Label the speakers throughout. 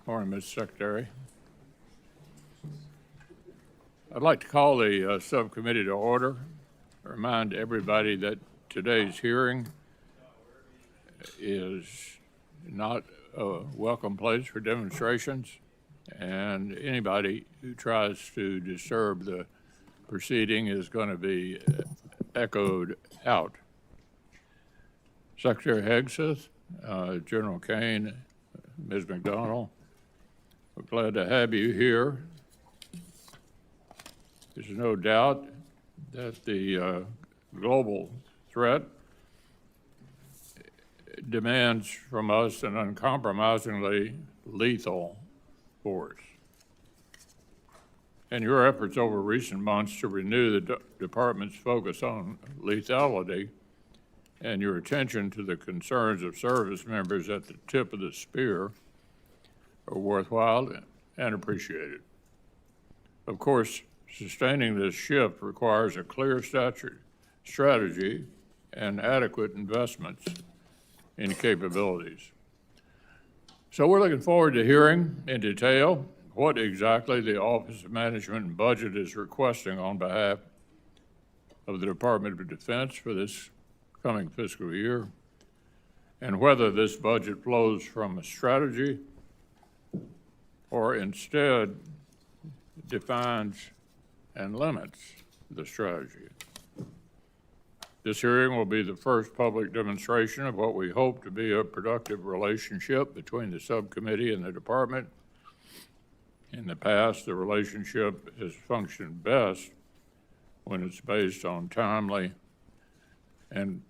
Speaker 1: Morning, Mr. Secretary. I'd like to call the subcommittee to order. Remind everybody that today's hearing is not a welcome place for demonstrations, and anybody who tries to disturb the proceeding is going to be echoed out. Secretary Hegseth, General Caine, Ms. McDonald, we're glad to have you here. There's no doubt that the global threat demands from us an uncompromisingly lethal force. And your efforts over recent months to renew the department's focus on lethality and your attention to the concerns of service members at the tip of the spear are worthwhile and appreciated. Of course, sustaining this shift requires a clear strategy and adequate investments in capabilities. So we're looking forward to hearing in detail what exactly the Office of Management and Budget is requesting on behalf of the Department of Defense for this coming fiscal year, and whether this budget flows from a strategy or instead defines and limits the strategy. This hearing will be the first public demonstration of what we hope to be a productive relationship between the subcommittee and the department. In the past, the relationship has functioned best when it's based on timely and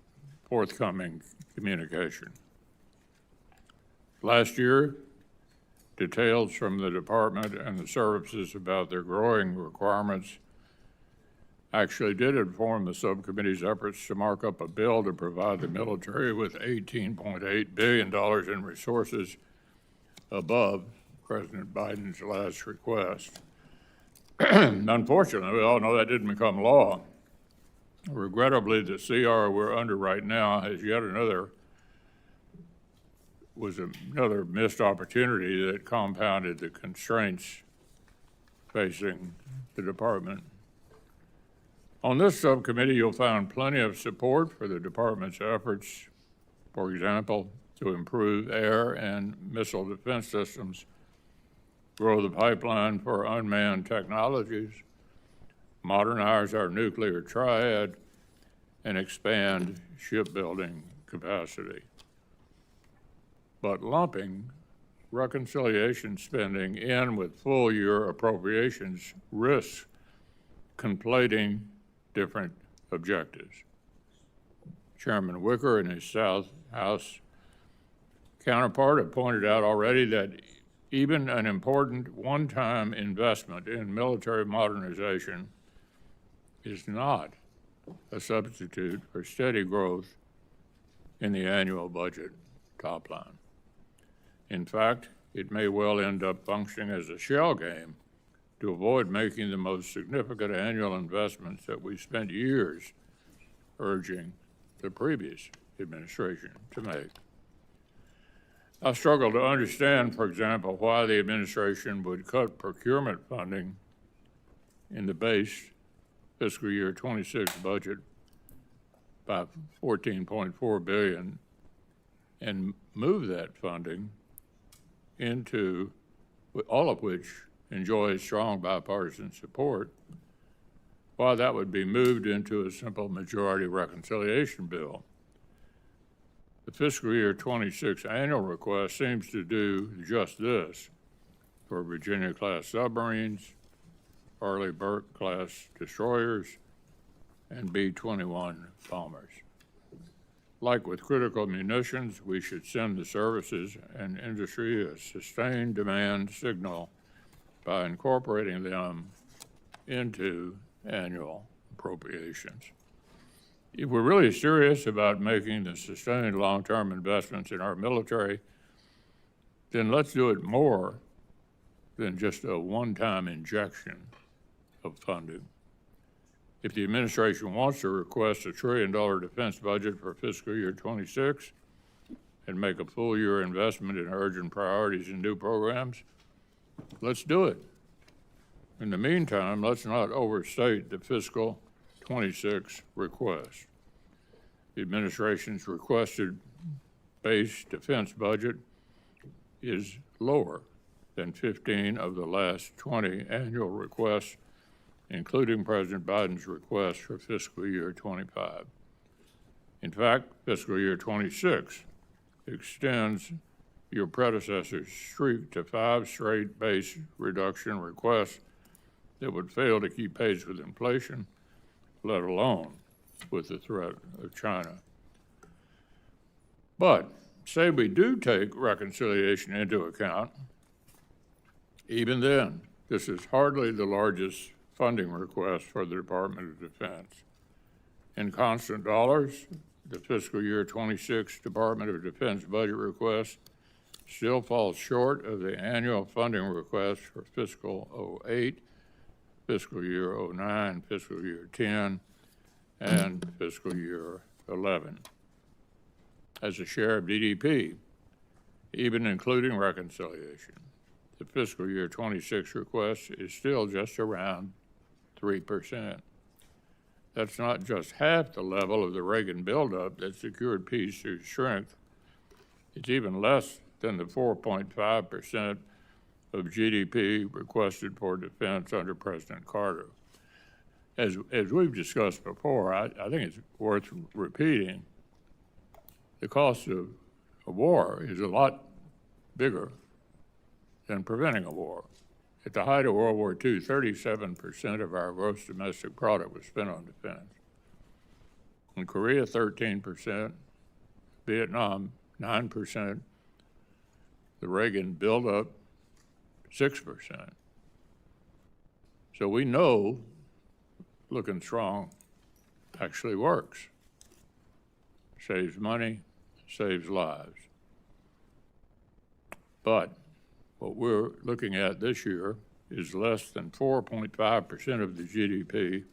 Speaker 1: forthcoming communication. Last year, details from the department and the services about their growing requirements actually did inform the subcommittee's efforts to mark up a bill to provide the military with $18.8 billion in resources above President Biden's last request. Unfortunately, we all know that didn't become law. Regrettably, the CR we're under right now has yet another missed opportunity that compounded the constraints facing the department. On this subcommittee, you'll find plenty of support for the department's efforts, for example, to improve air and missile defense systems, grow the pipeline for unmanned technologies, modernize our nuclear triad, and expand shipbuilding capacity. But lumping reconciliation spending in with full-year appropriations risks conflating different objectives. Chairman Wicker and his South House counterpart have pointed out already that even an important one-time investment in military modernization is not a substitute for steady growth in the annual budget top line. In fact, it may well end up functioning as a shell game to avoid making the most significant annual investments that we spent years urging the previous administration to make. I struggle to understand, for example, why the administration would cut procurement funding in the base fiscal year 26 budget by $14.4 billion and move that funding into, all of which enjoys strong bipartisan support, while that would be moved into a simple majority reconciliation bill. The fiscal year 26 annual request seems to do just this for Virginia-class submarines, Arleigh Burke-class destroyers, and B-21 bombers. Like with critical munitions, we should send the services and industry a sustained demand signal by incorporating them into annual appropriations. If we're really serious about making the sustained long-term investments in our military, then let's do it more than just a one-time injection of funding. If the administration wants to request $1 trillion defense budget for fiscal year 26, and make a full-year investment in urgent priorities and new programs, let's do it. In the meantime, let's not overstate the fiscal 26 request. The administration's requested base defense budget is lower than 15 of the last 20 annual requests, including President Biden's request for fiscal year 25. In fact, fiscal year 26 extends your predecessor's streak to 5 straight base reduction requests that would fail to keep pace with inflation, let alone with the threat of China. But say we do take reconciliation into account, even then, this is hardly the largest funding request for the Department of Defense. In constant dollars, the fiscal year 26 Department of Defense budget request still falls short of the annual funding request for fiscal 08, fiscal year 09, fiscal year 10, and fiscal year 11. As a share of GDP, even including reconciliation, the fiscal year 26 request is still just around 3%. That's not just half the level of the Reagan buildup that secured peace through strength. It's even less than the 4.5% of GDP requested for defense under President Carter. As we've discussed before, I think it's worth repeating, the cost of a war is a lot bigger than preventing a war. At the height of World War II, 37% of our gross domestic product was spent on defense. In Korea, 13%, Vietnam, 9%, the Reagan buildup, 6%. So we know looking strong actually works. Saves money, saves lives. But what we're looking at this year is less than 4.5% of the GDP,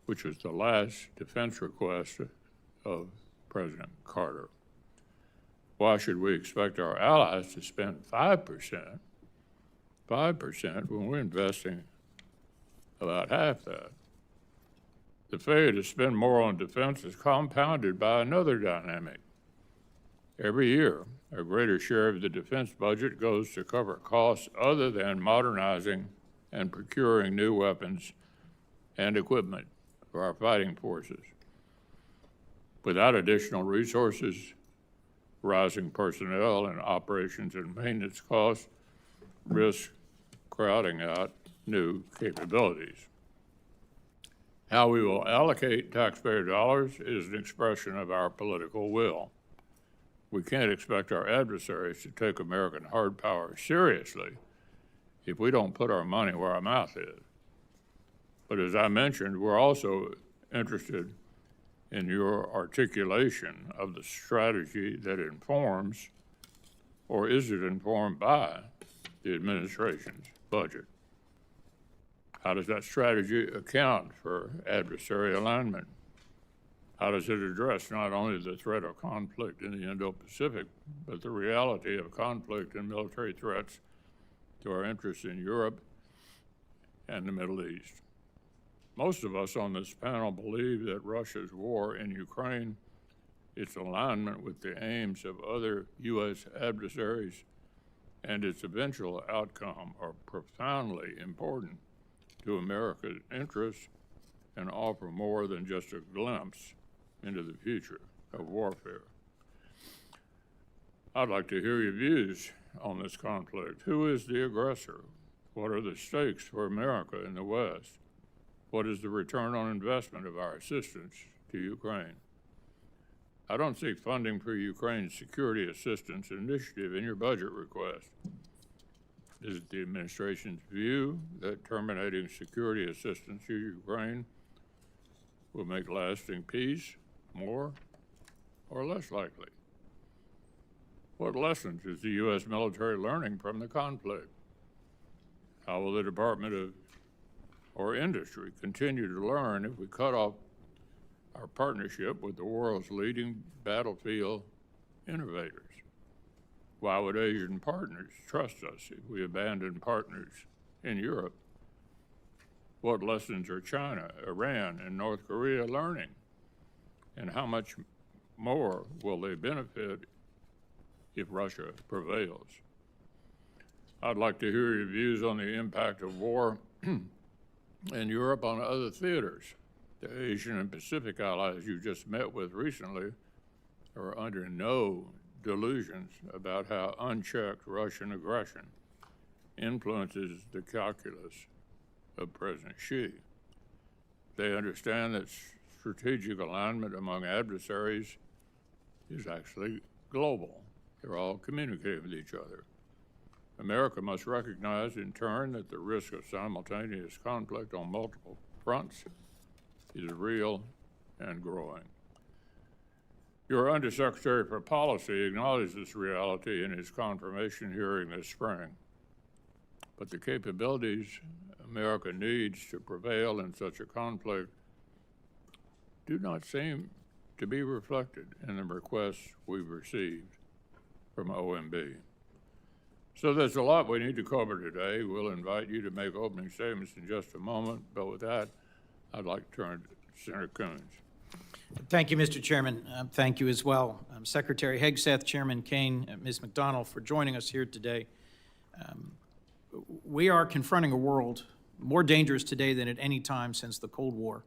Speaker 1: which was the last defense request of President Carter. Why should we expect our allies to spend 5% when we're investing about half that? The failure to spend more on defense is compounded by another dynamic. Every year, a greater share of the defense budget goes to cover costs other than modernizing and procuring new weapons and equipment for our fighting forces. Without additional resources, rising personnel and operations and maintenance costs risk crowding out new capabilities. How we will allocate taxpayer dollars is an expression of our political will. We can't expect our adversaries to take American hard power seriously if we don't put our money where our mouth is. But as I mentioned, we're also interested in your articulation of the strategy that informs, or is it informed by, the administration's budget. How does that strategy account for adversary alignment? How does it address not only the threat of conflict in the Indo-Pacific, but the reality of conflict and military threats to our interests in Europe and the Middle East? Most of us on this panel believe that Russia's war in Ukraine, its alignment with the aims of other U.S. adversaries, and its eventual outcome are profoundly important to America's interests and offer more than just a glimpse into the future of warfare. I'd like to hear your views on this conflict. Who is the aggressor? What are the stakes for America in the West? What is the return on investment of our assistance to Ukraine? I don't see funding for Ukraine's security assistance initiative in your budget request. Is it the administration's view that terminating security assistance to Ukraine will make lasting peace more or less likely? What lessons is the U.S. military learning from the conflict? How will the Department of or industry continue to learn if we cut off our partnership with the world's leading battlefield innovators. Why would Asian partners trust us if we abandon partners in Europe? What lessons are China, Iran, and North Korea learning? And how much more will they benefit if Russia prevails? I'd like to hear your views on the impact of war in Europe on other theaters. The Asian and Pacific allies you just met with recently are under no delusions about how unchecked Russian aggression influences the calculus of President Xi. They understand that strategic alignment among adversaries is actually global. They're all communicating with each other. America must recognize in turn that the risk of simultaneous conflict on multiple fronts is real and growing. Your Undersecretary for Policy acknowledged this reality in his confirmation hearing this spring. But the capabilities America needs to prevail in such a conflict do not seem to be reflected in the requests we've received from OMB. So there's a lot we need to cover today. We'll invite you to make opening statements in just a moment, but with that, I'd like to turn to Senator Coons.
Speaker 2: Thank you, Mr. Chairman. Thank you as well, Secretary Hegseth, Chairman Caine, Ms. McDonnell, for joining us here today. We are confronting a world more dangerous today than at any time since the Cold War,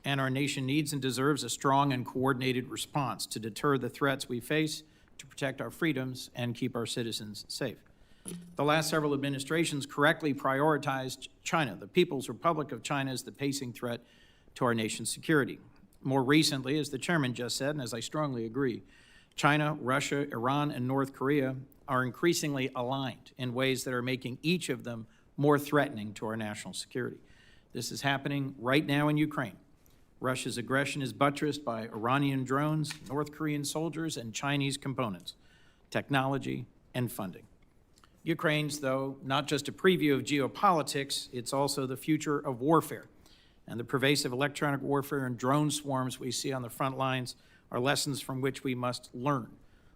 Speaker 2: and our nation needs and deserves a strong and coordinated response to deter the threats we face, to protect our freedoms, and keep our citizens safe. The last several administrations correctly prioritized China, the People's Republic of China, as the pacing threat to our nation's security. More recently, as the chairman just said, and as I strongly agree, China, Russia, Iran, and North Korea are increasingly aligned in ways that are making each of them more threatening to our national security. This is happening right now in Ukraine. Russia's aggression is buttressed by Iranian drones, North Korean soldiers, and Chinese components, technology, and funding. Ukraine's, though, not just a preview of geopolitics, it's also the future of warfare. And the pervasive electronic warfare and drone swarms we see on the front lines are lessons from which we must learn.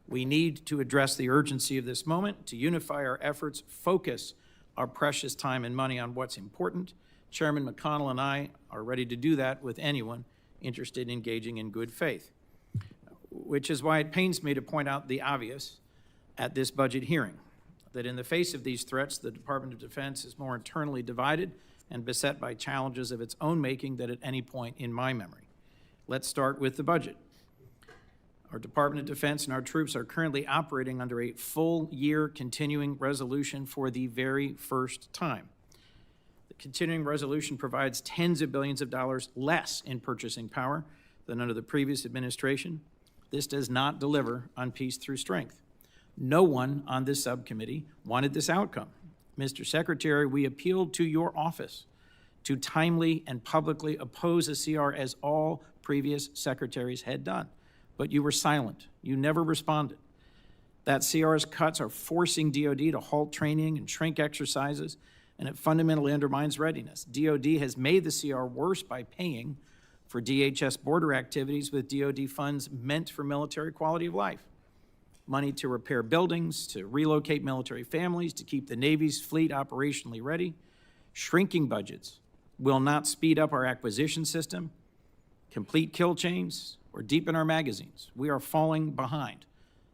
Speaker 2: We need to address the urgency of this moment, to unify our efforts, focus our precious time and money on what's important. Chairman McConnell and I are ready to do that with anyone interested in engaging in good faith, which is why it pains me to point out the obvious at this budget hearing, that in the face of these threats, the Department of Defense is more internally divided and beset by challenges of its own making than at any point in my memory. Let's start with the budget. Our Department of Defense and our troops are currently operating under a full-year continuing resolution for the very first time. The continuing resolution provides tens of billions of dollars less in purchasing power than under the previous administration. This does not deliver on peace through strength. No one on this subcommittee wanted this outcome. Mr. Secretary, we appealed to your office to timely and publicly oppose a CR as all previous secretaries had done. But you were silent. You never responded. That CR's cuts are forcing DOD to halt training and shrink exercises, and it fundamentally undermines readiness. DOD has made the CR worse by paying for DHS border activities with DOD funds meant for military quality of life. Money to repair buildings, to relocate military families, to keep the Navy's fleet operationally ready. Shrinking budgets will not speed up our acquisition system, complete kill chains, or deepen our magazines. We are falling behind,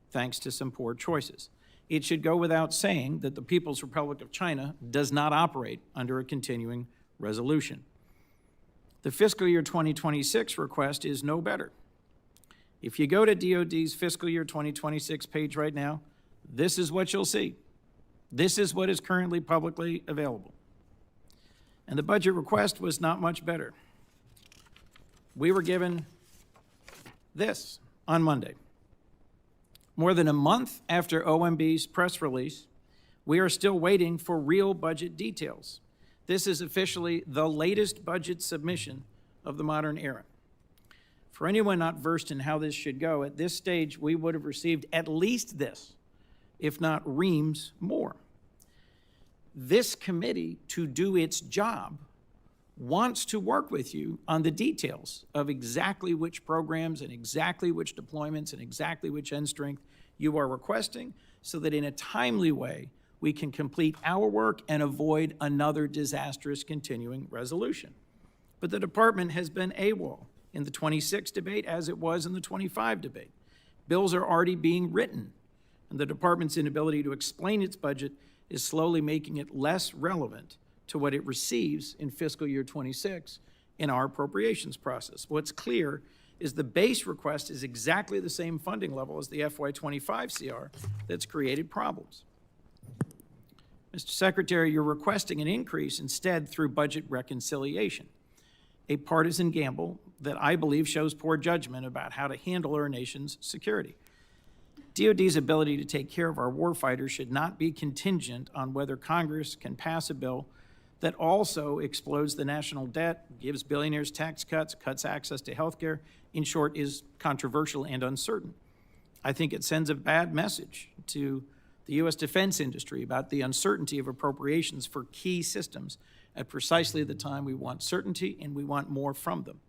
Speaker 2: thanks to some poor choices. It should go without saying that the People's Republic of China does not operate under a continuing resolution. The fiscal year 2026 request is no better. If you go to DOD's fiscal year 2026 page right now, this is what you'll see. This is what is currently publicly available. And the budget request was not much better. We were given this on Monday. More than a month after OMB's press release, we are still waiting for real budget details. This is officially the latest budget submission of the modern era. For anyone not versed in how this should go, at this stage, we would have received at least this, if not reams more. This committee, to do its job, wants to work with you on the details of exactly which programs and exactly which deployments and exactly which end strength you are requesting so that in a timely way, we can complete our work and avoid another disastrous continuing resolution. But the department has been AWOL in the 26 debate as it was in the 25 debate. Bills are already being written, and the department's inability to explain its budget is slowly making it less relevant to what it receives in fiscal year 26 in our appropriations process. What's clear is the base request is exactly the same funding level as the FY25 CR that's created problems. Mr. Secretary, you're requesting an increase instead through budget reconciliation, a partisan gamble that I believe shows poor judgment about how to handle our nation's security. DOD's ability to take care of our warfighters should not be contingent on whether Congress can pass a bill that also explodes the national debt, gives billionaires tax cuts, cuts access to health care, in short, is controversial and uncertain. I think it sends a bad message to the U.S. defense industry about the uncertainty of appropriations for key systems at precisely the time we want certainty and we want more from them.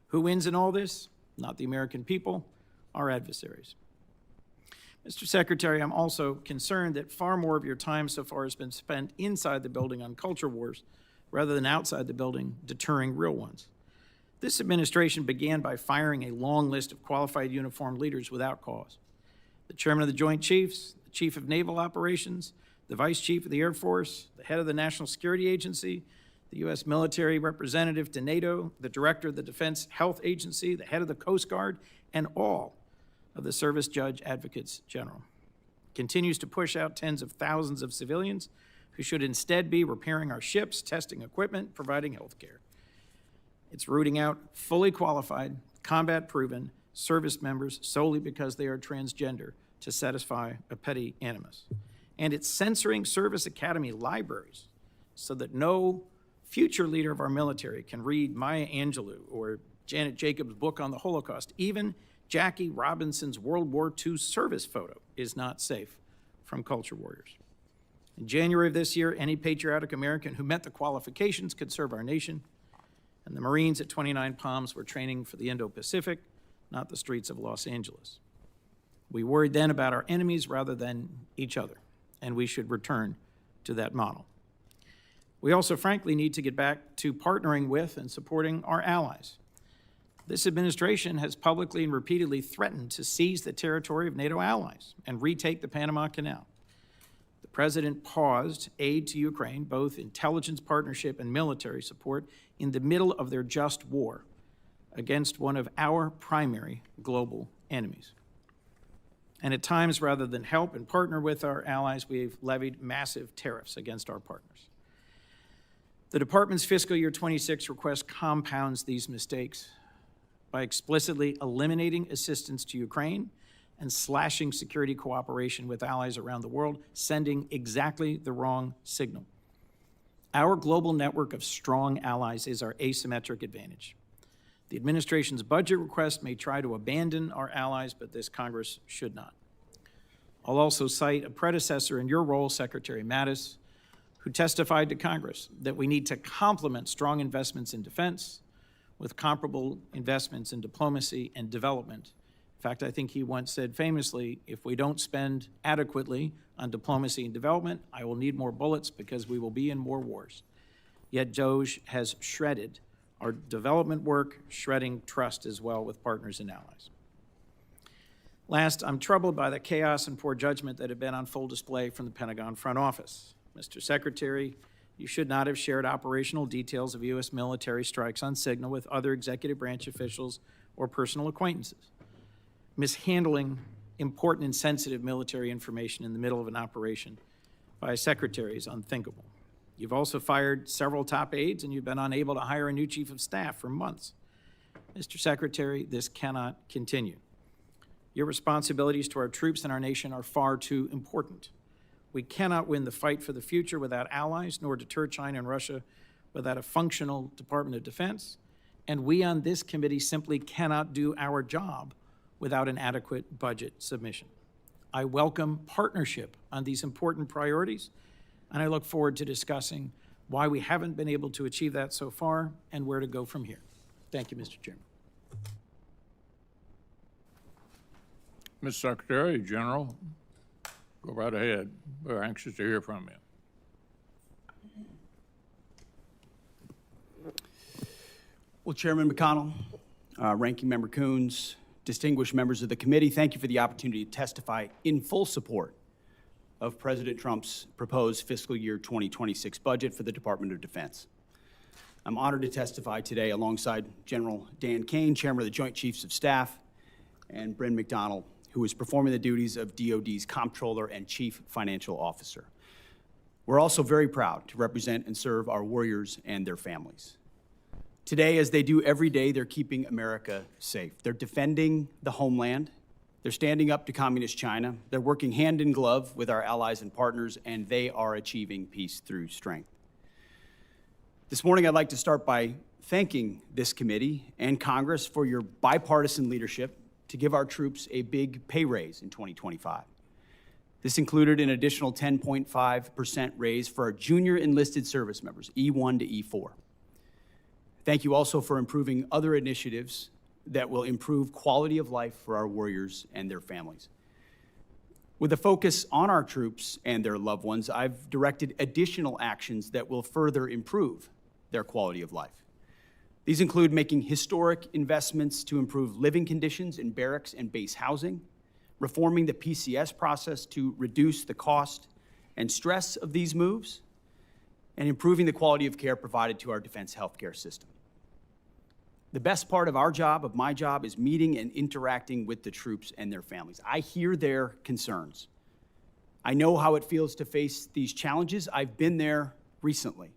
Speaker 2: Who wins in all this? Not the American people, our adversaries. Mr. Secretary, I'm also concerned that far more of your time so far has been spent inside the building on culture wars rather than outside the building deterring real ones. This administration began by firing a long list of qualified uniformed leaders without cause. The chairman of the Joint Chiefs, the chief of naval operations, the vice chief of the Air Force, the head of the National Security Agency, the U.S. military representative to NATO, the director of the Defense Health Agency, the head of the Coast Guard, and all of the Service Judge Advocates General. Continues to push out tens of thousands of civilians who should instead be repairing our ships, testing equipment, providing health care. It's rooting out fully qualified, combat-proven service members solely because they are transgender to satisfy a petty animus. And it's censoring service academy libraries so that no future leader of our military can read Maya Angelou or Janet Jacobs' book on the Holocaust. Even Jackie Robinson's World War II service photo is not safe from culture warriors. In January of this year, any patriotic American who met the qualifications could serve our nation, and the Marines at 29 Palms were training for the Indo-Pacific, not the streets of Los Angeles. We worried then about our enemies rather than each other, and we should return to that model. We also, frankly, need to get back to partnering with and supporting our allies. This administration has publicly and repeatedly threatened to seize the territory of NATO allies and retake the Panama Canal. The president paused aid to Ukraine, both intelligence partnership and military support, in the middle of their just war against one of our primary global enemies. And at times, rather than help and partner with our allies, we've levied massive tariffs against our partners. The department's fiscal year 26 request compounds these mistakes by explicitly eliminating assistance to Ukraine and slashing security cooperation with allies around the world, sending exactly the wrong signal. Our global network of strong allies is our asymmetric advantage. The administration's budget request may try to abandon our allies, but this Congress should not. I'll also cite a predecessor in your role, Secretary Mattis, who testified to Congress that we need to complement strong investments in defense with comparable investments in diplomacy and development. In fact, I think he once said famously, if we don't spend adequately on diplomacy and development, I will need more bullets because we will be in more wars. Yet DOJ has shredded our development work, shredding trust as well with partners and allies. Last, I'm troubled by the chaos and poor judgment that have been on full display from the Pentagon front office. Mr. Secretary, you should not have shared operational details of U.S. military strikes on signal with other executive branch officials or personal acquaintances. Mishandling important and sensitive military information in the middle of an operation by a secretary is unthinkable. You've also fired several top aides, and you've been unable to hire a new chief of staff for months. Mr. Secretary, this cannot continue. Your responsibilities to our troops and our nation are far too important. We cannot win the fight for the future without allies, nor deter China and Russia without a functional Department of Defense. And we on this committee simply cannot do our job without an adequate budget submission. I welcome partnership on these important priorities, and I look forward to discussing why we haven't been able to achieve that so far and where to go from here. Thank you, Mr. Chairman.
Speaker 1: Ms. Secretary, General, go right ahead. We're anxious to hear from you.
Speaker 3: Well, Chairman McConnell, Ranking Member Coons, distinguished members of the committee, thank you for the opportunity to testify in full support of President Trump's proposed fiscal year 2026 budget for the Department of Defense. I'm honored to testify today alongside General Dan Caine, Chairman of the Joint Chiefs of Staff, and Bryn McDonald, who is performing the duties of DOD's Comptroller and Chief Financial Officer. We're also very proud to represent and serve our warriors and their families. Today, as they do every day, they're keeping America safe. They're defending the homeland. They're standing up to Communist China. They're working hand in glove with our allies and partners, and they are achieving peace through strength. This morning, I'd like to start by thanking this committee and Congress for your bipartisan leadership to give our troops a big pay raise in 2025. This included an additional 10.5% raise for our junior enlisted service members, E1 to E4. Thank you also for improving other initiatives that will improve quality of life for our warriors and their families. With a focus on our troops and their loved ones, I've directed additional actions that will further improve their quality of life. These include making historic investments to improve living conditions in barracks and base housing, reforming the PCS process to reduce the cost and stress of these moves, and improving the quality of care provided to our defense healthcare system. The best part of our job, of my job, is meeting and interacting with the troops and their families. I hear their concerns. I know how it feels to face these challenges. I've been there recently.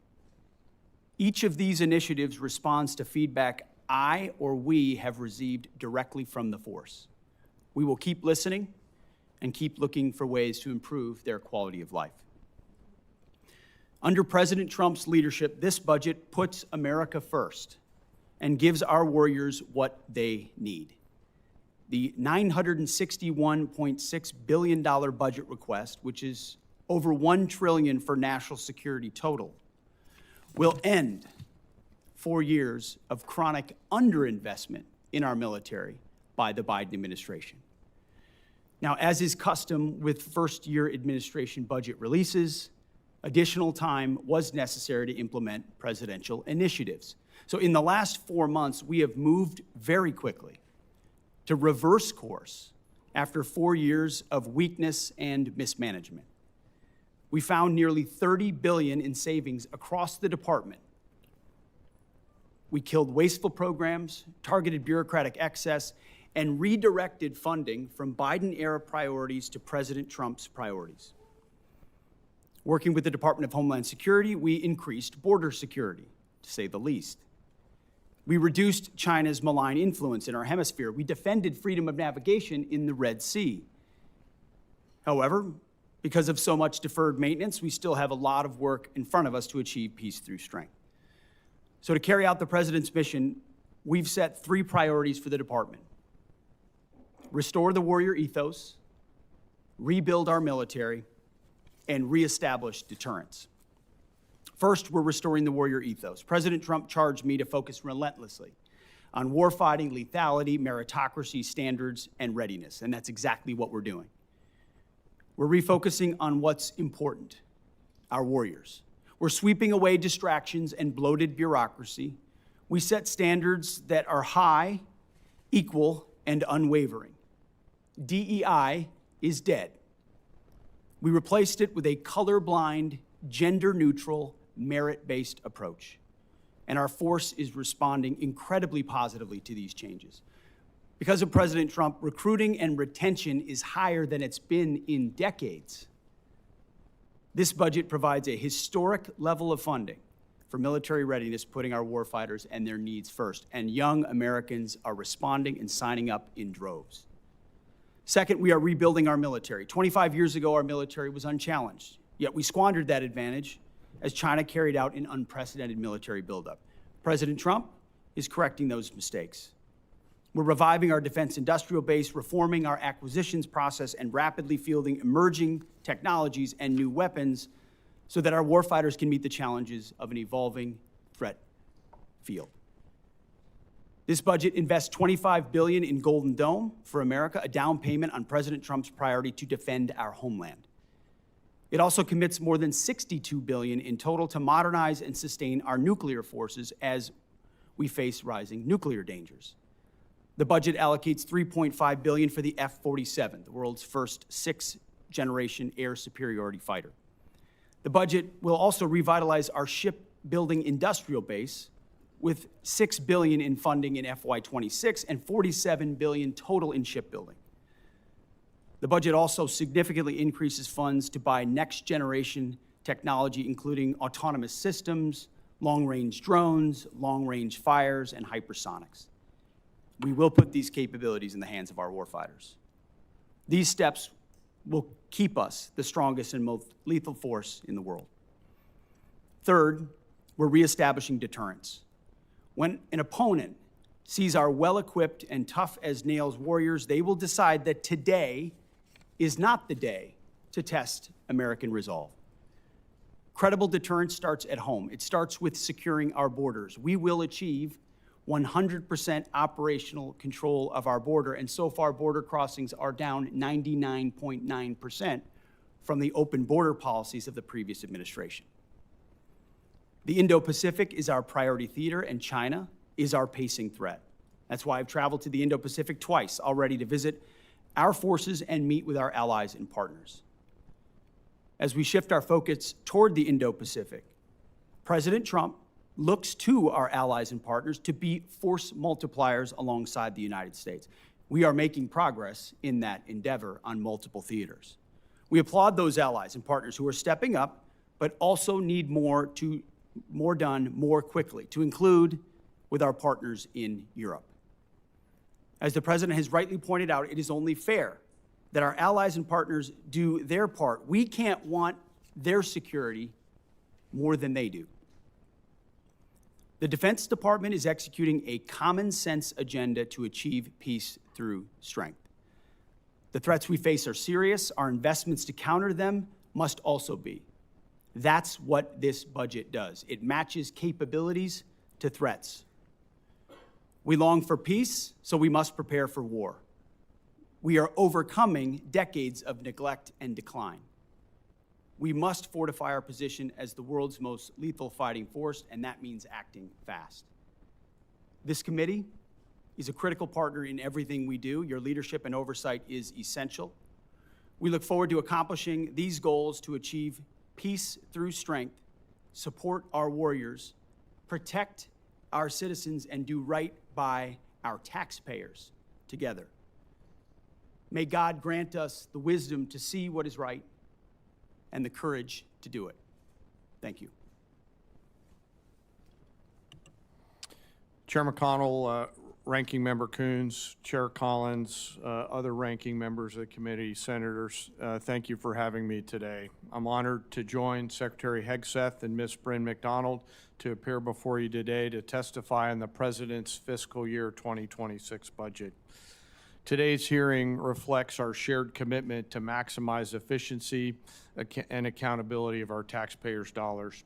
Speaker 3: Each of these initiatives responds to feedback I or we have received directly from the force. We will keep listening and keep looking for ways to improve their quality of life. Under President Trump's leadership, this budget puts America first and gives our warriors what they need. The $961.6 billion budget request, which is over $1 trillion for national security total, will end 4 years of chronic underinvestment in our military by the Biden administration. Now, as is custom with first-year administration budget releases, additional time was necessary to implement presidential initiatives. So in the last 4 months, we have moved very quickly to reverse course after 4 years of weakness and mismanagement. We found nearly $30 billion in savings across the department. We killed wasteful programs, targeted bureaucratic excess, and redirected funding from Biden-era priorities to President Trump's priorities. Working with the Department of Homeland Security, we increased border security, to say the least. We reduced China's malign influence in our hemisphere. We defended freedom of navigation in the Red Sea. However, because of so much deferred maintenance, we still have a lot of work in front of us to achieve peace through strength. So to carry out the President's mission, we've set 3 priorities for the department: restore the warrior ethos, rebuild our military, and reestablish deterrence. First, we're restoring the warrior ethos. President Trump charged me to focus relentlessly on warfighting, lethality, meritocracy, standards, and readiness, and that's exactly what we're doing. We're refocusing on what's important, our warriors. We're sweeping away distractions and bloated bureaucracy. We set standards that are high, equal, and unwavering. DEI is dead. We replaced it with a colorblind, gender-neutral, merit-based approach. And our force is responding incredibly positively to these changes. Because of President Trump, recruiting and retention is higher than it's been in decades. This budget provides a historic level of funding for military readiness, putting our warfighters and their needs first. And young Americans are responding and signing up in droves. Second, we are rebuilding our military. 25 years ago, our military was unchallenged, yet we squandered that advantage as China carried out an unprecedented military buildup. President Trump is correcting those mistakes. We're reviving our defense industrial base, reforming our acquisitions process, and rapidly fielding emerging technologies and new weapons so that our warfighters can meet the challenges of an evolving threat field. This budget invests $25 billion in Golden Dome for America, a down payment on President Trump's priority to defend our homeland. It also commits more than $62 billion in total to modernize and sustain our nuclear forces as we face rising nuclear dangers. The budget allocates $3.5 billion for the F-47, the world's first sixth-generation air superiority fighter. The budget will also revitalize our shipbuilding industrial base with $6 billion in funding in FY26 and $47 billion total in shipbuilding. The budget also significantly increases funds to buy next-generation technology, including autonomous systems, long-range drones, long-range fires, and hypersonics. We will put these capabilities in the hands of our warfighters. These steps will keep us the strongest and most lethal force in the world. Third, we're reestablishing deterrence. When an opponent sees our well-equipped and tough-as-nails warriors, they will decide that today is not the day to test American resolve. Credible deterrence starts at home. It starts with securing our borders. We will achieve 100% operational control of our border, and so far border crossings are down 99.9% from the open border policies of the previous administration. The Indo-Pacific is our priority theater, and China is our pacing threat. That's why I've traveled to the Indo-Pacific twice already to visit our forces and meet with our allies and partners. As we shift our focus toward the Indo-Pacific, President Trump looks to our allies and partners to be force multipliers alongside the United States. We are making progress in that endeavor on multiple theaters. We applaud those allies and partners who are stepping up, but also need more done more quickly, to include with our partners in Europe. As the President has rightly pointed out, it is only fair that our allies and partners do their part. We can't want their security more than they do. The Defense Department is executing a common-sense agenda to achieve peace through strength. The threats we face are serious. Our investments to counter them must also be. That's what this budget does. It matches capabilities to threats. We long for peace, so we must prepare for war. We are overcoming decades of neglect and decline. We must fortify our position as the world's most lethal fighting force, and that means acting fast. This committee is a critical partner in everything we do. Your leadership and oversight is essential. We look forward to accomplishing these goals to achieve peace through strength, support our warriors, protect our citizens, and do right by our taxpayers together. May God grant us the wisdom to see what is right and the courage to do it. Thank you.
Speaker 4: Chair McConnell, Ranking Member Coons, Chair Collins, other ranking members of the committee, senators, thank you for having me today. I'm honored to join Secretary Hegseth and Ms. Bryn McDonald to appear before you today to testify on the President's fiscal year 2026 budget. Today's hearing reflects our shared commitment to maximize efficiency and accountability of our taxpayers' dollars,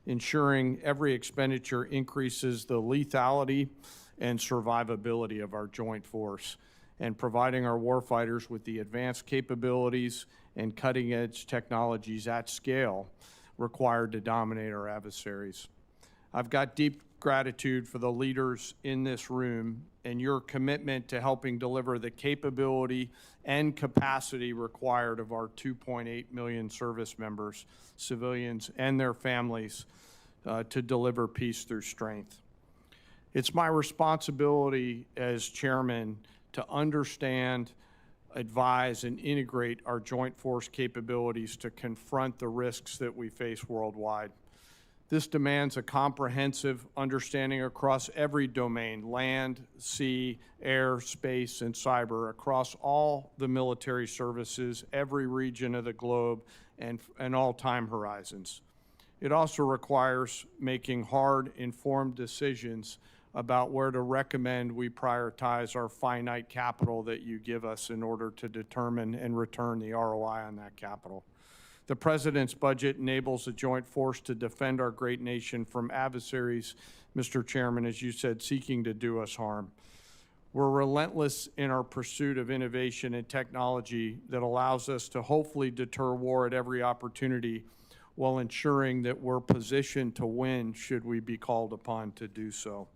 Speaker 4: ensuring every expenditure increases the lethality and survivability of our joint force, and providing our warfighters with the advanced capabilities and cutting-edge technologies at scale required to dominate our adversaries. I've got deep gratitude for the leaders in this room and your commitment to helping deliver the capability and capacity required of our 2.8 million service members, civilians, and their families to deliver peace through strength. It's my responsibility as chairman to understand, advise, and integrate our joint force capabilities to confront the risks that we face worldwide. This demands a comprehensive understanding across every domain: land, sea, air, space, and cyber, across all the military services, every region of the globe, and all time horizons. It also requires making hard, informed decisions about where to recommend we prioritize our finite capital that you give us in order to determine and return the ROI on that capital. The President's budget enables the joint force to defend our great nation from adversaries, Mr. Chairman, as you said, seeking to do us harm. We're relentless in our pursuit of innovation and technology that allows us to hopefully deter war at every opportunity while ensuring that we're positioned to win should we be called upon to do so.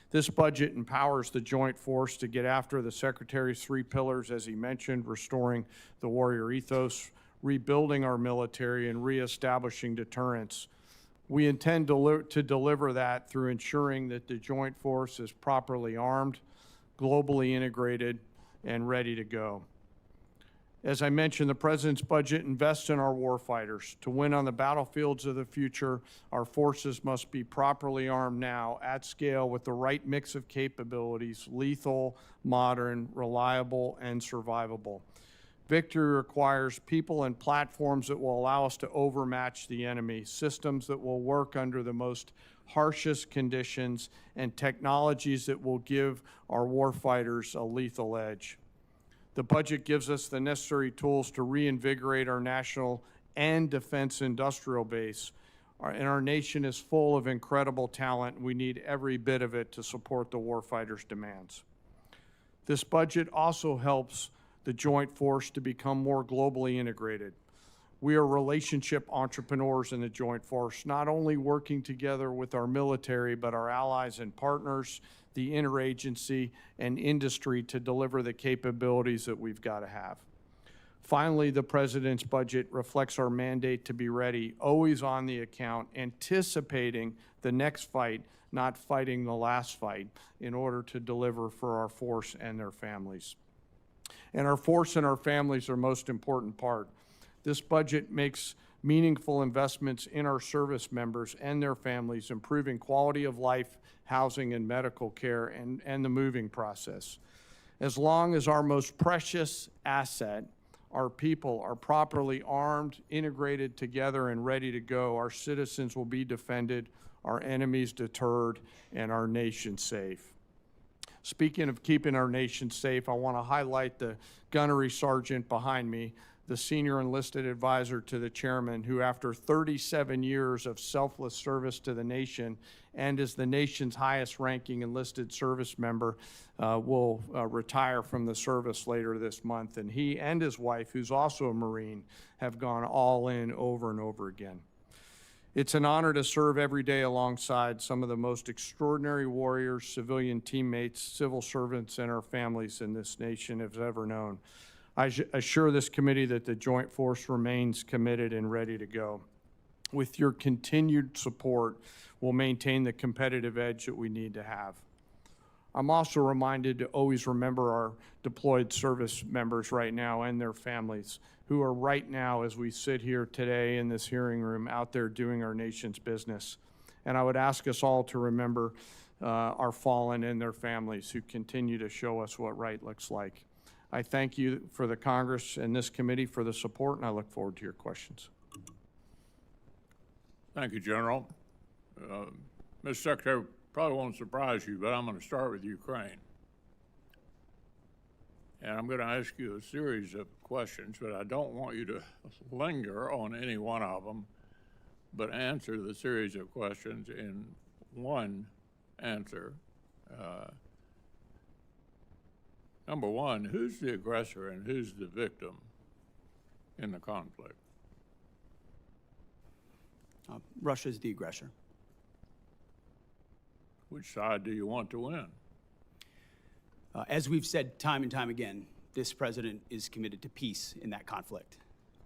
Speaker 4: This budget empowers the joint force to get after the Secretary's 3 pillars, as he mentioned, restoring the warrior ethos, rebuilding our military, and reestablishing deterrence. We intend to deliver that through ensuring that the joint force is properly armed, globally integrated, and ready to go. As I mentioned, the President's budget invests in our warfighters. To win on the battlefields of the future, our forces must be properly armed now, at scale, with the right mix of capabilities: lethal, modern, reliable, and survivable. Victory requires people and platforms that will allow us to overmatch the enemy, systems that will work under the most harshest conditions, and technologies that will give our warfighters a lethal edge. The budget gives us the necessary tools to reinvigorate our national and defense industrial base. And our nation is full of incredible talent, and we need every bit of it to support the warfighters' demands. This budget also helps the joint force to become more globally integrated. We are relationship entrepreneurs in the joint force, not only working together with our military, but our allies and partners, the interagency, and industry to deliver the capabilities that we've got to have. Finally, the President's budget reflects our mandate to be ready, always on the account, anticipating the next fight, not fighting the last fight, in order to deliver for our force and their families. And our force and our families are most important part. This budget makes meaningful investments in our service members and their families, improving quality of life, housing, and medical care, and the moving process. As long as our most precious asset, our people, are properly armed, integrated together, and ready to go, our citizens will be defended, our enemies deterred, and our nation safe. Speaking of keeping our nation safe, I want to highlight the gunnery sergeant behind me, the senior enlisted advisor to the chairman, who after 37 years of selfless service to the nation and as the nation's highest ranking enlisted service member, will retire from the service later this month. And he and his wife, who's also a Marine, have gone all in over and over again. It's an honor to serve every day alongside some of the most extraordinary warriors, civilian teammates, civil servants, and our families in this nation have ever known. I assure this committee that the joint force remains committed and ready to go. With your continued support, we'll maintain the competitive edge that we need to have. I'm also reminded to always remember our deployed service members right now and their families, who are right now, as we sit here today in this hearing room, out there doing our nation's business. And I would ask us all to remember our fallen and their families, who continue to show us what right looks like. I thank you for the Congress and this committee for the support, and I look forward to your questions.
Speaker 1: Thank you, General. Mr. Secretary, probably won't surprise you, but I'm going to start with Ukraine. And I'm going to ask you a series of questions, but I don't want you to linger on any one of them, but answer the series of questions in one answer. Number one, who's the aggressor and who's the victim in the conflict?
Speaker 3: Russia's the aggressor.
Speaker 1: Which side do you want to win?
Speaker 3: As we've said time and time again, this president is committed to peace in that conflict.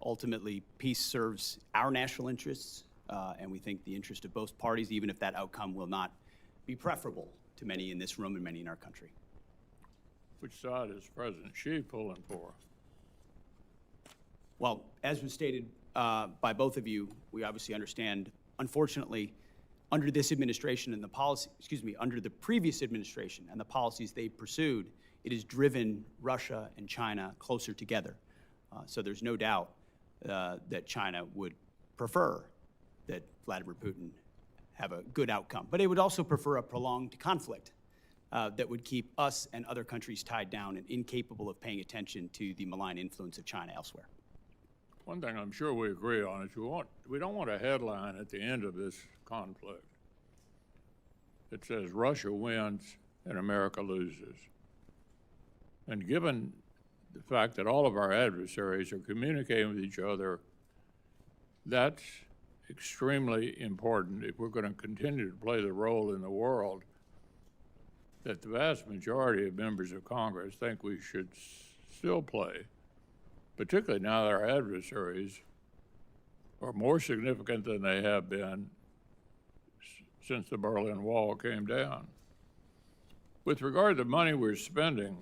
Speaker 3: Ultimately, peace serves our national interests, and we think the interest of both parties, even if that outcome will not be preferable to many in this room and many in our country.
Speaker 1: Which side is President Xi pulling for?
Speaker 3: Well, as was stated by both of you, we obviously understand, unfortunately, under this administration and the policy, under the previous administration and the policies they pursued, it has driven Russia and China closer together. So there's no doubt that China would prefer that Vladimir Putin have a good outcome. But it would also prefer a prolonged conflict that would keep us and other countries tied down and incapable of paying attention to the malign influence of China elsewhere.
Speaker 1: One thing I'm sure we agree on is we don't want a headline at the end of this conflict that says Russia wins and America loses. And given the fact that all of our adversaries are communicating with each other, that's extremely important if we're going to continue to play the role in the world that the vast majority of members of Congress think we should still play, particularly now that our adversaries are more significant than they have been since the Berlin Wall came down. With regard to the money we're spending,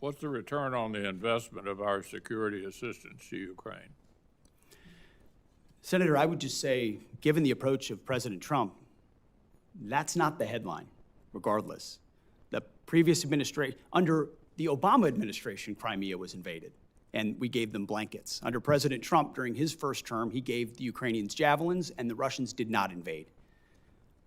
Speaker 1: what's the return on the investment of our security assistance to Ukraine?
Speaker 3: Senator, I would just say, given the approach of President Trump, that's not the headline, regardless. The previous administration, under the Obama administration, Crimea was invaded, and we gave them blankets. Under President Trump, during his first term, he gave the Ukrainians javelins, and the Russians did not invade.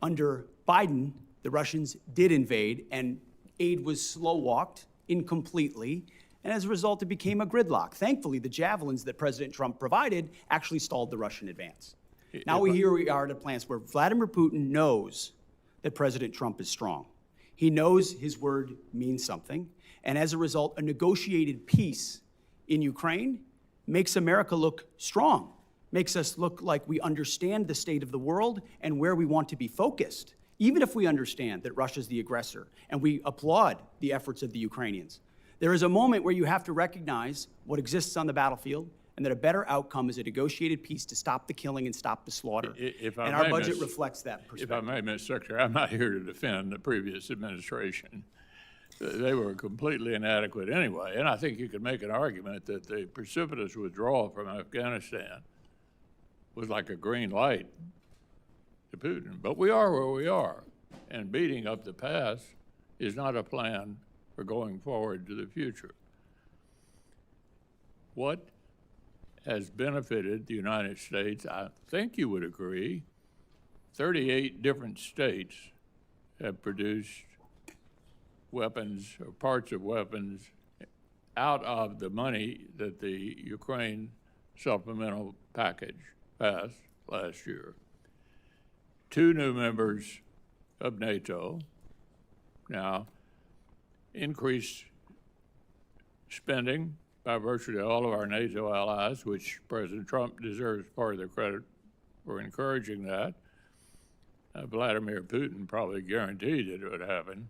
Speaker 3: Under Biden, the Russians did invade, and aid was slow-walked, incompletely, and as a result, it became a gridlock. Thankfully, the javelins that President Trump provided actually stalled the Russian advance. Now we are at a place where Vladimir Putin knows that President Trump is strong. He knows his word means something, and as a result, a negotiated peace in Ukraine makes America look strong, makes us look like we understand the state of the world and where we want to be focused, even if we understand that Russia's the aggressor, and we applaud the efforts of the Ukrainians. There is a moment where you have to recognize what exists on the battlefield and that a better outcome is a negotiated peace to stop the killing and stop the slaughter. And our budget reflects that perspective.
Speaker 1: If I may, Mr. Secretary, I'm not here to defend the previous administration. They were completely inadequate anyway, and I think you could make an argument that the precipitous withdrawal from Afghanistan was like a green light to Putin. But we are where we are, and beating up the past is not a plan for going forward to the future. What has benefited the United States, I think you would agree, 38 different states have produced weapons or parts of weapons out of the money that the Ukraine supplemental package passed last year. 2 new members of NATO now increased spending by virtually all of our NATO allies, which President Trump deserves part of the credit for encouraging that. Vladimir Putin probably guaranteed it would happen.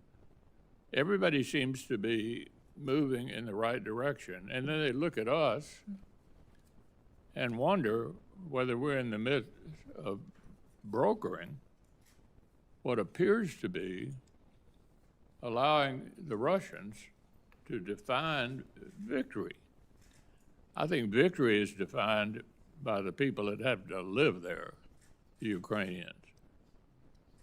Speaker 1: Everybody seems to be moving in the right direction. And then they look at us and wonder whether we're in the midst of brokering what appears to be allowing the Russians to define victory. I think victory is defined by the people that have to live there, the Ukrainians.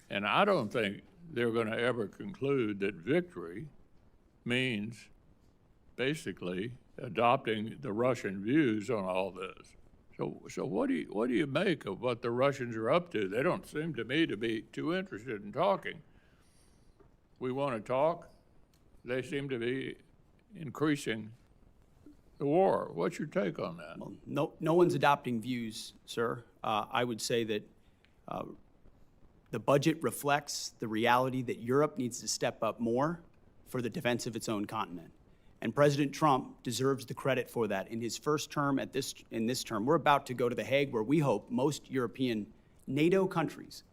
Speaker 1: And I don't think they're going to ever conclude that victory means basically adopting the Russian views on all this. So what do you make of what the Russians are up to? They don't seem to me to be too interested in talking. We want to talk. They seem to be increasing the war. What's your take on that?
Speaker 3: Well, no one's adopting views, sir. I would say that the budget reflects the reality that Europe needs to step up more for the defense of its own continent. And President Trump deserves the credit for that. In his first term, in this term, we're about to go to The Hague, where we hope most European NATO countries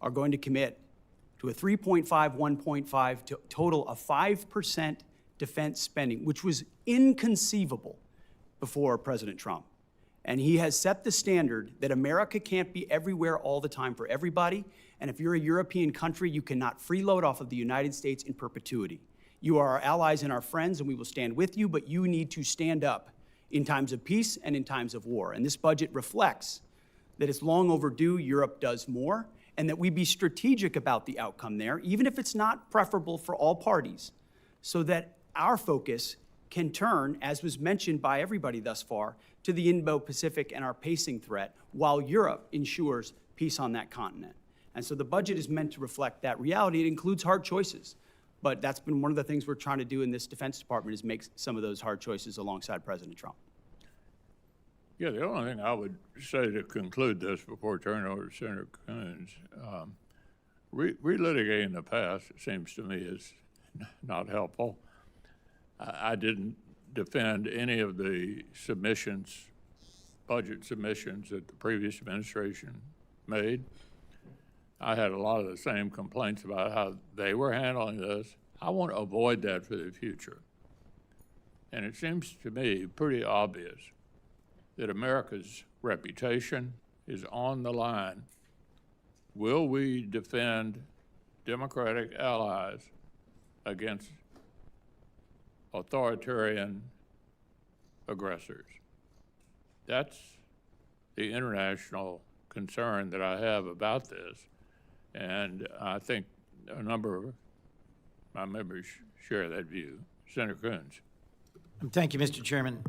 Speaker 3: are going to commit to a 3.5, 1.5 to total of 5% defense spending, which was inconceivable before President Trump. And he has set the standard that America can't be everywhere all the time for everybody. And if you're a European country, you cannot freeload off of the United States in perpetuity. You are our allies and our friends, and we will stand with you, but you need to stand up in times of peace and in times of war. And this budget reflects that it's long overdue Europe does more, and that we be strategic about the outcome there, even if it's not preferable for all parties, so that our focus can turn, as was mentioned by everybody thus far, to the Indo-Pacific and our pacing threat, while Europe ensures peace on that continent. And so the budget is meant to reflect that reality. It includes hard choices. But that's been one of the things we're trying to do in this Defense Department, is make some of those hard choices alongside President Trump.
Speaker 1: Yeah, the only thing I would say to conclude this before turning over to Senator Coons, relitigating the past, it seems to me, is not helpful. I didn't defend any of the submissions, budget submissions that the previous administration made. I had a lot of the same complaints about how they were handling this. I want to avoid that for the future. And it seems to me pretty obvious that America's reputation is on the line. Will we defend democratic allies against authoritarian aggressors? That's the international concern that I have about this. And I think a number of my members share that view. Senator Coons.
Speaker 2: Thank you, Mr. Chairman.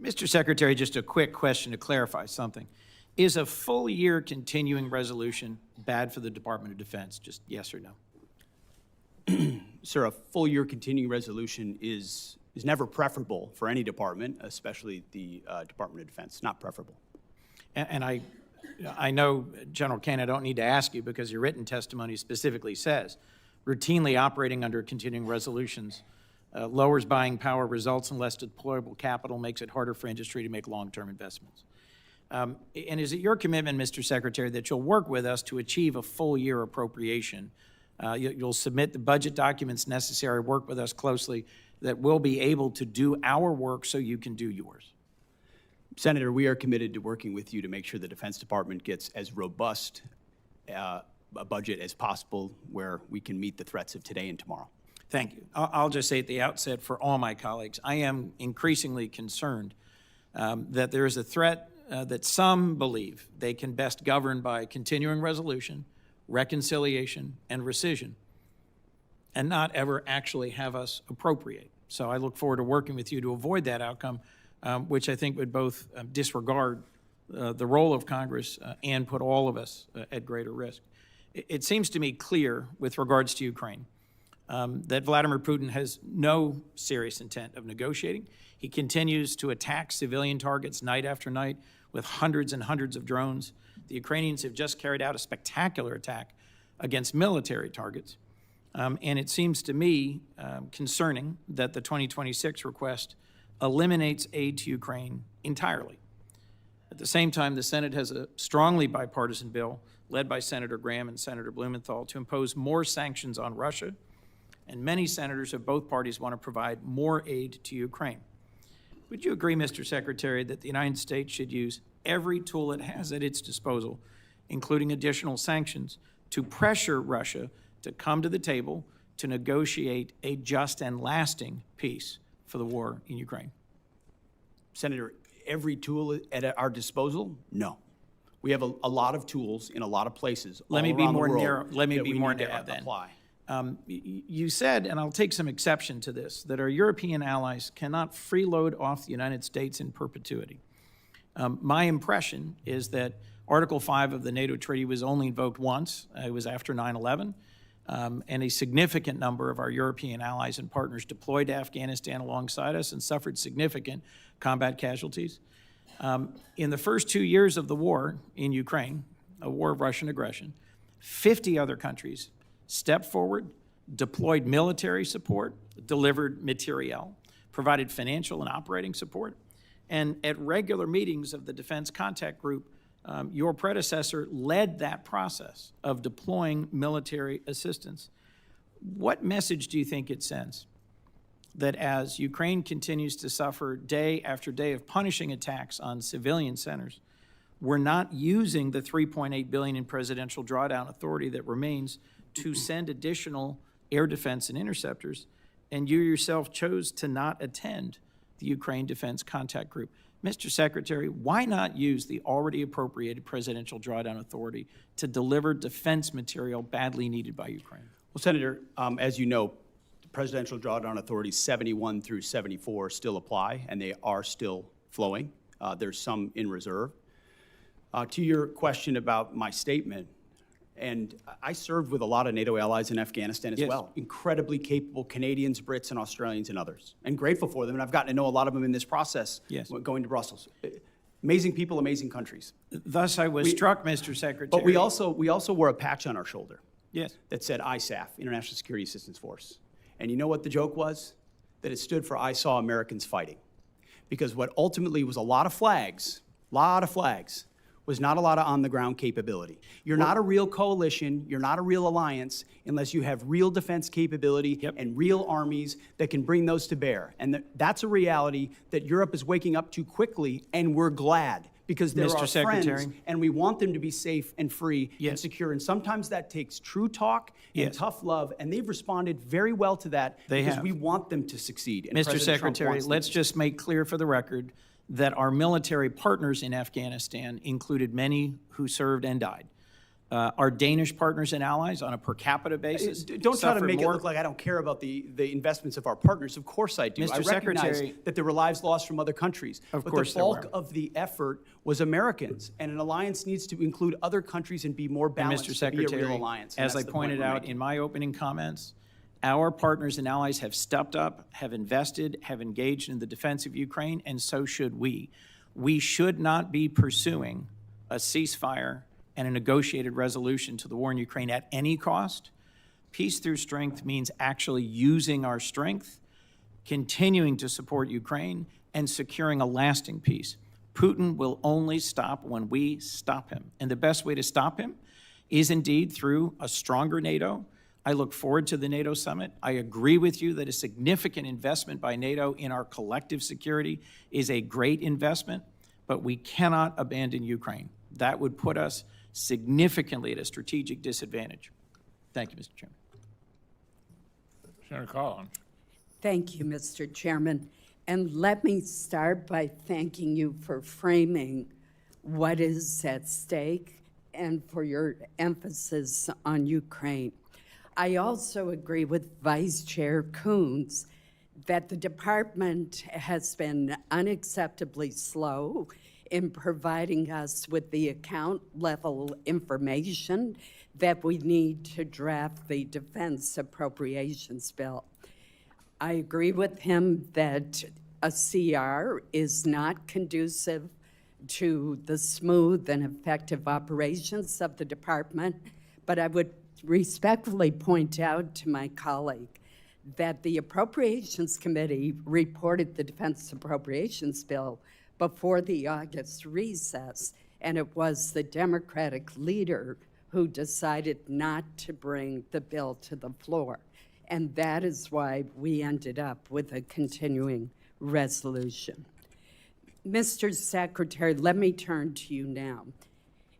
Speaker 2: Mr. Secretary, just a quick question to clarify something. Is a full year continuing resolution bad for the Department of Defense? Just yes or no?
Speaker 3: Sir, a full year continuing resolution is never preferable for any department, especially the Department of Defense. Not preferable.
Speaker 2: And I know, General Caine, I don't need to ask you because your written testimony specifically says routinely operating under continuing resolutions lowers buying power, results in less deployable capital, makes it harder for industry to make long-term investments. And is it your commitment, Mr. Secretary, that you'll work with us to achieve a full-year appropriation? You'll submit the budget documents necessary, work with us closely, that we'll be able to do our work so you can do yours?
Speaker 3: Senator, we are committed to working with you to make sure the Defense Department gets as robust a budget as possible where we can meet the threats of today and tomorrow.
Speaker 2: Thank you. I'll just say at the outset for all my colleagues, I am increasingly concerned that there is a threat that some believe they can best govern by continuing resolution, reconciliation, and rescission, and not ever actually have us appropriate. So I look forward to working with you to avoid that outcome, which I think would both disregard the role of Congress and put all of us at greater risk. It seems to me clear with regards to Ukraine that Vladimir Putin has no serious intent of negotiating. He continues to attack civilian targets night after night with hundreds and hundreds of drones. The Ukrainians have just carried out a spectacular attack against military targets. And it seems to me concerning that the 2026 request eliminates aid to Ukraine entirely. At the same time, the Senate has a strongly bipartisan bill led by Senator Graham and Senator Blumenthal to impose more sanctions on Russia, and many senators of both parties want to provide more aid to Ukraine. Would you agree, Mr. Secretary, that the United States should use every tool it has at its disposal, including additional sanctions, to pressure Russia to come to the table to negotiate a just and lasting peace for the war in Ukraine?
Speaker 3: Senator, every tool at our disposal? No. We have a lot of tools in a lot of places all around the world
Speaker 2: Let me
Speaker 3: that
Speaker 2: be
Speaker 3: we
Speaker 2: more
Speaker 3: need to
Speaker 2: narrow then.
Speaker 3: apply.
Speaker 2: You said, and I'll take some exception to this, that our European allies cannot freeload off the United States in perpetuity. My impression is that Article 5 of the NATO treaty was only invoked once. It was after 9/11. And a significant number of our European allies and partners deployed to Afghanistan alongside us and suffered significant combat casualties. In the first 2 years of the war in Ukraine, a war of Russian aggression, 50 other countries stepped forward, deployed military support, delivered materiel, provided financial and operating support, and at regular meetings of the Defense Contact Group, your predecessor led that process of deploying military assistance. What message do you think it sends? That as Ukraine continues to suffer day after day of punishing attacks on civilian centers, we're not using the $3.8 billion in presidential drawdown authority that remains to send additional air defense and interceptors, and you yourself chose to not attend the Ukraine Defense Contact Group. Mr. Secretary, why not use the already appropriated presidential drawdown authority to deliver defense material badly needed by Ukraine?
Speaker 3: Well, Senator, as you know, the presidential drawdown authorities 71 through 74 still apply, and they are still flowing. There's some in reserve. To your question about my statement, and I served with a lot of NATO allies in Afghanistan as well. Incredibly capable Canadians, Brits, and Australians, and others. And grateful for them, and I've gotten to know a lot of them in this process going to Brussels. Amazing people, amazing countries.
Speaker 2: Thus, I was struck, Mr. Secretary.
Speaker 3: But we also wore a patch on our shoulder
Speaker 2: Yes.
Speaker 3: that said ISAF, International Security Assistance Force. And you know what the joke was? That it stood for I Saw Americans Fighting. Because what ultimately was a lot of flags, was not a lot of on-the-ground capability. You're not a real coalition, you're not a real alliance, unless you have real defense capability and real armies that can bring those to bear. And that's a reality that Europe is waking up to quickly, and we're glad, because they're
Speaker 2: Mr.
Speaker 3: our
Speaker 2: Secretary.
Speaker 3: friends, and we want them to be safe and free and
Speaker 2: Yes.
Speaker 3: secure. And sometimes that takes true talk and
Speaker 2: Yes.
Speaker 3: tough love, and they've responded very well to that
Speaker 2: They
Speaker 3: because
Speaker 2: have.
Speaker 3: we want them to succeed. And
Speaker 2: Mr.
Speaker 3: President Trump
Speaker 2: Secretary,
Speaker 3: wants them
Speaker 2: let's
Speaker 3: to.
Speaker 2: just make clear for the record that our military partners in Afghanistan included many who served and died. Our Danish partners and allies, on a per capita basis,
Speaker 3: Don't try to
Speaker 2: suffered
Speaker 3: make it
Speaker 2: more.
Speaker 3: look like I don't care about the investments of our partners. Of course I do.
Speaker 2: Mr.
Speaker 3: I recognize
Speaker 2: Secretary-
Speaker 3: that there were lives lost from other countries.
Speaker 2: Of
Speaker 3: but
Speaker 2: course
Speaker 3: the
Speaker 2: there
Speaker 3: bulk
Speaker 2: were.
Speaker 3: of the effort was Americans, and an alliance needs to include other countries and be more
Speaker 2: And
Speaker 3: balanced
Speaker 2: Mr.
Speaker 3: to be a real
Speaker 2: Secretary,
Speaker 3: alliance. and
Speaker 2: as I
Speaker 3: that's the point
Speaker 2: pointed
Speaker 3: we're
Speaker 2: out
Speaker 3: making.
Speaker 2: in my opening comments, our partners and allies have stepped up, have invested, have engaged in the defense of Ukraine, and so should we. We should not be pursuing a ceasefire and a negotiated resolution to the war in Ukraine at any cost. Peace through strength means actually using our strength, continuing to support Ukraine, and securing a lasting peace. Putin will only stop when we stop him. And the best way to stop him is indeed through a stronger NATO. I look forward to the NATO summit. I agree with you that a significant investment by NATO in our collective security is a great investment, but we cannot abandon Ukraine. That would put us significantly at a strategic disadvantage. Thank you, Mr. Chairman.
Speaker 1: Senator Collins.
Speaker 5: Thank you, Mr. Chairman. And let me start by thanking you for framing what is at stake and for your emphasis on Ukraine. I also agree with Vice Chair Coons that the department has been unacceptably slow in providing us with the account level information that we need to draft the Defense Appropriations bill. I agree with him that a CR is not conducive to the smooth and effective operations of the department, but I would respectfully point out to my colleague that the Appropriations Committee reported the Defense Appropriations bill before the August recess, and it was the Democratic leader who decided not to bring the bill to the floor. And that is why we ended up with a continuing resolution. Mr. Secretary, let me turn to you now.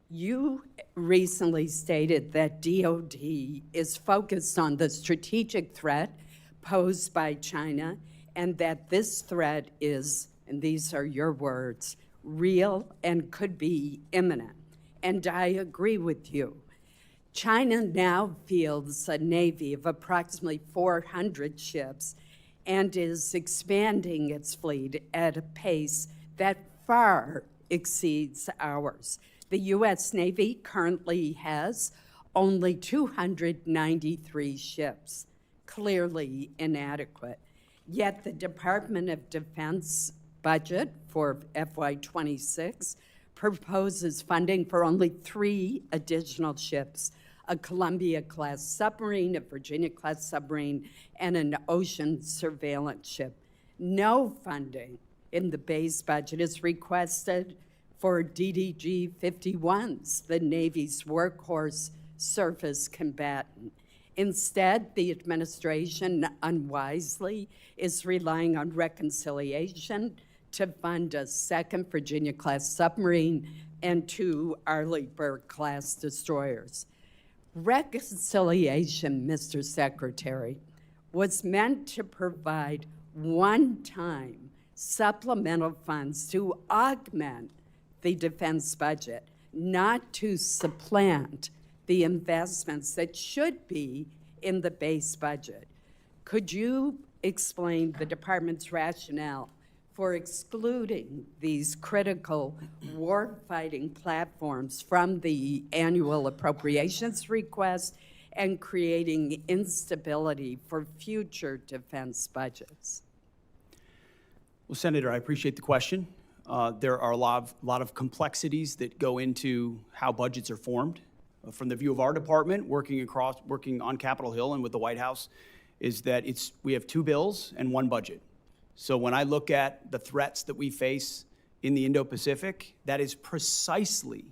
Speaker 5: You recently stated that DOD is focused on the strategic threat posed by China, and that this threat is, and these are your words, real and could be imminent. And I agree with you. China now fields a navy of approximately 400 ships and is expanding its fleet at a pace that far exceeds ours. The U.S. Navy currently has only 293 ships, clearly inadequate. Yet the Department of Defense budget for FY26 proposes funding for only 3 additional ships: a Columbia-class submarine, a Virginia-class submarine, and an ocean surveillance ship. No funding in the base budget is requested for DDG 51s, the Navy's workhorse surface combatant. Instead, the administration unwisely is relying on reconciliation to fund a second Virginia-class submarine and 2 Arleigh-Burke-class destroyers. Reconciliation, Mr. Secretary, was meant to provide one-time supplemental funds to augment the defense budget, not to supplant the investments that should be in the base budget. Could you explain the department's rationale for excluding these critical war-fighting platforms from the annual appropriations request and creating instability for future defense budgets?
Speaker 3: Well, Senator, I appreciate the question. There are a lot of complexities that go into how budgets are formed. From the view of our department, working on Capitol Hill and with the White House, is that we have 2 bills and 1 budget. So when I look at the threats that we face in the Indo-Pacific, that is precisely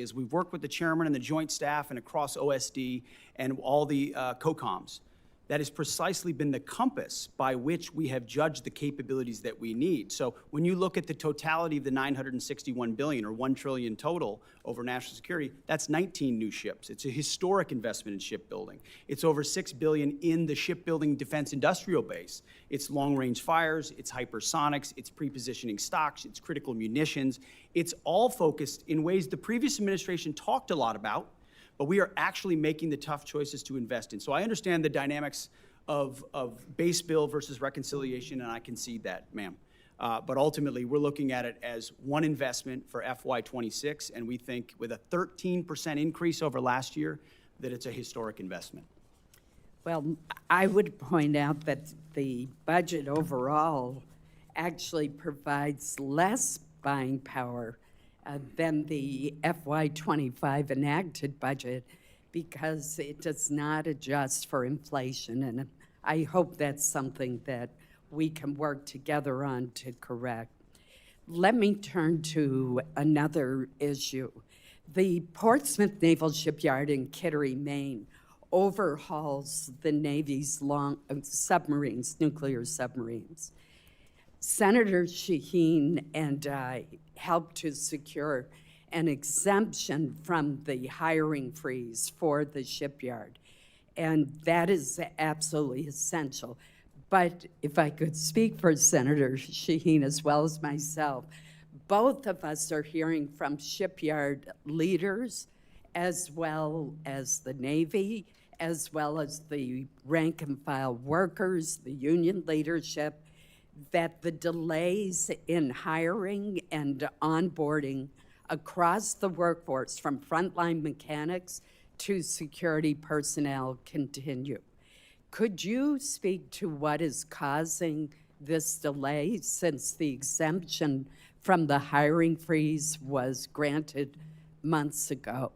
Speaker 3: as we've worked with the chairman and the joint staff and across OSD and all the COCOMs, that has precisely been the compass by which we have judged the capabilities that we need. So when you look at the totality of the $961 billion or $1 trillion total over national security, that's 19 new ships. It's a historic investment in shipbuilding. It's over $6 billion in the shipbuilding defense industrial base. It's long-range fires, it's hypersonics, it's pre-positioning stocks, it's critical munitions. It's all focused in ways the previous administration talked a lot about, but we are actually making the tough choices to invest in. So I understand the dynamics of base bill versus reconciliation, and I concede that, ma'am. But ultimately, we're looking at it as one investment for FY26, and we think with a 13% increase over last year, that it's a historic investment.
Speaker 5: Well, I would point out that the budget overall actually provides less buying power than the FY25 enacted budget because it does not adjust for inflation. And I hope that's something that we can work together on to correct. Let me turn to another issue. The Portsmouth Naval Shipyard in Kittery, Maine, overhauls the Navy's submarines, nuclear submarines. Senator Shaheen and I helped to secure an exemption from the hiring freeze for the shipyard, and that is absolutely essential. But if I could speak for Senator Shaheen as well as myself, both of us are hearing from shipyard leaders as well as the Navy, as well as the rank and file workers, the union leadership, that the delays in hiring and onboarding across the workforce, from frontline mechanics to security personnel, continue. Could you speak to what is causing this delay since the exemption from the hiring freeze was granted months ago?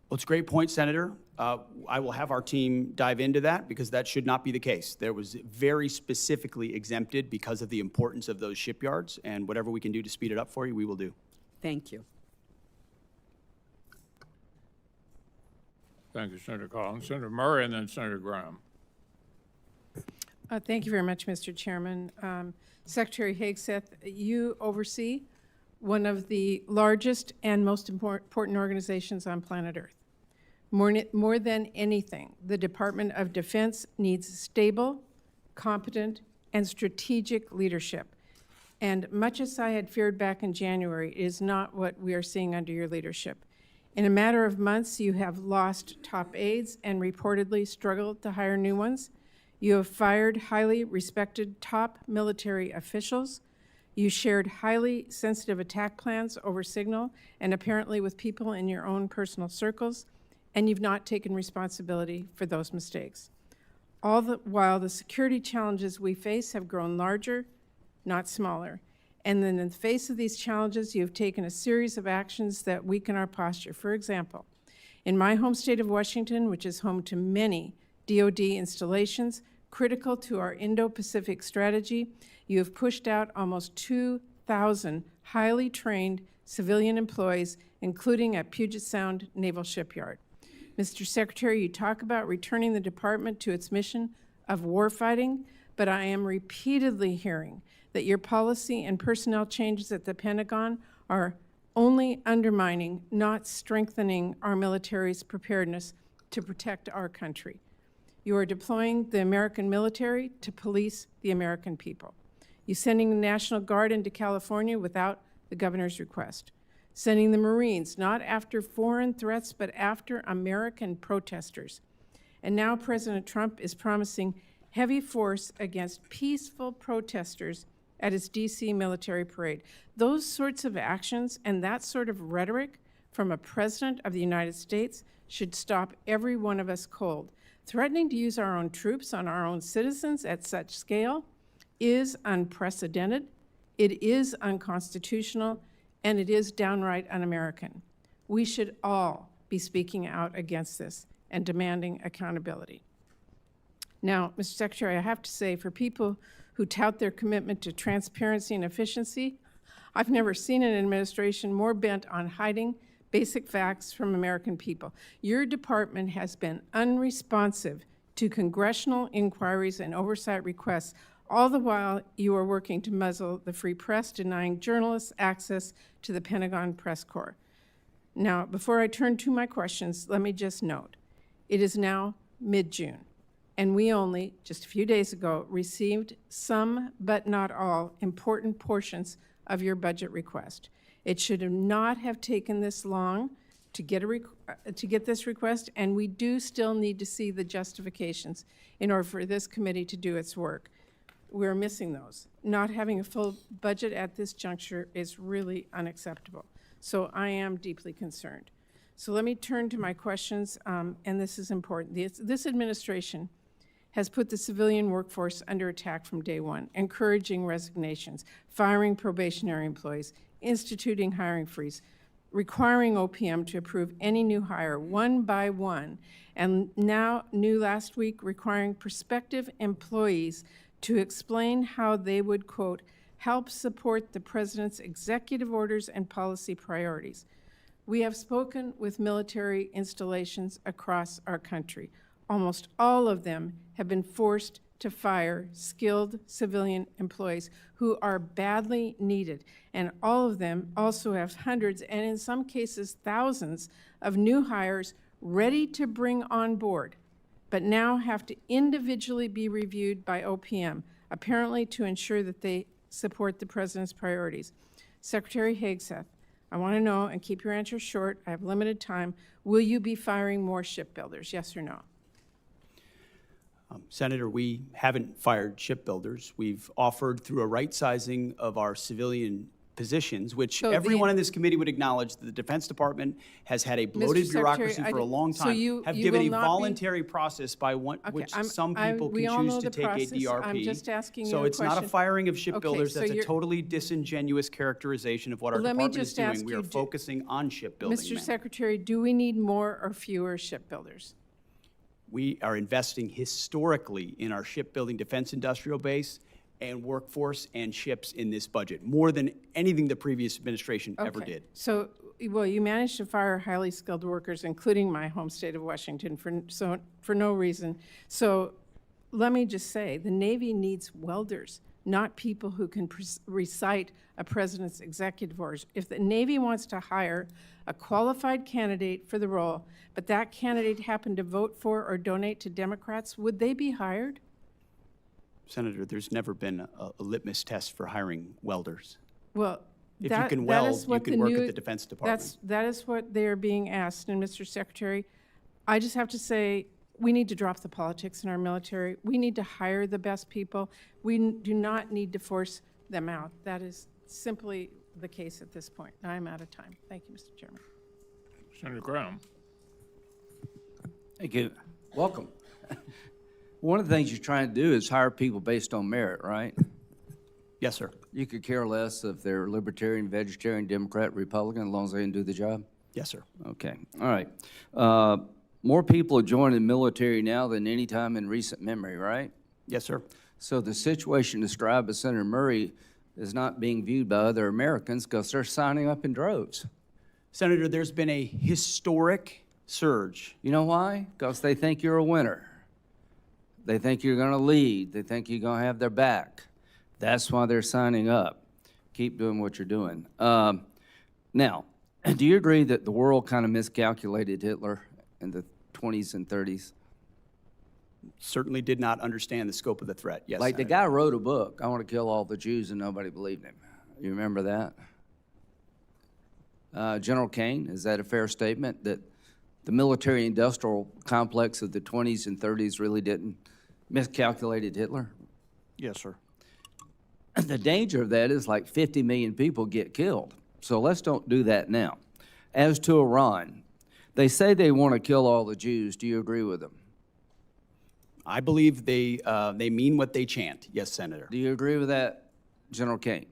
Speaker 3: Well, it's a great point, Senator. I will have our team dive into that because that should not be the case. There was very specifically exempted because of the importance of those shipyards, and whatever we can do to speed it up for you, we will do.
Speaker 5: Thank you.
Speaker 1: Thank you, Senator Collins. Senator Murray and then Senator Graham.
Speaker 6: Thank you very much, Mr. Chairman. Secretary Hegseth, you oversee one of the largest and most important organizations on planet Earth. More than anything, the Department of Defense needs stable, competent, and strategic leadership. And much as I had feared back in January, it is not what we are seeing under your leadership. In a matter of months, you have lost top aides and reportedly struggled to hire new ones. You have fired highly respected top military officials. You shared highly sensitive attack plans over Signal and apparently with people in your own personal circles, and you've not taken responsibility for those mistakes. All the while, the security challenges we face have grown larger, not smaller. And then in the face of these challenges, you've taken a series of actions that weaken our posture. For example, in my home state of Washington, which is home to many DOD installations critical to our Indo-Pacific strategy, you have pushed out almost 2,000 highly trained civilian employees, including at Puget Sound Naval Shipyard. Mr. Secretary, you talk about returning the department to its mission of warfighting, but I am repeatedly hearing that your policy and personnel changes at the Pentagon are only undermining, not strengthening our military's preparedness to protect our country. You are deploying the American military to police the American people. You're sending the National Guard into California without the governor's request. Sending the Marines not after foreign threats, but after American protesters. And now President Trump is promising heavy force against peaceful protesters at his DC military parade. Those sorts of actions and that sort of rhetoric from a president of the United States should stop every one of us cold. Threatening to use our own troops on our own citizens at such scale is unprecedented. It is unconstitutional, and it is downright un-American. We should all be speaking out against this and demanding accountability. Now, Mr. Secretary, I have to say, for people who tout their commitment to transparency and efficiency, I've never seen an administration more bent on hiding basic facts from American people. Your department has been unresponsive to congressional inquiries and oversight requests, all the while you are working to muzzle the free press, denying journalists access to the Pentagon press corps. Now, before I turn to my questions, let me just note, it is now mid-June, and we only, just a few days ago, received some, but not all, important portions of your budget request. It should not have taken this long to get this request, and we do still need to see the justifications in order for this committee to do its work. We're missing those. Not having a full budget at this juncture is really unacceptable. So I am deeply concerned. So let me turn to my questions, and this is important. This administration has put the civilian workforce under attack from day one, encouraging resignations, firing probationary employees, instituting hiring freeze, requiring OPM to approve any new hire one by one, and now, new last week, requiring prospective employees to explain how they would, quote, help support the president's executive orders and policy priorities. We have spoken with military installations across our country. Almost all of them have been forced to fire skilled civilian employees who are badly needed. And all of them also have hundreds, and in some cases thousands, of new hires ready to bring on board, but now have to individually be reviewed by OPM, apparently to ensure that they support the president's priorities. Secretary Hegseth, I want to know, and keep your answers short, I have limited time, will you be firing more shipbuilders, yes or no?
Speaker 3: Senator, we haven't fired shipbuilders. We've offered through a right sizing of our civilian positions, which
Speaker 6: So
Speaker 3: everyone in this committee would acknowledge that the Defense Department has had a bloated
Speaker 6: Secretary,
Speaker 3: bureaucracy for a long
Speaker 6: so
Speaker 3: time,
Speaker 6: you
Speaker 3: have
Speaker 6: will
Speaker 3: given a
Speaker 6: not be-
Speaker 3: voluntary process by which some people
Speaker 6: we
Speaker 3: can
Speaker 6: all know
Speaker 3: choose to
Speaker 6: the
Speaker 3: take a
Speaker 6: process.
Speaker 3: DRP.
Speaker 6: I'm just asking you
Speaker 3: So
Speaker 6: a
Speaker 3: it's not a
Speaker 6: question.
Speaker 3: firing of shipbuilders.
Speaker 6: so
Speaker 3: That's a
Speaker 6: you're-
Speaker 3: totally disingenuous characterization of what our
Speaker 6: Let me
Speaker 3: department is
Speaker 6: just
Speaker 3: doing.
Speaker 6: ask
Speaker 3: We
Speaker 6: you,
Speaker 3: are
Speaker 6: do-
Speaker 3: focusing on shipbuilding,
Speaker 6: Mr.
Speaker 3: ma'am.
Speaker 6: Secretary, do we need more or fewer shipbuilders?
Speaker 3: We are investing historically in our shipbuilding defense industrial base and workforce and ships in this budget, more than anything the previous administration ever
Speaker 6: Okay.
Speaker 3: did.
Speaker 6: So, well, you managed to fire highly skilled workers, including my home state of Washington, for no reason. So let me just say, the Navy needs welders, not people who can recite a president's executive orders. If the Navy wants to hire a qualified candidate for the role, but that candidate happened to vote for or donate to Democrats, would they be hired?
Speaker 3: Senator, there's never been a litmus test for hiring welders.
Speaker 6: Well,
Speaker 3: If you can
Speaker 6: that is
Speaker 3: weld, you
Speaker 6: what
Speaker 3: can
Speaker 6: the
Speaker 3: work
Speaker 6: new-
Speaker 3: at the Defense Department.
Speaker 6: That is what they're being asked. And Mr. Secretary, I just have to say, we need to drop the politics in our military. We need to hire the best people. We do not need to force them out. That is simply the case at this point. Now I'm out of time. Thank you, Mr. Chairman.
Speaker 1: Senator Crum.
Speaker 7: Thank you. Welcome. One of the things you're trying to do is hire people based on merit, right?
Speaker 3: Yes, sir.
Speaker 7: You could care less if they're libertarian, vegetarian, Democrat, Republican, as long as they can do the job?
Speaker 3: Yes, sir.
Speaker 7: Okay, all right. More people are joining the military now than any time in recent memory, right?
Speaker 3: Yes, sir.
Speaker 7: So the situation described by Senator Murray is not being viewed by other Americans because they're signing up in droves.
Speaker 3: Senator, there's been a historic surge.
Speaker 7: You know why? Because they think you're a winner. They think you're going to lead. They think you're going to have their back. That's why they're signing up. Keep doing what you're doing. Now, do you agree that the world kind of miscalculated Hitler in the 20s and 30s?
Speaker 3: Certainly did not understand the scope of the threat. Yes,
Speaker 7: Like the
Speaker 3: Senator.
Speaker 7: guy wrote a book, I want to kill all the Jews, and nobody believed him. You remember that? General Caine, is that a fair statement that the military-industrial complex of the 20s and 30s really didn't miscalculated Hitler?
Speaker 4: Yes, sir.
Speaker 7: The danger of that is like 50 million people get killed. So let's don't do that now. As to Iran, they say they want to kill all the Jews. Do you agree with them?
Speaker 3: I believe they mean what they chant. Yes, Senator.
Speaker 7: Do you agree with that, General Caine?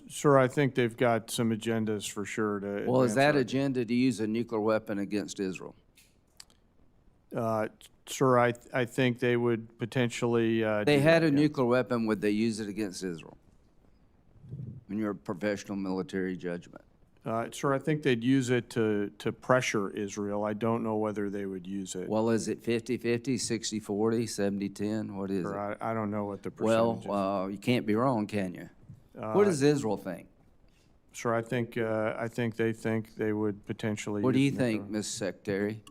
Speaker 4: Sir, I think they've got some agendas for sure to.
Speaker 7: Well, is
Speaker 4: advance
Speaker 7: that
Speaker 4: our-
Speaker 7: agenda to use a nuclear weapon against Israel?
Speaker 4: Sir, I think they would potentially.
Speaker 7: They
Speaker 4: do
Speaker 7: had
Speaker 4: that,
Speaker 7: a
Speaker 4: yeah.
Speaker 7: nuclear weapon, would they use it against Israel? In your professional military judgment.
Speaker 4: Sir, I think they'd use it to pressure Israel. I don't know whether they would use it.
Speaker 7: Well, is it 50-50, 60-40, 70-10? What is it?
Speaker 4: Sir, I don't know what the percentage is.
Speaker 7: Well, you can't be wrong, can you? What does Israel think?
Speaker 4: Sir, I think they think they would potentially.
Speaker 7: What do
Speaker 4: use
Speaker 7: you think,
Speaker 4: nuclear-
Speaker 7: Mr. Secretary?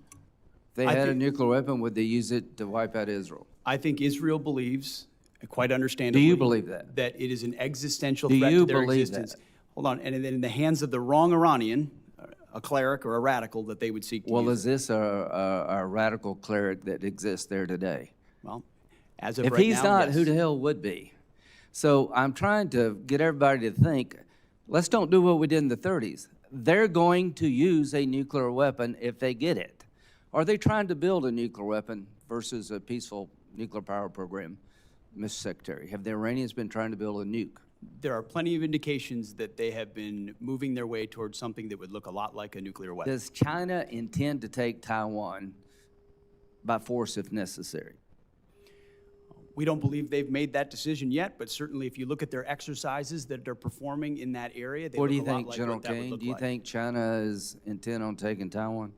Speaker 7: If they
Speaker 3: I
Speaker 7: had a
Speaker 3: think-
Speaker 7: nuclear weapon, would they use it to wipe out Israel?
Speaker 3: I think Israel believes, quite understandably.
Speaker 7: Do you believe that?
Speaker 3: That it is an existential
Speaker 7: Do
Speaker 3: threat
Speaker 7: you
Speaker 3: to their
Speaker 7: believe
Speaker 3: existence.
Speaker 7: that?
Speaker 3: Hold on, and then in the hands of the wrong Iranian, a cleric or a radical, that they would seek to
Speaker 7: Well,
Speaker 3: use
Speaker 7: is this a radical cleric that exists there today?
Speaker 3: Well, as of
Speaker 7: If
Speaker 3: right
Speaker 7: he's
Speaker 3: now,
Speaker 7: not,
Speaker 3: yes.
Speaker 7: who the hell would be? So I'm trying to get everybody to think, let's don't do what we did in the 30s. They're going to use a nuclear weapon if they get it. Are they trying to build a nuclear weapon versus a peaceful nuclear power program, Mr. Secretary? Have the Iranians been trying to build a nuke?
Speaker 3: There are plenty of indications that they have been moving their way towards something that would look a lot like a nuclear weapon.
Speaker 7: Does China intend to take Taiwan by force if necessary?
Speaker 3: We don't believe they've made that decision yet, but certainly if you look at their exercises that they're performing in that area, they
Speaker 7: What
Speaker 3: look
Speaker 7: do you
Speaker 3: a lot
Speaker 7: think,
Speaker 3: like
Speaker 7: General
Speaker 3: what that would
Speaker 7: Caine?
Speaker 3: look
Speaker 7: Do you
Speaker 3: like.
Speaker 7: think China is intent on taking Taiwan?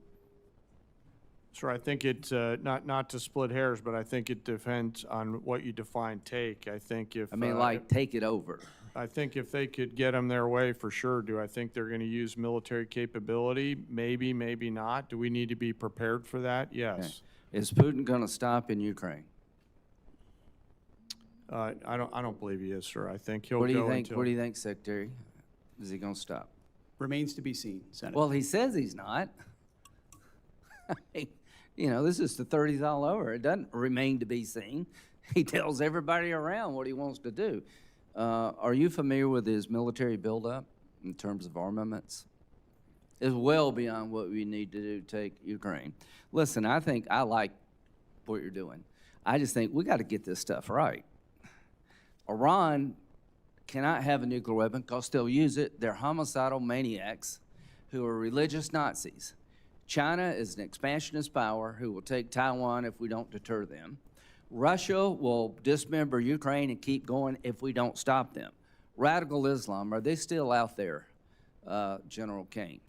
Speaker 4: Sir, I think it's not to split hairs, but I think it depends on what you define take. I think if
Speaker 7: I mean, like, take it over.
Speaker 4: I think if they could get them their way, for sure. Do I think they're going to use military capability? Maybe, maybe not. Do we need to be prepared for that? Yes.
Speaker 7: Is Putin going to stop in Ukraine?
Speaker 4: I don't believe he is, sir. I think he'll
Speaker 7: What do you
Speaker 4: go
Speaker 7: think?
Speaker 4: until.
Speaker 7: What do you think, Secretary? Is he going to stop?
Speaker 3: Remains to be seen, Senator.
Speaker 7: Well, he says he's not. I mean, you know, this is the 30s all over. It doesn't remain to be seen. He tells everybody around what he wants to do. Are you familiar with his military buildup in terms of armaments? It's well beyond what we need to do to take Ukraine. Listen, I like what you're doing. I just think we got to get this stuff right. Iran cannot have a nuclear weapon because they'll use it. They're homicidal maniacs who are religious Nazis. China is an expansionist power who will take Taiwan if we don't deter them. Russia will dismember Ukraine and keep going if we don't stop them. Radical Islam, are they still out there, General Caine?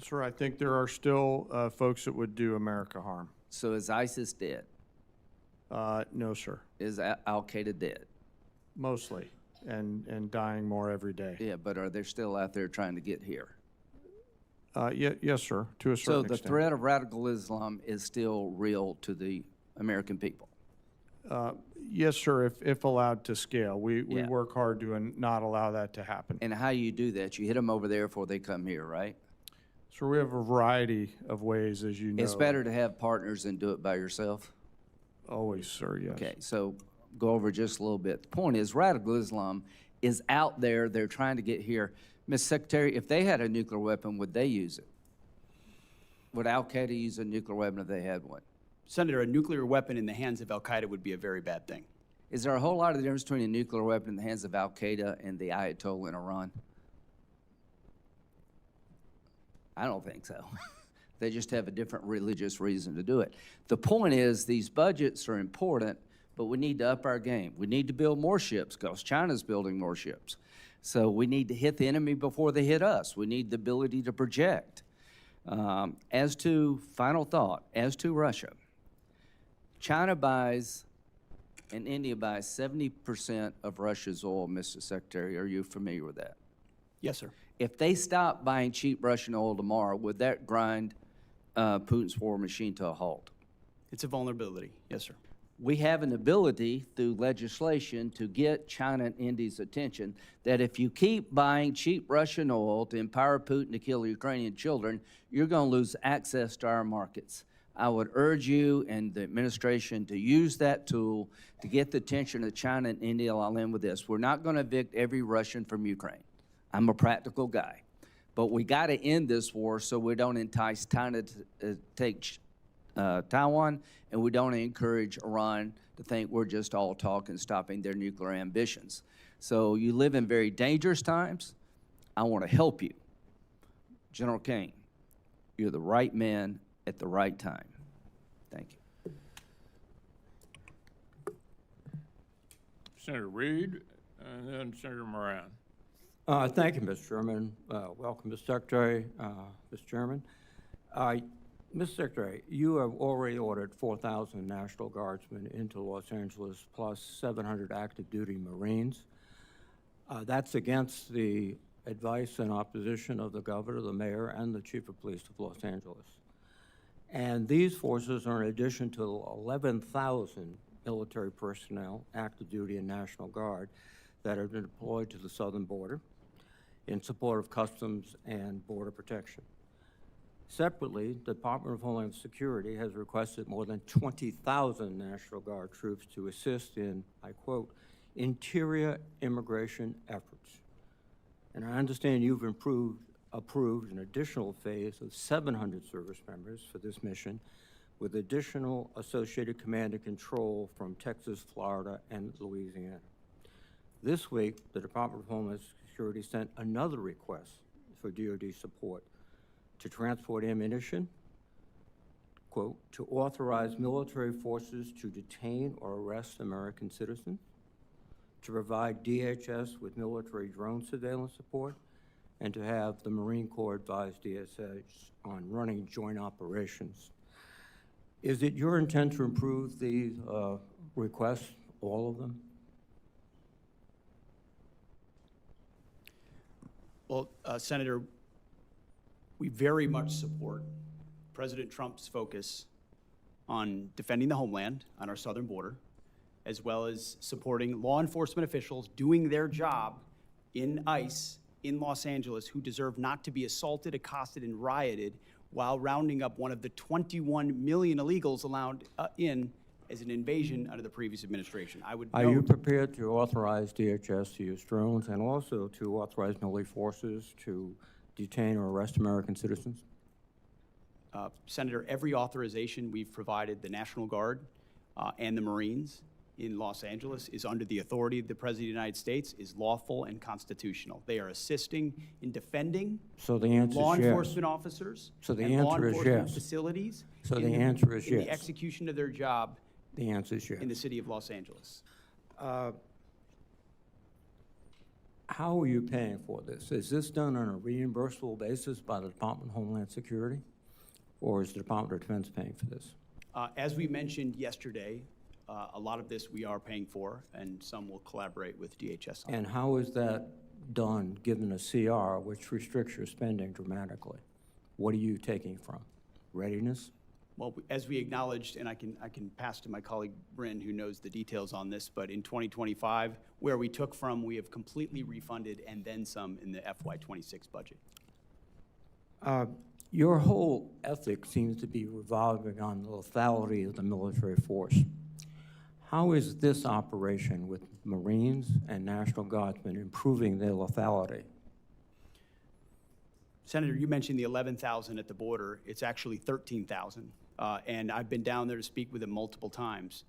Speaker 4: Sir, I think there are still folks that would do America harm.
Speaker 7: So is ISIS dead?
Speaker 4: No, sir.
Speaker 7: Is Al-Qaeda dead?
Speaker 4: Mostly, and dying more every day.
Speaker 7: Yeah, but are they still out there trying to get here?
Speaker 4: Yes, sir, to a
Speaker 7: So
Speaker 4: certain
Speaker 7: the
Speaker 4: extent.
Speaker 7: threat of radical Islam is still real to the American people?
Speaker 4: Yes, sir, if allowed to scale. We
Speaker 7: Yeah.
Speaker 4: work hard to not allow that to happen.
Speaker 7: And how you do that, you hit them over there before they come here, right?
Speaker 4: So we have a variety of ways, as you know.
Speaker 7: It's better to have partners than do it by yourself?
Speaker 4: Always, sir, yes.
Speaker 7: Okay, so go over just a little bit. The point is, radical Islam is out there. They're trying to get here. Ms. Secretary, if they had a nuclear weapon, would they use it? Would Al-Qaeda use a nuclear weapon if they had one?
Speaker 3: Senator, a nuclear weapon in the hands of al-Qaeda would be a very bad thing.
Speaker 7: Is there a whole lot of difference between a nuclear weapon in the hands of Al-Qaeda and the Ayatollah in Iran? I don't think so. They just have a different religious reason to do it. The point is, these budgets are important, but we need to up our game. We need to build more ships because China's building more ships. So we need to hit the enemy before they hit us. We need the ability to project. As to, final thought, as to Russia, China buys and India buys 70% of Russia's oil, Mr. Secretary. Are you familiar with that?
Speaker 3: Yes, sir.
Speaker 7: If they stop buying cheap Russian oil tomorrow, would that grind Putin's war machine to a halt?
Speaker 3: It's a vulnerability. Yes, sir.
Speaker 7: We have an ability through legislation to get China and India's attention that if you keep buying cheap Russian oil to empower Putin to kill Ukrainian children, you're going to lose access to our markets. I would urge you and the administration to use that tool to get the attention of China and India. I'll end with this. We're not going to evict every Russian from Ukraine. I'm a practical guy. But we got to end this war so we don't entice China to take Taiwan, and we don't encourage Iran to think we're just all talk and stopping their nuclear ambitions. So you live in very dangerous times. I want to help you. General Caine, you're the right man at the right time. Thank you.
Speaker 1: Senator Reed, and then Senator Moran.
Speaker 8: Thank you, Mr. Chairman. Welcome, Mr. Secretary, Mr. Chairman. Mr. Secretary, you have already ordered 4,000 National Guardsmen into Los Angeles, plus 700 active duty Marines. That's against the advice and opposition of the governor, the mayor, and the chief of police of Los Angeles. And these forces are in addition to 11,000 military personnel, active duty and National Guard, that have been deployed to the southern border in support of Customs and Border Protection. Separately, the Department of Homeland Security has requested more than 20,000 National Guard troops to assist in, I quote, interior immigration efforts. And I understand you've approved an additional phase of 700 service members for this mission, with additional associated command and control from Texas, Florida, and Louisiana. This week, the Department of Homeland Security sent another request for DOD support to transport ammunition, quote, to authorize military forces to detain or arrest American citizens, to provide DHS with military drone surveillance support, and to have the Marine Corps advise DSS on running joint operations. Is it your intent to approve these requests, all of them?
Speaker 3: Well, Senator, we very much support President Trump's focus on defending the homeland on our southern border, as well as supporting law enforcement officials doing their job in ICE in Los Angeles who deserve not to be assaulted, accosted, and rioted while rounding up one of the 21 million illegals allowed in as an invasion under the previous administration. I would
Speaker 8: Are you
Speaker 3: note,
Speaker 8: prepared to authorize DHS to use drones and also to authorize military forces to detain or arrest American citizens?
Speaker 3: Senator, every authorization we've provided the National Guard and the Marines in Los Angeles is under the authority of the President of the United States, is lawful and constitutional. They are assisting in defending
Speaker 8: So the answer
Speaker 3: law
Speaker 8: is yes.
Speaker 3: enforcement officers
Speaker 8: So the
Speaker 3: and law
Speaker 8: answer is
Speaker 3: enforcement
Speaker 8: yes.
Speaker 3: facilities
Speaker 8: So
Speaker 3: in
Speaker 8: the answer is
Speaker 3: in the
Speaker 8: yes.
Speaker 3: execution of their job
Speaker 8: The answer is yes.
Speaker 3: in the city of Los Angeles.
Speaker 8: How are you paying for this? Is this done on a reimbursable basis by the Department of Homeland Security? Or is the Department of Defense paying for this?
Speaker 3: As we mentioned yesterday, a lot of this we are paying for, and some will collaborate with DHS on.
Speaker 8: And how is that done, given a CR which restricts your spending dramatically? What are you taking from? Readiness?
Speaker 3: Well, as we acknowledged, and I can pass to my colleague Bryn, who knows the details on this, but in 2025, where we took from, we have completely refunded and then some in the FY26 budget.
Speaker 8: Your whole ethic seems to be revolving on the lethality of the military force. How is this operation with Marines and National Guardsmen improving their lethality?
Speaker 3: Senator, you mentioned the 11,000 at the border. It's actually 13,000. And I've been down there to speak with them multiple times.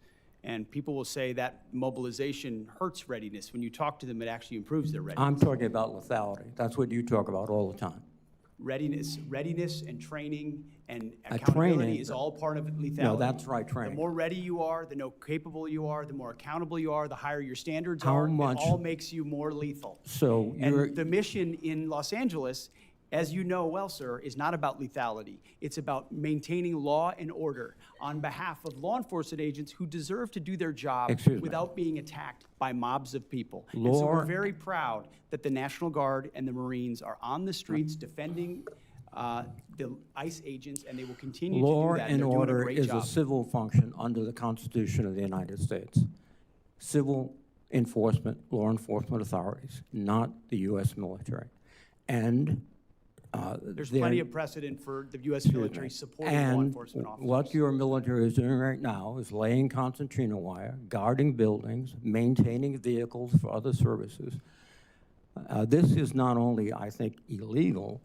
Speaker 3: And people will say that mobilization hurts readiness. When you talk to them, it actually improves their readiness.
Speaker 8: I'm talking about lethality. That's what you talk about all the time.
Speaker 3: Readiness and training and
Speaker 8: Training,
Speaker 3: accountability is all part of lethality.
Speaker 8: No, that's right,
Speaker 3: The
Speaker 8: training.
Speaker 3: more ready you are, the more capable you are, the more accountable you are, the higher your standards
Speaker 8: How
Speaker 3: are.
Speaker 8: much-
Speaker 3: It all makes you more lethal.
Speaker 8: So you're,
Speaker 3: And the mission in Los Angeles, as you know well, sir, is not about lethality. It's about maintaining law and order on behalf of law enforcement agents who deserve to do their job
Speaker 8: Excuse me.
Speaker 3: without being attacked by mobs of people. And so we're
Speaker 8: Law-
Speaker 3: very proud that the National Guard and the Marines are on the streets defending the ICE agents, and they will continue to
Speaker 8: law
Speaker 3: do that.
Speaker 8: and
Speaker 3: They're doing a
Speaker 8: order
Speaker 3: great
Speaker 8: is a
Speaker 3: job.
Speaker 8: civil function under the Constitution of the United States. Civil enforcement, law enforcement authorities, not the U.S. military. And
Speaker 3: There's
Speaker 8: there-
Speaker 3: plenty of precedent for the U.S.
Speaker 8: Excuse
Speaker 3: military
Speaker 8: me.
Speaker 3: supporting law
Speaker 8: And
Speaker 3: enforcement officers.
Speaker 8: what your military is doing right now is laying concertina wire, guarding buildings, maintaining vehicles for other services. This is not only, I think, illegal,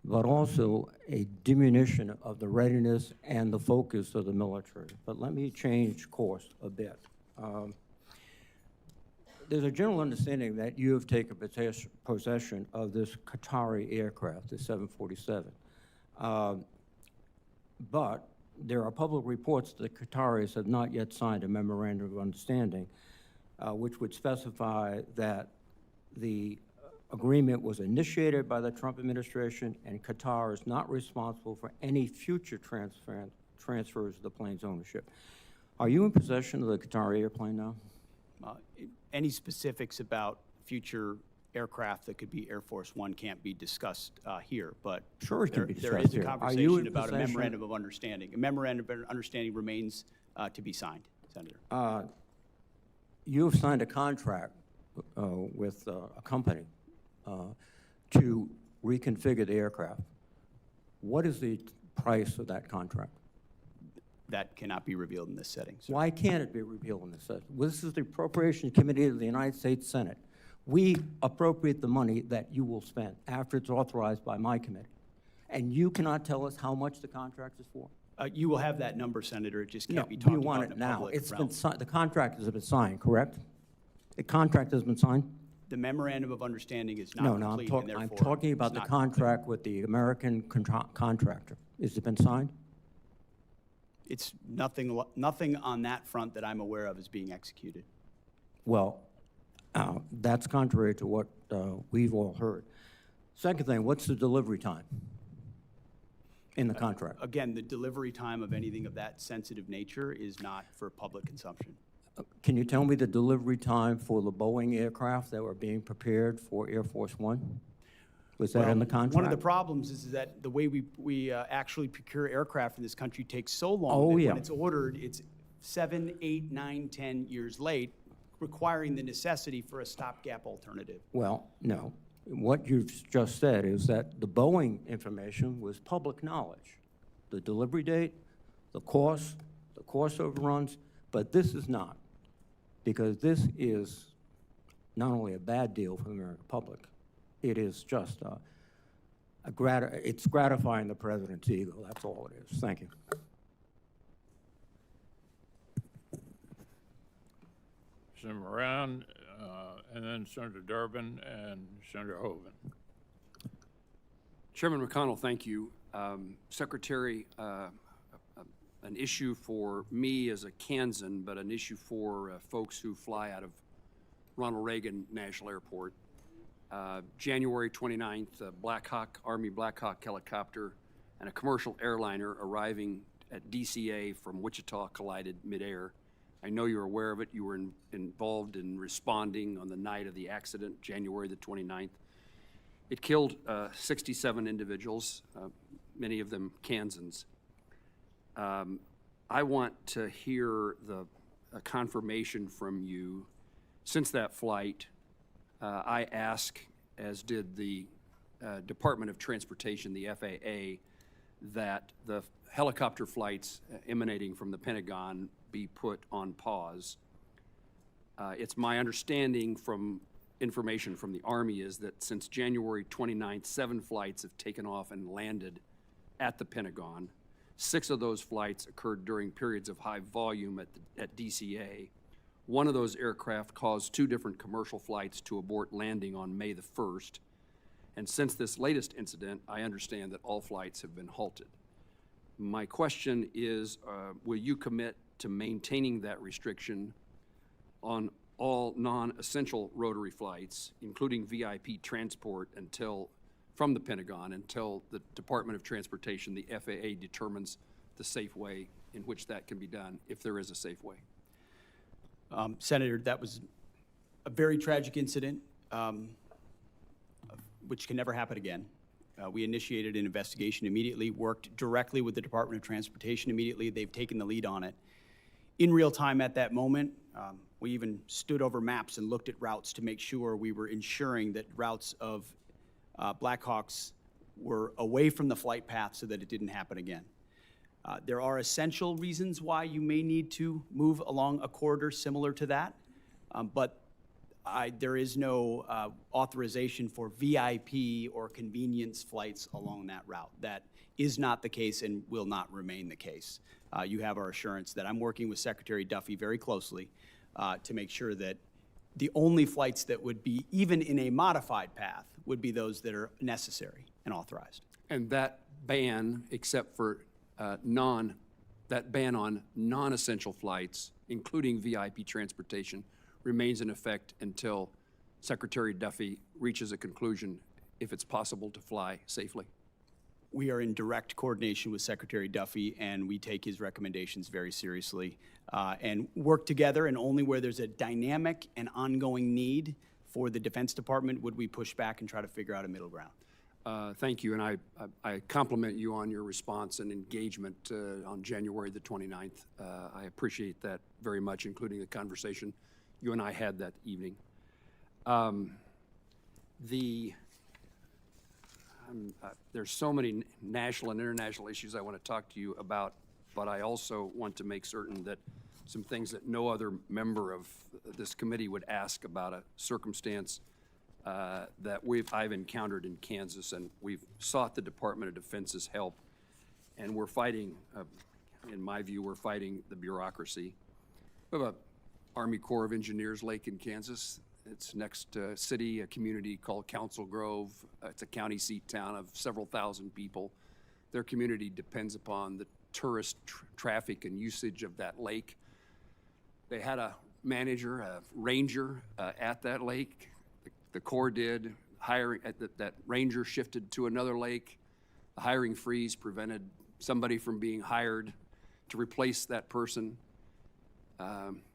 Speaker 8: but also a diminution of the readiness and the focus of the military. But let me change course a bit. there's a general understanding that you have taken possession of this Qatari aircraft, the 747. But there are public reports that the Qataris have not yet signed a memorandum of understanding, which would specify that the agreement was initiated by the Trump administration, and Qatar is not responsible for any future transfers of the plane's ownership. Are you in possession of the Qatari airplane now?
Speaker 3: Any specifics about future aircraft that could be Air Force One can't be discussed here, but
Speaker 8: Sure it can be
Speaker 3: there
Speaker 8: discussed
Speaker 3: is a
Speaker 8: here. Are you in
Speaker 3: conversation about a
Speaker 8: possession-
Speaker 3: memorandum of understanding. A memorandum of understanding remains to be signed, Senator.
Speaker 8: You have signed a contract with a company to reconfigure the aircraft. What is the price of that contract?
Speaker 3: That cannot be revealed in this setting, sir.
Speaker 8: Why can't it be revealed in this session? Well, this is the Appropriations Committee of the United States Senate. We appropriate the money that you will spend after it's authorized by my committee. And you cannot tell us how much the contract is for?
Speaker 3: You will have that number, Senator. It just
Speaker 8: No,
Speaker 3: can't be
Speaker 8: we
Speaker 3: talked
Speaker 8: want
Speaker 3: about
Speaker 8: it
Speaker 3: in a
Speaker 8: now.
Speaker 3: public
Speaker 8: It's been
Speaker 3: realm.
Speaker 8: signed, the contract has been signed, correct? The contract has been signed?
Speaker 3: The memorandum of understanding is
Speaker 8: No,
Speaker 3: not
Speaker 8: no,
Speaker 3: complete, and
Speaker 8: I'm
Speaker 3: therefore
Speaker 8: talking about
Speaker 3: it's
Speaker 8: the
Speaker 3: not complete.
Speaker 8: contract with the American contractor. Has it been signed?
Speaker 3: It's nothing on that front that I'm aware of is being executed.
Speaker 8: Well, that's contrary to what we've all heard. Second thing, what's the delivery time in the contract?
Speaker 3: Again, the delivery time of anything of that sensitive nature is not for public consumption.
Speaker 8: Can you tell me the delivery time for the Boeing aircraft that were being prepared for Air Force One? Was that in the
Speaker 3: Well,
Speaker 8: contract?
Speaker 3: One of the problems is that the way we actually procure aircraft in this country takes so long
Speaker 8: Oh,
Speaker 3: that
Speaker 8: yeah.
Speaker 3: when it's ordered, it's 7, 8, 9, 10 years late, requiring the necessity for a stopgap alternative.
Speaker 8: Well, no. What you've just said is that the Boeing information was public knowledge. The delivery date, the cost overruns, but this is not. Because this is not only a bad deal for the American public, it is just it's gratifying the president's ego. That's all it is. Thank you.
Speaker 1: Senator Moran, and then Senator Durbin and Senator Hoven.
Speaker 9: Chairman McConnell, thank you. Secretary, an issue for me as a Kansan, but an issue for folks who fly out of Ronald Reagan National Airport. January 29th, Army Black Hawk helicopter and a commercial airliner arriving at DCA from Wichita collided midair. I know you're aware of it. You were involved in responding on the night of the accident, January the 29th. It killed 67 individuals, many of them Kansans. I want to hear a confirmation from you. Since that flight, I ask, as did the Department of Transportation, the FAA, that the helicopter flights emanating from the Pentagon be put on pause. It's my understanding from information from the Army is that since January 29th, 7 flights have taken off and landed at the Pentagon. 6 of those flights occurred during periods of high volume at DCA. One of those aircraft caused 2 different commercial flights to abort landing on May the 1st. And since this latest incident, I understand that all flights have been halted. My question is, will you commit to maintaining that restriction on all non-essential rotary flights, including VIP transport from the Pentagon until the Department of Transportation, the FAA, determines the safe way in which that can be done, if there is a safe way?
Speaker 3: Senator, that was a very tragic incident, which can never happen again. We initiated an investigation immediately, worked directly with the Department of Transportation immediately. They've taken the lead on it. In real time at that moment, we even stood over maps and looked at routes to make sure we were ensuring that routes of Blackhawks were away from the flight path so that it didn't happen again. There are essential reasons why you may need to move along a corridor similar to that, but there is no authorization for VIP or convenience flights along that route. That is not the case and will not remain the case. You have our assurance that I'm working with Secretary Duffy very closely to make sure that The only flights that would be, even in a modified path, would be those that are necessary and authorized.
Speaker 9: And that ban, except for that ban on non-essential flights, including VIP transportation, remains in effect until Secretary Duffy reaches a conclusion if it's possible to fly safely.
Speaker 3: We are in direct coordination with Secretary Duffy, and we take his recommendations very seriously and work together, and only where there's a dynamic and ongoing need for the Defense Department would we push back and try to figure out a middle ground.
Speaker 9: Thank you, and I compliment you on your response and engagement on January the 29th. I appreciate that very much, including the conversation you and I had that evening. There's so many national and international issues I want to talk to you about, but I also want to make certain that some things that no other member of this committee would ask about a circumstance that I've encountered in Kansas, and we've sought the Department of Defense's help, and we're fighting, in my view, we're fighting the bureaucracy. We have a Army Corps of Engineers lake in Kansas. It's next to a city, a community called Council Grove. It's a county seat town of several thousand people. Their community depends upon the tourist traffic and usage of that lake. They had a manager, a ranger at that lake. The Corps did. Hiring that ranger shifted to another lake. The hiring freeze prevented somebody from being hired to replace that person.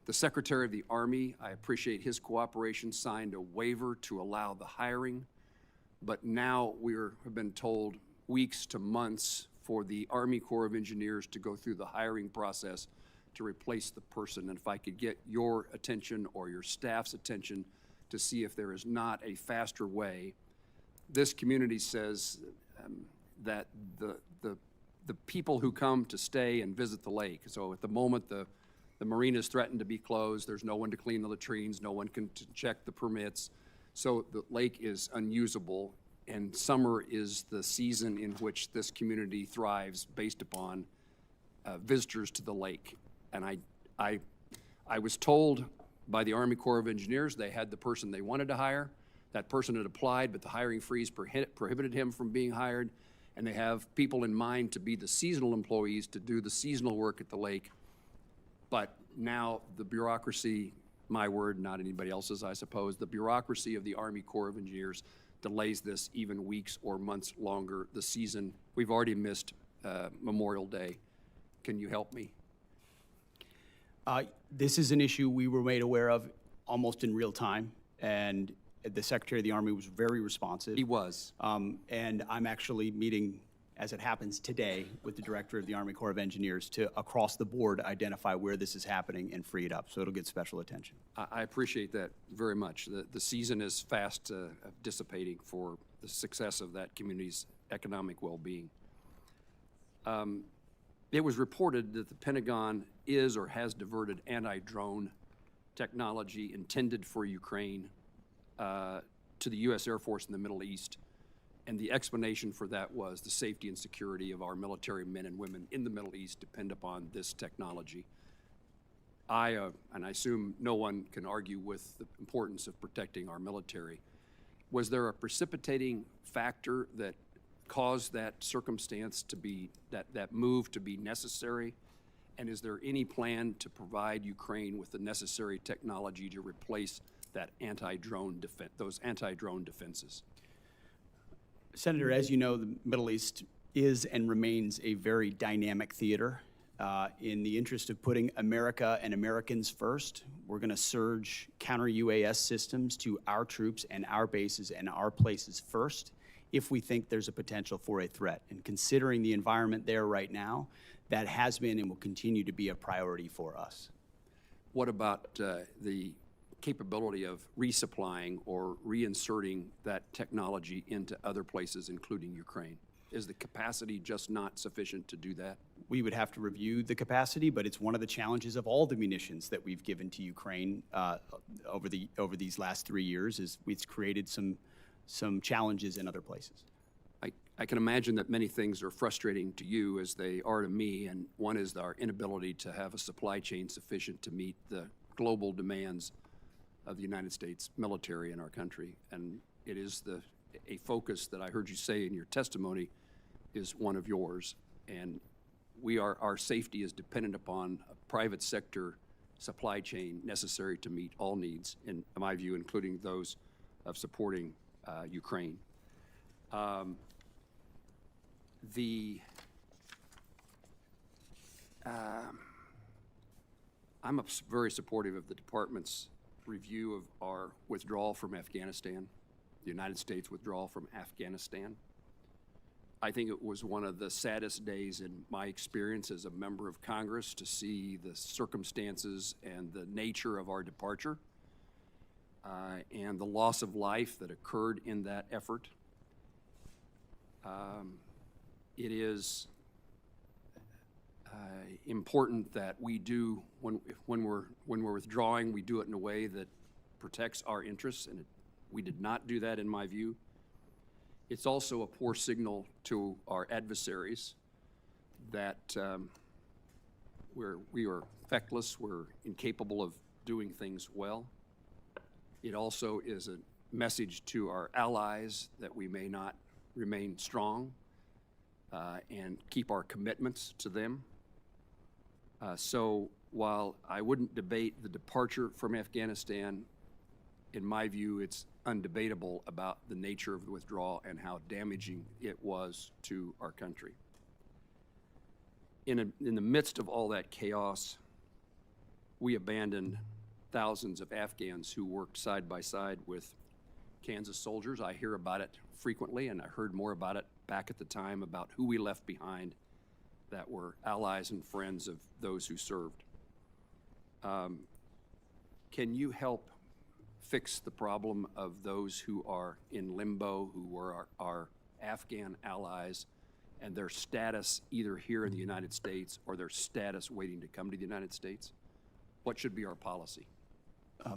Speaker 9: The Secretary of the Army, I appreciate his cooperation, signed a waiver to allow the hiring, but now have been told weeks to months for the Army Corps of Engineers to go through the hiring process to replace the person. And if I could get your attention or your staff's attention to see if there is not a faster way. This community says that the people who come to stay and visit the lake, so at the moment the marina's threatened to be closed, there's no one to clean the latrines, no one can check the permits, so the lake is unusable, and summer is the season in which this community thrives based upon visitors to the lake. And I was told by the Army Corps of Engineers they had the person they wanted to hire. That person had applied, but the hiring freeze prohibited him from being hired, and they have people in mind to be the seasonal employees to do the seasonal work at the lake. But now the bureaucracy, my word, not anybody else's, I suppose, the bureaucracy of the Army Corps of Engineers delays this even weeks or months longer. The season, we've already missed Memorial Day. Can you help me?
Speaker 3: This is an issue we were made aware of almost in real time, and the Secretary of the Army was very responsive.
Speaker 9: He was.
Speaker 3: And I'm actually meeting, as it happens today, with the Director of the Army Corps of Engineers to, across the board, identify where this is happening and free it up, so it'll get special attention.
Speaker 9: I appreciate that very much. The season is fast dissipating for the success of that community's economic well-being. It was reported that the Pentagon is or has diverted anti-drone technology intended for Ukraine to the U.S. Air Force in the Middle East. And the explanation for that was the safety and security of our military men and women in the Middle East depend upon this technology. And I assume no one can argue with the importance of protecting our military. Was there a precipitating factor that caused that circumstance to be, that move to be necessary? And is there any plan to provide Ukraine with the necessary technology to replace that those anti-drone defenses?
Speaker 3: Senator, as you know, the Middle East is and remains a very dynamic theater. In the interest of putting America and Americans first, we're going to surge counter-UAS systems to our troops and our bases and our places first if we think there's a potential for a threat. And considering the environment there right now, that has been and will continue to be a priority for us.
Speaker 9: What about the capability of resupplying or reinserting that technology into other places, including Ukraine? Is the capacity just not sufficient to do that?
Speaker 3: We would have to review the capacity, but it's one of the challenges of all the munitions that we've given to Ukraine over these last 3 years. Is it's created some challenges in other places.
Speaker 9: I can imagine that many things are frustrating to you as they are to me, and one is our inability to have a supply chain sufficient to meet the global demands of the United States military in our country. And it is a focus that I heard you say in your testimony is one of yours. And our safety is dependent upon a private sector supply chain necessary to meet all needs, in my view, including those of supporting Ukraine. I'm very supportive of the Department's review of our withdrawal from Afghanistan, the United States withdrawal from Afghanistan. I think it was one of the saddest days in my experience as a member of Congress to see the circumstances and the nature of our departure and the loss of life that occurred in that effort. It is important that we do, when we're withdrawing, we do it in a way that protects our interests, and we did not do that in my view. It's also a poor signal to our adversaries that we are feckless, we're incapable of doing things well. It also is a message to our allies that we may not remain strong and keep our commitments to them. So while I wouldn't debate the departure from Afghanistan, in my view, it's undebatable about the nature of the withdrawal and how damaging it was to our country. In the midst of all that chaos, we abandoned thousands of Afghans who worked side by side with Kansas soldiers. I hear about it frequently, and I heard more about it back at the time about who we left behind that were allies and friends of those who served. Can you help fix the problem of those who are in limbo, who were our Afghan allies, and their status either here in the United States or their status waiting to come to the United States? What should be our policy?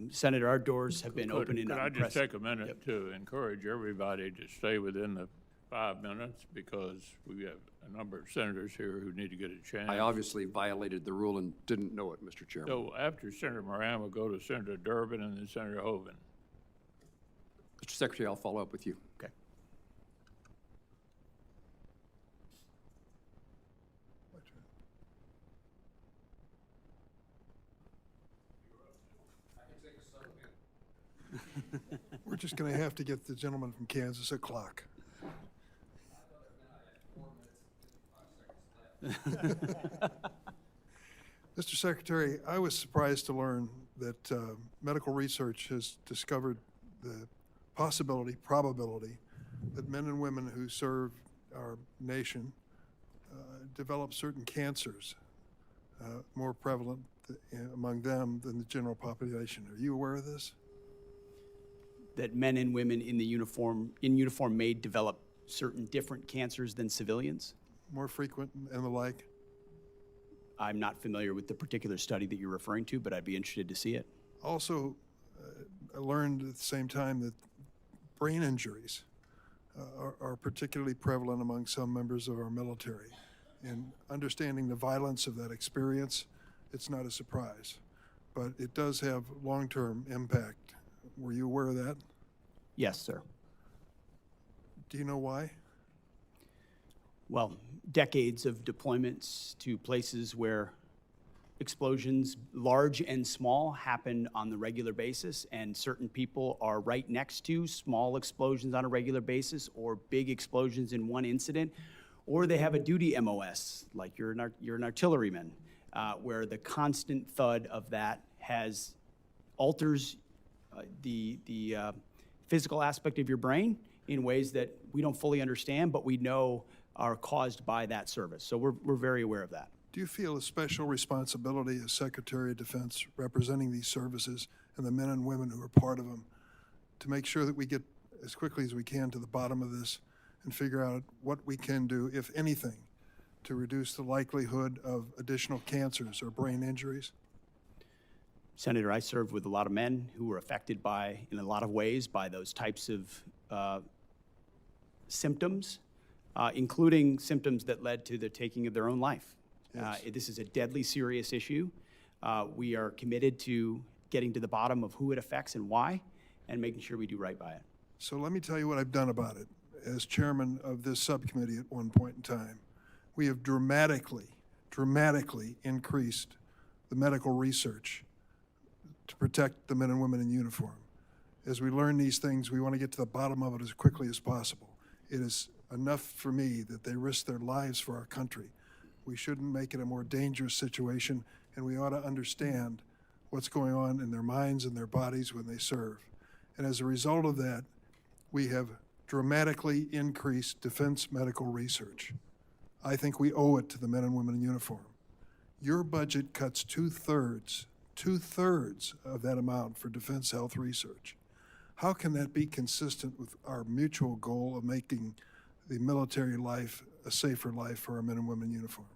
Speaker 3: Senator, our doors have been open and
Speaker 1: Could I just
Speaker 3: unprecedented.
Speaker 1: take a minute to encourage everybody to stay within the 5 minutes, because we have a number of senators here who need to get a chance.
Speaker 9: I obviously violated the rule and didn't know it, Mr. Chairman.
Speaker 1: So after Senator Moran, we'll go to Senator Durbin and then Senator Hoven.
Speaker 9: Mr. Secretary, I'll follow up with you.
Speaker 3: Okay.
Speaker 10: We're just going to have to get the gentleman from Kansas a clock. Mr. Secretary, I was surprised to learn that medical research has discovered the probability that men and women who serve our nation develop certain cancers more prevalent among them than the general population. Are you aware of this?
Speaker 3: That men and women in uniform may develop certain different cancers than civilians?
Speaker 10: More frequent and the like?
Speaker 3: I'm not familiar with the particular study that you're referring to, but I'd be interested to see it.
Speaker 10: Also, I learned at the same time that brain injuries are particularly prevalent among some members of our military. And understanding the violence of that experience, it's not a surprise. But it does have long-term impact. Were you aware of that?
Speaker 3: Yes, sir.
Speaker 10: Do you know why?
Speaker 3: Well, decades of deployments to places where explosions, large and small, happen on the regular basis, and certain people are right next to small explosions on a regular basis or big explosions in one incident, or they have a duty MOS, like you're an artilleryman, where the constant thud of that alters the physical aspect of your brain in ways that we don't fully understand, but we know are caused by that service. So we're very aware of that.
Speaker 10: Do you feel a special responsibility as Secretary of Defense representing these services and the men and women who are part of them to make sure that we get as quickly as we can to the bottom of this and figure out what we can do, if anything, to reduce the likelihood of additional cancers or brain injuries?
Speaker 3: Senator, I served with a lot of men who were affected in a lot of ways by those types of symptoms, including symptoms that led to the taking of their own life.
Speaker 10: Yes.
Speaker 3: This is a deadly serious issue. We are committed to getting to the bottom of who it affects and why, and making sure we do right by it.
Speaker 10: So let me tell you what I've done about it. As chairman of this subcommittee at one point in time, we have dramatically increased the medical research to protect the men and women in uniform. As we learn these things, we want to get to the bottom of it as quickly as possible. It is enough for me that they risk their lives for our country. We shouldn't make it a more dangerous situation, and we ought to understand what's going on in their minds and their bodies when they serve. And as a result of that, we have dramatically increased defense medical research. I think we owe it to the men and women in uniform. Your budget cuts two-thirds of that amount for defense health research. How can that be consistent with our mutual goal of making the military life a safer life for our men and women in uniform?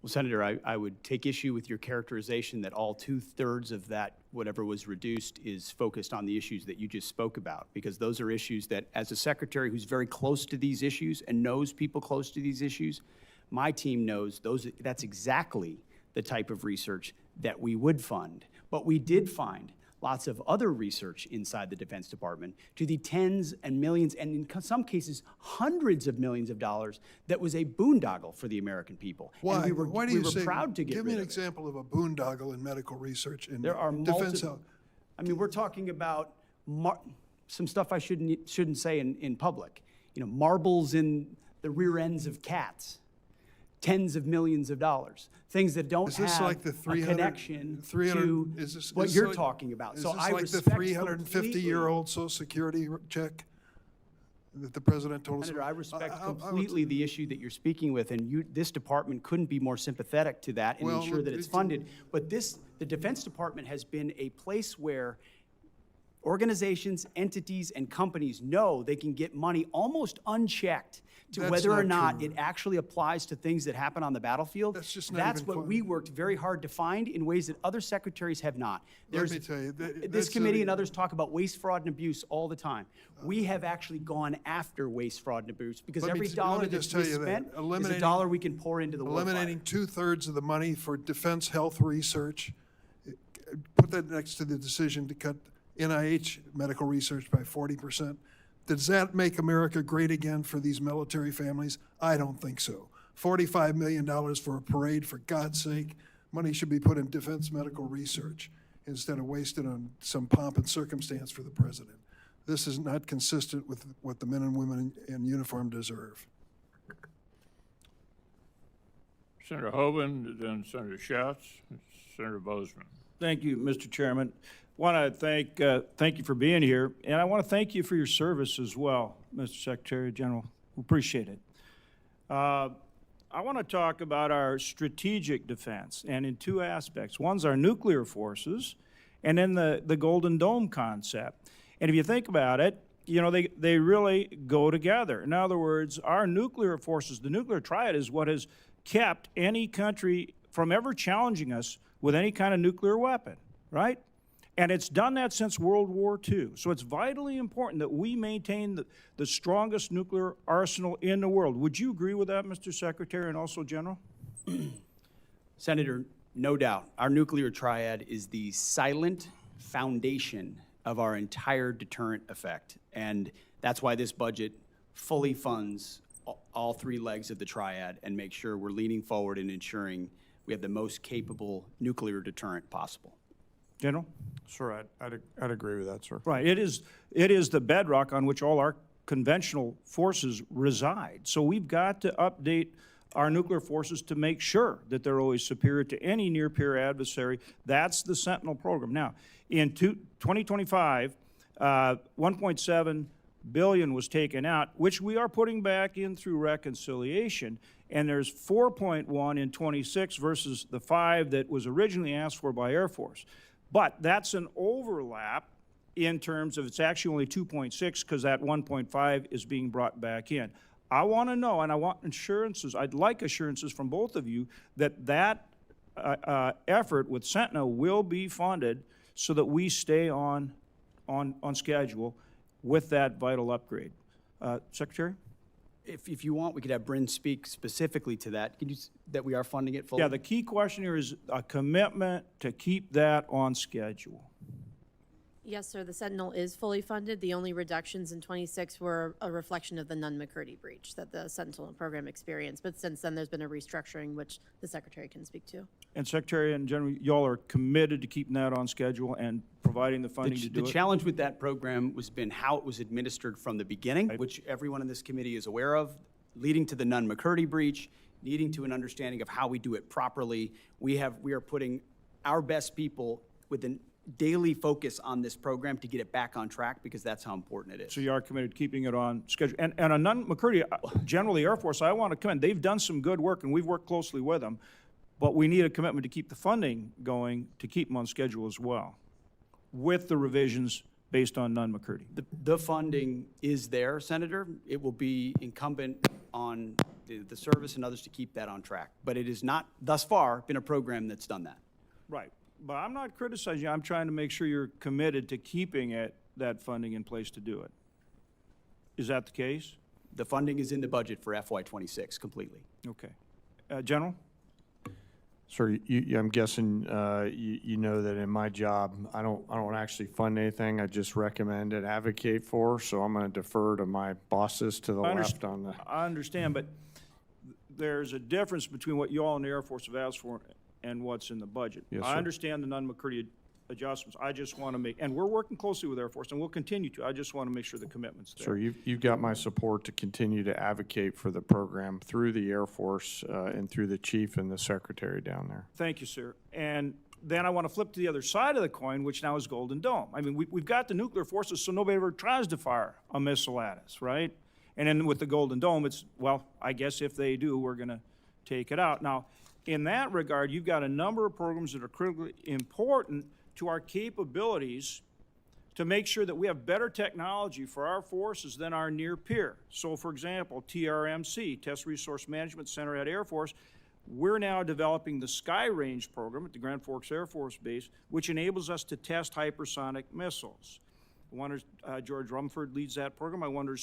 Speaker 3: Well, Senator, I would take issue with your characterization that all two-thirds of that, whatever was reduced, is focused on the issues that you just spoke about, because those are issues that, as a secretary who's very close to these issues and knows people close to these issues, my team knows that's exactly the type of research that we would fund. But we did find lots of other research inside the Defense Department to the tens and millions, and in some cases, hundreds of millions of dollars that was a boondoggle for the American people.
Speaker 10: Why?
Speaker 3: And we were,
Speaker 10: Why do
Speaker 3: we
Speaker 10: you
Speaker 3: were
Speaker 10: say,
Speaker 3: proud to get
Speaker 10: give
Speaker 3: rid
Speaker 10: me an
Speaker 3: of it.
Speaker 10: example of a boondoggle in medical research in
Speaker 3: There are
Speaker 10: defense
Speaker 3: multiple.
Speaker 10: health.
Speaker 3: I mean, we're talking about some stuff I shouldn't say in public. You know, marbles in the rear ends of cats, tens of millions of dollars, things that don't
Speaker 10: Is this
Speaker 3: have
Speaker 10: like the
Speaker 3: a
Speaker 10: 300
Speaker 3: connection
Speaker 10: 300
Speaker 3: to
Speaker 10: is this-
Speaker 3: what
Speaker 10: is
Speaker 3: you're
Speaker 10: like-
Speaker 3: talking about.
Speaker 10: Is
Speaker 3: So
Speaker 10: this
Speaker 3: I
Speaker 10: like the
Speaker 3: respect
Speaker 10: 350-year-old Social Security check that the president told us?
Speaker 3: Senator, I respect
Speaker 10: I would-
Speaker 3: completely the issue that you're speaking with, and this department couldn't be more sympathetic to that and
Speaker 10: Well,
Speaker 3: ensure that it's
Speaker 10: it-
Speaker 3: funded. But the Defense Department has been a place where organizations, entities, and companies know they can get money almost unchecked to
Speaker 10: That's
Speaker 3: whether or
Speaker 10: not
Speaker 3: not
Speaker 10: true.
Speaker 3: it actually applies to things that happen on the battlefield.
Speaker 10: That's just not
Speaker 3: That's
Speaker 10: even
Speaker 3: what
Speaker 10: close.
Speaker 3: we worked very hard to find in ways that other secretaries have not.
Speaker 10: Let me tell you,
Speaker 3: This
Speaker 10: that's
Speaker 3: committee
Speaker 10: a-
Speaker 3: and others talk about waste, fraud, and abuse all the time. We have actually gone after waste, fraud, and abuse, because
Speaker 10: Let me
Speaker 3: every
Speaker 10: let
Speaker 3: dollar
Speaker 10: me
Speaker 3: that's
Speaker 10: just tell you that
Speaker 3: misspent is a
Speaker 10: eliminating-
Speaker 3: dollar we can pour into the war
Speaker 10: Eliminating two-thirds of the money for defense health research, put that next to the decision to cut NIH medical research by 40%. Does that make America great again for these military families? I don't think so. $45 million for a parade, for God's sake. Money should be put in defense medical research instead of wasted on some pomp and circumstance for the president. This is not consistent with what the men and women in uniform deserve.
Speaker 1: Senator Hovind, then Senator Schatz, Senator Bozeman.
Speaker 11: Thank you, Mr. Chairman. Want to thank you for being here, and I want to thank you for your service as well, Mr. Secretary General. We appreciate it. I want to talk about our strategic defense, and in two aspects. One's our nuclear forces, and then the Golden Dome concept. And if you think about it, you know, they really go together. In other words, our nuclear forces, the nuclear triad, is what has kept any country from ever challenging us with any kind of nuclear weapon, right? And it's done that since World War II. So it's vitally important that we maintain the strongest nuclear arsenal in the world. Would you agree with that, Mr. Secretary, and also General?
Speaker 3: Senator, no doubt. Our nuclear triad is the silent foundation of our entire deterrent effect. And that's why this budget fully funds all three legs of the triad and makes sure we're leaning forward and ensuring we have the most capable nuclear deterrent possible.
Speaker 11: General?
Speaker 4: Sir, I'd agree with that, sir.
Speaker 11: Right. It is the bedrock on which all our conventional forces reside. So we've got to update our nuclear forces to make sure that they're always superior to any near-peer adversary. That's the Sentinel program. Now, in 2025, 1.7 billion was taken out, which we are putting back in through reconciliation. And there's 4.1 in 26 versus the 5 that was originally asked for by Air Force. But that's an overlap in terms of it's actually only 2.6 because that 1.5 is being brought back in. I want to know, and I want assurances, I'd like assurances from both of you that effort with Sentinel will be funded so that we stay on schedule with that vital upgrade. Secretary?
Speaker 3: If you want, we could have Bryn speak specifically to that. Can you, that we are funding it fully?
Speaker 11: Yeah, the key question here is a commitment to keep that on schedule.
Speaker 12: Yes, sir, the Sentinel is fully funded. The only reductions in '26 were a reflection of the Nunn-McCurdy breach that the Sentinel program experienced. But since then, there's been a restructuring, which the Secretary can speak to.
Speaker 11: And Secretary and General, y'all are committed to keeping that on schedule and providing the funding to do
Speaker 3: The
Speaker 11: it?
Speaker 3: challenge with that program was been how it was administered from the beginning, which everyone in this committee is aware of, leading to the Nunn-McCurdy breach, leading to an understanding of how we do it properly. We are putting our best people with a daily focus on this program to get it back on track, because that's how important it is.
Speaker 11: So you are committed to keeping it on schedule. And on Nunn-McCurdy, generally Air Force, I want to commend, they've done some good work and we've worked closely with them, but we need a commitment to keep the funding going, to keep them on schedule as well, with the revisions based on Nunn-McCurdy.
Speaker 3: The funding is there, Senator. It will be incumbent on the service and others to keep that on track. But it has not, thus far, been a program that's done that.
Speaker 11: Right. But I'm not criticizing you. I'm trying to make sure you're committed to keeping that funding in place to do it. Is that the case?
Speaker 3: The funding is in the budget for FY26 completely.
Speaker 11: Okay. General?
Speaker 4: Sir, I'm guessing you know that in my job, I don't actually fund anything. I just recommend and advocate for. So I'm going to defer to my bosses to the left on the.
Speaker 11: I understand, but there's a difference between what you all in the Air Force have asked for and what's in the budget.
Speaker 4: Yes,
Speaker 11: I
Speaker 4: sir.
Speaker 11: understand the Nunn-McCurdy adjustments. I just want to make, and we're working closely with Air Force, and we'll continue to. I just want to make sure the commitment's there.
Speaker 4: Sir, you've got my support to continue to advocate for the program through the Air Force and through the chief and the secretary down there.
Speaker 11: Thank you, sir. And then I want to flip to the other side of the coin, which now is Golden Dome. I mean, we've got the nuclear forces, so nobody ever tries to fire a missile at us, right? And then with the Golden Dome, it's, well, I guess if they do, we're going to take it out. Now, in that regard, you've got a number of programs that are critically important to our capabilities to make sure that we have better technology for our forces than our near peer. So, for example, TRMC, Test Resource Management Center at Air Force, we're now developing the Sky Range program at the Grand Forks Air Force Base, which enables us to test hypersonic missiles. I wonder, George Rumford leads that program. I wonder,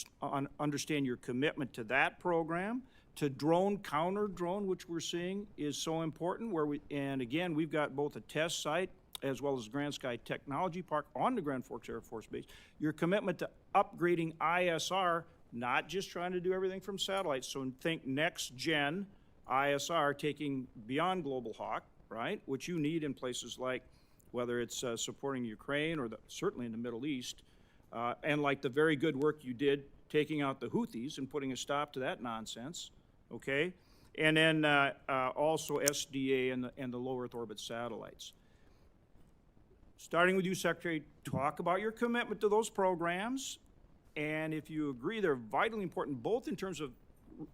Speaker 11: understand your commitment to that program. To drone, counter drone, which we're seeing is so important, and again, we've got both a test site as well as Grand Sky Technology Park on the Grand Forks Air Force Base. Your commitment to upgrading ISR, not just trying to do everything from satellites, so think next gen ISR, taking beyond Global Hawk, right, which you need in places like, whether it's supporting Ukraine or certainly in the Middle East, and like the very good work you did taking out the Houthis and putting a stop to that nonsense. Okay, and then also SDA and the low Earth orbit satellites. Starting with you, Secretary, talk about your commitment to those programs, and if you agree they're vitally important, both in terms of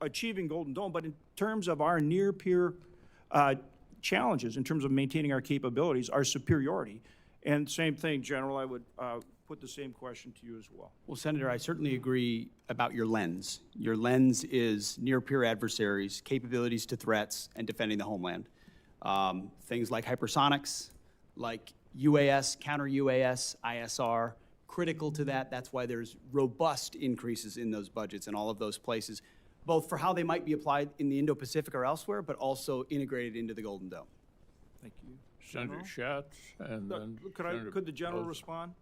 Speaker 11: achieving Golden Dome, but in terms of our near-peer challenges, in terms of maintaining our capabilities, our superiority. And same thing, General, I would put the same question to you as well.
Speaker 3: Well, Senator, I certainly agree about your lens. Your lens is near-peer adversaries, capabilities to threats, and defending the homeland. Things like hypersonics, like UAS, counter-UAS, ISR, critical to that. That's why there's robust increases in those budgets in all of those places, both for how they might be applied in the Indo-Pacific or elsewhere, but also integrated into the Golden Dome.
Speaker 11: Thank you.
Speaker 1: Senator Schatz, and then Senator
Speaker 11: Could the General
Speaker 1: Boza.
Speaker 11: respond?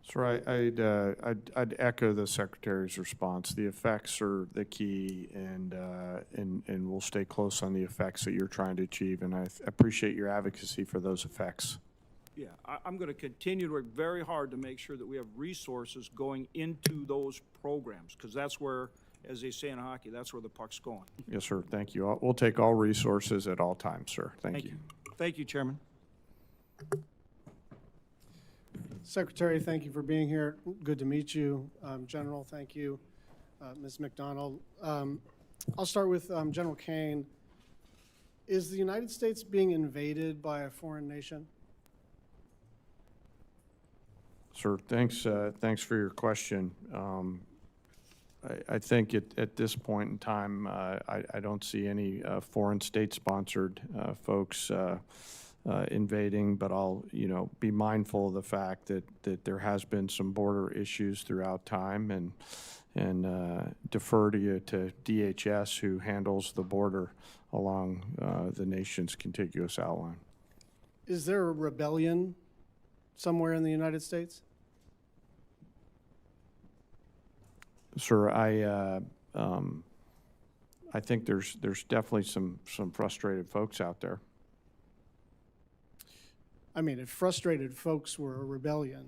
Speaker 4: Sir, I'd echo the Secretary's response. The effects are the key, and we'll stay close on the effects that you're trying to achieve, and I appreciate your advocacy for those effects.
Speaker 11: Yeah, I'm going to continue to work very hard to make sure that we have resources going into those programs, because that's where, as they say in hockey, that's where the puck's going.
Speaker 4: Yes, sir. Thank you. We'll take all resources at all times, sir. Thank you.
Speaker 11: Thank you, Chairman.
Speaker 13: Secretary, thank you for being here. Good to meet you. General, thank you. Ms. McDonald. I'll start with General Caine. Is the United States being invaded by a foreign nation?
Speaker 4: Sir, thanks for your question. I think at this point in time, I don't see any foreign state-sponsored folks invading, but I'll, be mindful of the fact that there has been some border issues throughout time, and, defer to you to DHS, who handles the border along the nation's contiguous outline.
Speaker 13: Is there a rebellion somewhere in the United States?
Speaker 4: Sir, I think there's definitely some frustrated folks out there.
Speaker 13: I mean, if frustrated folks were a rebellion,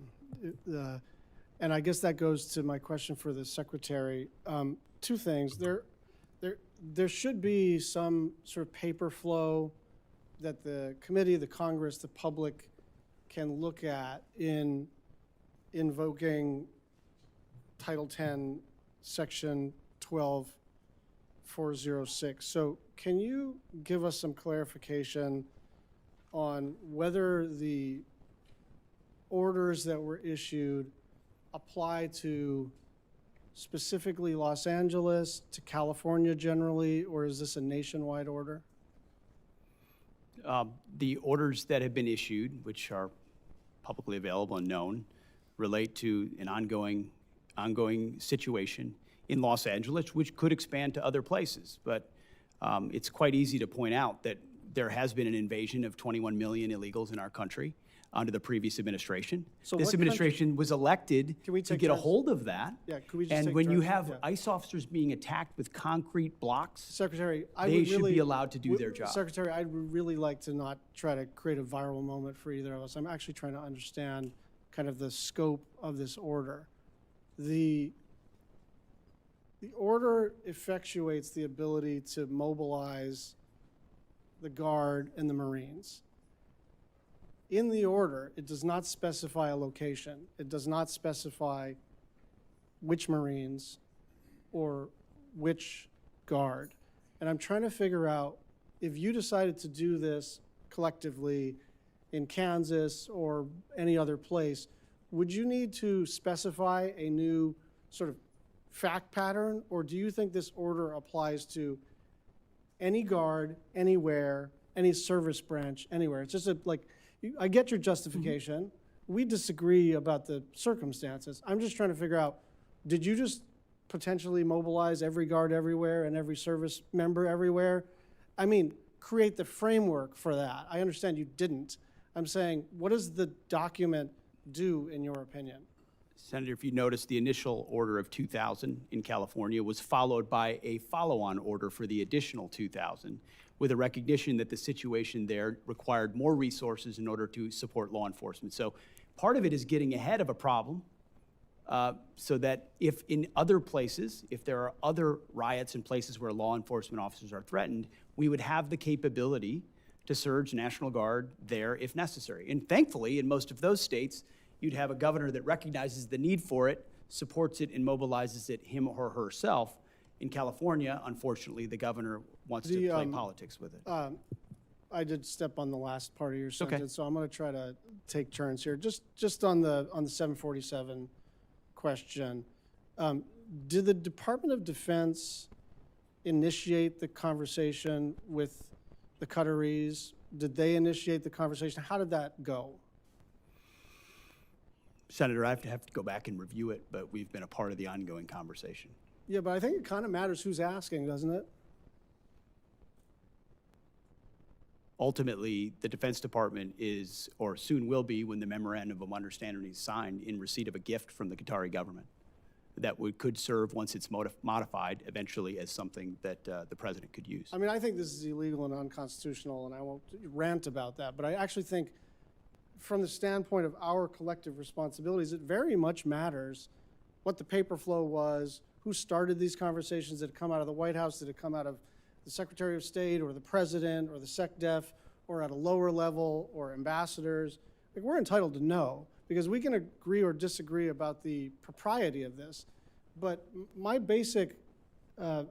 Speaker 13: and I guess that goes to my question for the Secretary. Two things. There should be some sort of paper flow that the committee, the Congress, the public can look at in invoking Title 10, Section 12406. So can you give us some clarification on whether the orders that were issued apply to specifically Los Angeles, to California generally, or is this a nationwide order?
Speaker 3: The orders that have been issued, which are publicly available and known, relate to an ongoing situation in Los Angeles, which could expand to other places. But it's quite easy to point out that there has been an invasion of 21 million illegals in our country under the previous administration.
Speaker 13: So
Speaker 3: This
Speaker 13: what
Speaker 3: administration was elected
Speaker 13: Can we
Speaker 3: to
Speaker 13: take
Speaker 3: get a
Speaker 13: turns?
Speaker 3: hold of that.
Speaker 13: Yeah, could we just
Speaker 3: And
Speaker 13: take
Speaker 3: when you
Speaker 13: turns?
Speaker 3: have
Speaker 13: Yeah.
Speaker 3: ICE officers being attacked with concrete blocks,
Speaker 13: Secretary, I
Speaker 3: they
Speaker 13: would
Speaker 3: should
Speaker 13: really,
Speaker 3: be allowed to do their job.
Speaker 13: Secretary, I'd really like to not try to create a viral moment for either of us. I'm actually trying to understand kind of the scope of this order. The order effectuates the ability to mobilize the Guard and the Marines. In the order, it does not specify a location. It does not specify which Marines or which Guard. And I'm trying to figure out, if you decided to do this collectively in Kansas or any other place, would you need to specify a new sort of fact pattern, or do you think this order applies to any Guard, anywhere, any service branch, anywhere? It's just I get your justification. We disagree about the circumstances. I'm just trying to figure out, did you just potentially mobilize every Guard everywhere and every service member everywhere? I mean, create the framework for that. I understand you didn't. I'm saying, what does the document do, in your opinion?
Speaker 3: Senator, if you notice, the initial order of 2,000 in California was followed by a follow-on order for the additional 2,000, with a recognition that the situation there required more resources in order to support law enforcement. So part of it is getting ahead of a problem, so that if in other places, if there are other riots in places where law enforcement officers are threatened, we would have the capability to surge National Guard there if necessary. And thankfully, in most of those states, you'd have a governor that recognizes the need for it, supports it, and mobilizes it him or herself. In California, unfortunately, the governor wants to play politics with it.
Speaker 13: I did step on the last part of your
Speaker 3: Okay.
Speaker 13: sentence, so I'm going to try to take turns here. Just on the 747 question, did the Department of Defense initiate the conversation with the Qataris? Did they initiate the conversation? How did that go?
Speaker 3: Senator, I have to go back and review it, but we've been a part of the ongoing conversation.
Speaker 13: Yeah, but I think it kind of matters who's asking, doesn't it?
Speaker 3: Ultimately, the Defense Department is, or soon will be, when the memorandum of understanding is signed, in receipt of a gift from the Qatari government that could serve, once it's modified, eventually as something that the president could use.
Speaker 13: I mean, I think this is illegal and unconstitutional, and I won't rant about that, but I actually think from the standpoint of our collective responsibilities, it very much matters what the paper flow was, who started these conversations. Did it come out of the White House? Did it come out of the Secretary of State or the President or the SecDef or at a lower level or ambassadors? Like, we're entitled to know, because we can agree or disagree about the propriety of this. But my basic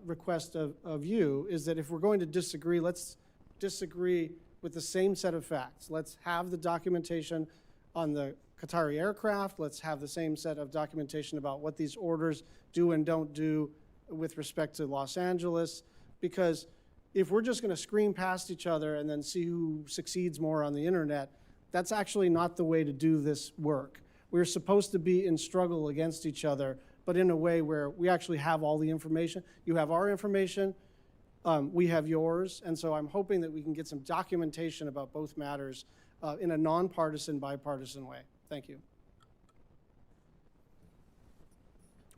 Speaker 13: request of you is that if we're going to disagree, let's disagree with the same set of facts. Let's have the documentation on the Qatari aircraft. Let's have the same set of documentation about what these orders do and don't do with respect to Los Angeles. Because if we're just going to scream past each other and then see who succeeds more on the internet, that's actually not the way to do this work. We're supposed to be in struggle against each other, but in a way where we actually have all the information. You have our information, we have yours, and so I'm hoping that we can get some documentation about both matters in a nonpartisan, bipartisan way. Thank you.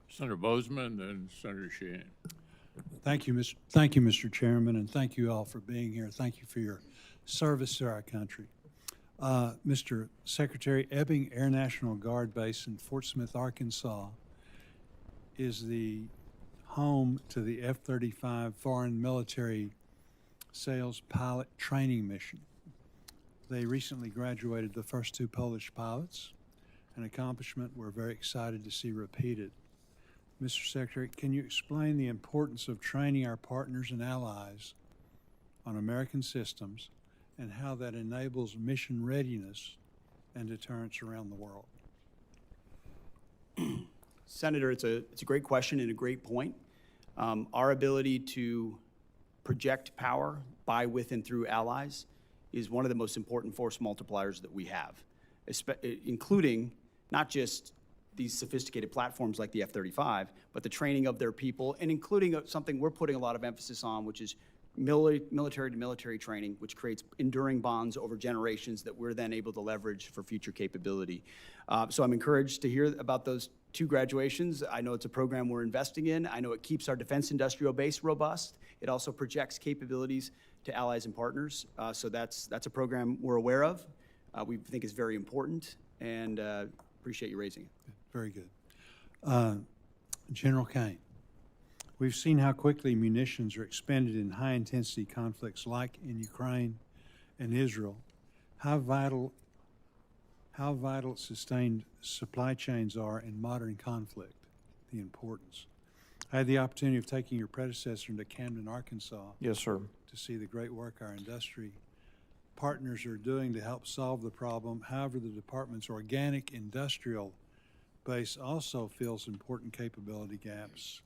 Speaker 1: Senator Bozeman and Senator Sheehan.
Speaker 14: Thank you, Mr. Chairman, and thank you all for being here. Thank you for your service to our country. Mr. Secretary, Ebbing Air National Guard Base in Fort Smith, Arkansas is the home to the F-35 Foreign Military Sales Pilot Training Mission. They recently graduated the first 2 Polish pilots, an accomplishment we're very excited to see repeated. Mr. Secretary, can you explain the importance of training our partners and allies on American systems and how that enables mission readiness and deterrence around the world?
Speaker 3: Senator, it's a great question and a great point. Our ability to project power by, with, and through allies is one of the most important force multipliers that we have, including not just these sophisticated platforms like the F-35, but the training of their people, and including something we're putting a lot of emphasis on, which is military-to-military training, which creates enduring bonds over generations that we're then able to leverage for future capability. So I'm encouraged to hear about those 2 graduations. I know it's a program we're investing in. I know it keeps our defense industrial base robust. It also projects capabilities to allies and partners. So that's a program we're aware of. We think is very important, and appreciate you raising it.
Speaker 14: Very good. General Caine, we've seen how quickly munitions are expended in high-intensity conflicts like in Ukraine and Israel. How vital sustained supply chains are in modern conflict, the importance. I had the opportunity of taking your predecessor into Camden, Arkansas.
Speaker 4: Yes, sir.
Speaker 14: To see the great work our industry partners are doing to help solve the problem. However, the department's organic industrial base also fills important capability gaps.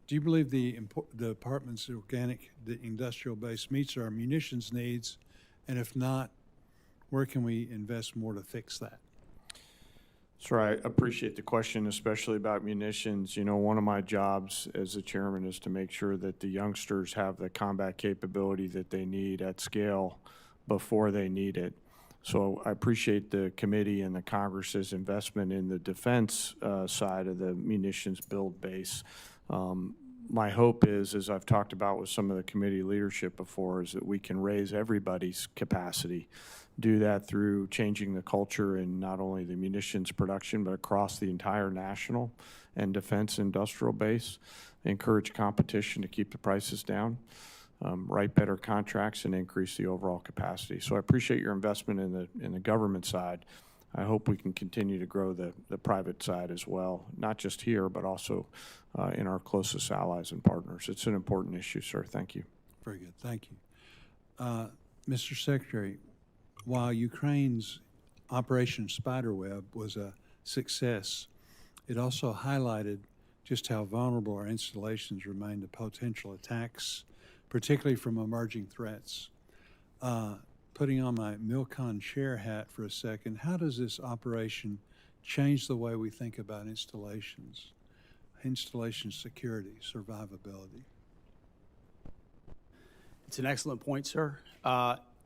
Speaker 14: Do you believe the department's organic industrial base meets our munitions needs? And if not, where can we invest more to fix that?
Speaker 4: Sir, I appreciate the question, especially about munitions. You know, one of my jobs as the chairman is to make sure that the youngsters have the combat capability that they need at scale before they need it. So I appreciate the committee and the Congress's investment in the defense side of the munitions build base. My hope is, as I've talked about with some of the committee leadership before, is that we can raise everybody's capacity. Do that through changing the culture in not only the munitions production, but across the entire national and defense industrial base. Encourage competition to keep the prices down. Write better contracts and increase the overall capacity. So I appreciate your investment in the government side. I hope we can continue to grow the private side as well, not just here, but also in our closest allies and partners. It's an important issue, sir. Thank you.
Speaker 14: Very good. Thank you. Mr. Secretary, while Ukraine's Operation Spiderweb was a success, it also highlighted just how vulnerable our installations remain to potential attacks, particularly from emerging threats. Putting on my MILCON chair hat for a second, how does this operation change the way we think about installation security, survivability?
Speaker 3: It's an excellent point, sir.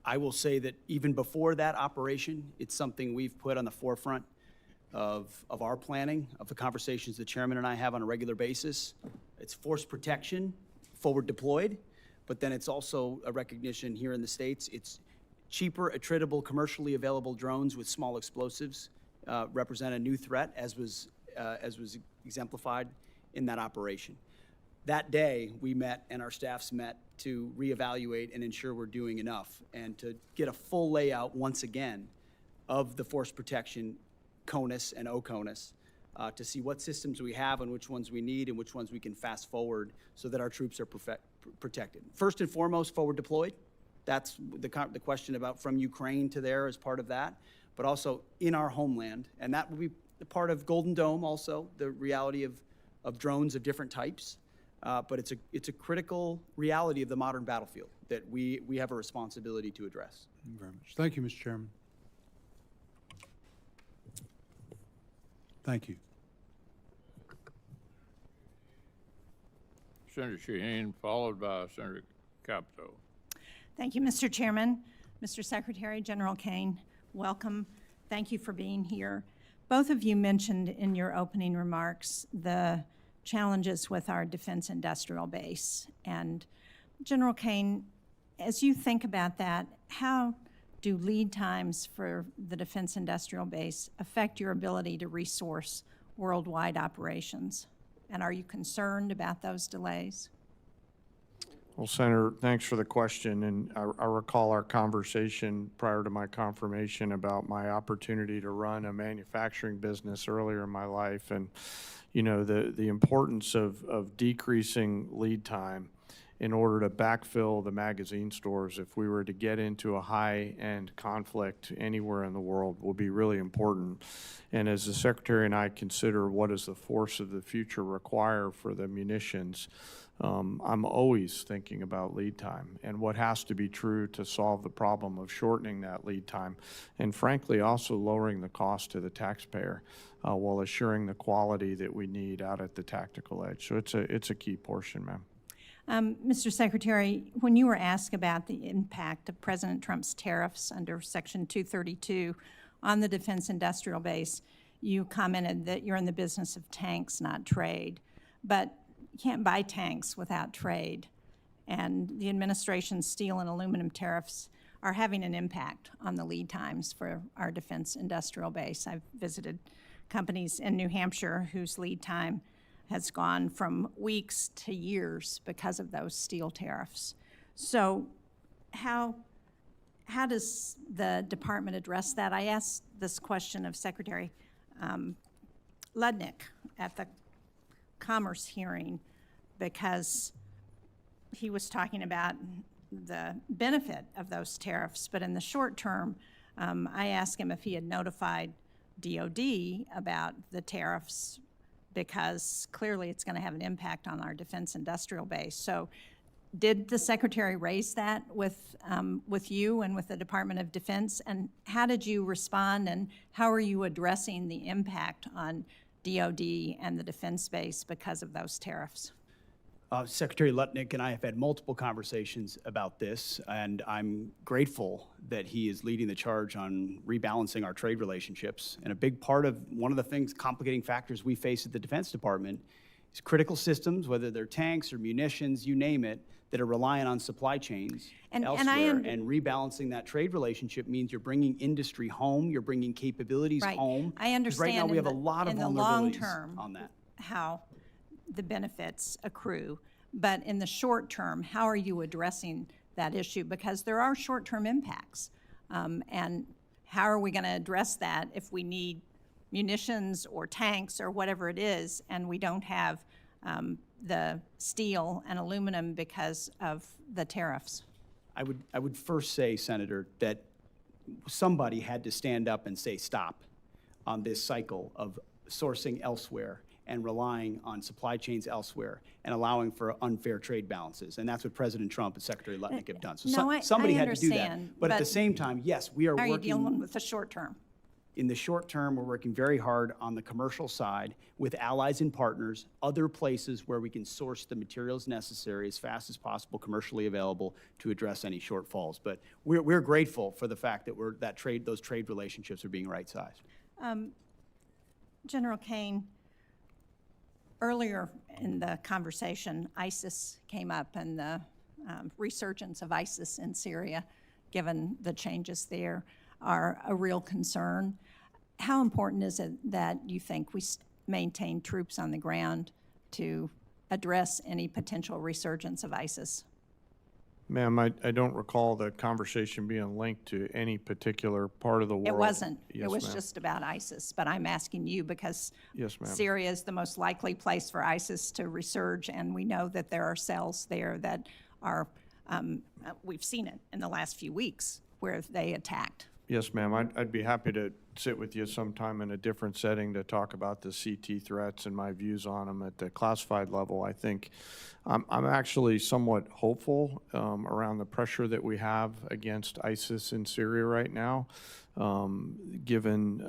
Speaker 3: I will say that even before that operation, it's something we've put on the forefront of our planning, of the conversations the chairman and I have on a regular basis. It's force protection, forward deployed, but then it's also a recognition here in the States. It's cheaper, attritable, commercially available drones with small explosives represent a new threat, as was exemplified in that operation. That day, we met and our staffs met to reevaluate and ensure we're doing enough and to get a full layout once again of the force protection CONUS and OCONUS to see what systems we have and which ones we need and which ones we can fast forward so that our troops are protected. First and foremost, forward deployed. That's the question about from Ukraine to there as part of that, but also in our homeland. And that will be part of Golden Dome also, the reality of drones of different types. But it's a critical reality of the modern battlefield that we have a responsibility to address.
Speaker 14: Thank you very much. Thank you, Mr. Chairman. Thank you.
Speaker 1: Senator Shaheen, followed by Senator Capito.
Speaker 15: Thank you, Mr. Chairman. Mr. Secretary, General Caine, welcome. Thank you for being here. Both of you mentioned in your opening remarks the challenges with our defense industrial base. And General Caine, as you think about that, how do lead times for the defense industrial base affect your ability to resource worldwide operations? And are you concerned about those delays?
Speaker 4: Well, Senator, thanks for the question, and I recall our conversation prior to my confirmation about my opportunity to run a manufacturing business earlier in my life, and the importance of decreasing lead time in order to backfill the magazine stores if we were to get into a high-end conflict anywhere in the world will be really important. And as the Secretary and I consider what does the force of the future require for the munitions, I'm always thinking about lead time and what has to be true to solve the problem of shortening that lead time, and frankly also lowering the cost to the taxpayer while assuring the quality that we need out at the tactical edge. So it's a key portion, ma'am.
Speaker 15: Mr. Secretary, when you were asked about the impact of President Trump's tariffs under Section 232 on the defense industrial base, you commented that you're in the business of tanks, not trade. But you can't buy tanks without trade. And the administration's steel and aluminum tariffs are having an impact on the lead times for our defense industrial base. I've visited companies in New Hampshire whose lead time has gone from weeks to years because of those steel tariffs. So how does the department address that? I asked this question of Secretary Ludnick at the Commerce hearing because he was talking about the benefit of those tariffs, but in the short term, I asked him if he had notified DOD about the tariffs because clearly it's going to have an impact on our defense industrial base. So did the Secretary raise that with you and with the Department of Defense? And how did you respond, and how are you addressing the impact on DOD and the defense base because of those tariffs?
Speaker 3: Secretary Lutnick and I have had multiple conversations about this, and I'm grateful that he is leading the charge on rebalancing our trade relationships. And a big part of one of the things, complicating factors we face at the Defense Department is critical systems, whether they're tanks or munitions, you name it, that are reliant on supply chains elsewhere. And rebalancing that trade relationship means you're bringing industry home, you're bringing capabilities home.
Speaker 15: I understand.
Speaker 3: Right now we have a lot of vulnerabilities
Speaker 15: in the long term
Speaker 3: on that.
Speaker 15: How the benefits accrue, but in the short term, how are you addressing that issue? Because there are short-term impacts, and how are we going to address that if we need munitions or tanks or whatever it is, and we don't have the steel and aluminum because of the tariffs?
Speaker 3: I would first say, Senator, that somebody had to stand up and say stop on this cycle of sourcing elsewhere and relying on supply chains elsewhere and allowing for unfair trade balances. And that's what President Trump and Secretary Lutnick have done. So somebody had to do that. But at the same time, yes, we are working.
Speaker 15: How are you dealing with the short term?
Speaker 3: In the short term, we're working very hard on the commercial side with allies and partners, other places where we can source the materials necessary as fast as possible, commercially available, to address any shortfalls. But we're grateful for the fact that those trade relationships are being right-sized.
Speaker 15: General Caine, earlier in the conversation, ISIS came up and the resurgence of ISIS in Syria, given the changes there, are a real concern. How important is it that you think we maintain troops on the ground to address any potential resurgence of ISIS?
Speaker 4: Ma'am, I don't recall the conversation being linked to any particular part of the world.
Speaker 15: It wasn't.
Speaker 4: Yes,
Speaker 15: it was
Speaker 4: ma'am.
Speaker 15: just about ISIS. But I'm asking you because
Speaker 4: Yes, ma'am.
Speaker 15: Syria is the most likely place for ISIS to resurge, and we know that there are cells there that are, we've seen it in the last few weeks, where they attacked.
Speaker 4: Yes, ma'am. I'd be happy to sit with you sometime in a different setting to talk about the CT threats and my views on them at the classified level. I think I'm actually somewhat hopeful around the pressure that we have against ISIS in Syria right now, given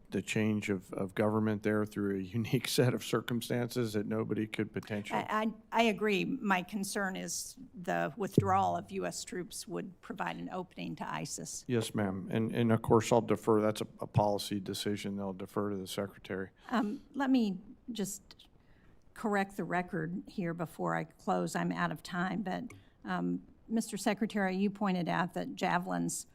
Speaker 4: the change of government there through a unique set of circumstances that nobody could potentially.
Speaker 15: I agree. My concern is the withdrawal of U.S. troops would provide an opening to ISIS.
Speaker 4: Yes, ma'am. And of course, I'll defer. That's a policy decision. They'll defer to the Secretary.
Speaker 15: Let me just correct the record here before I close. I'm out of time, but Mr. Secretary, you pointed out that javelins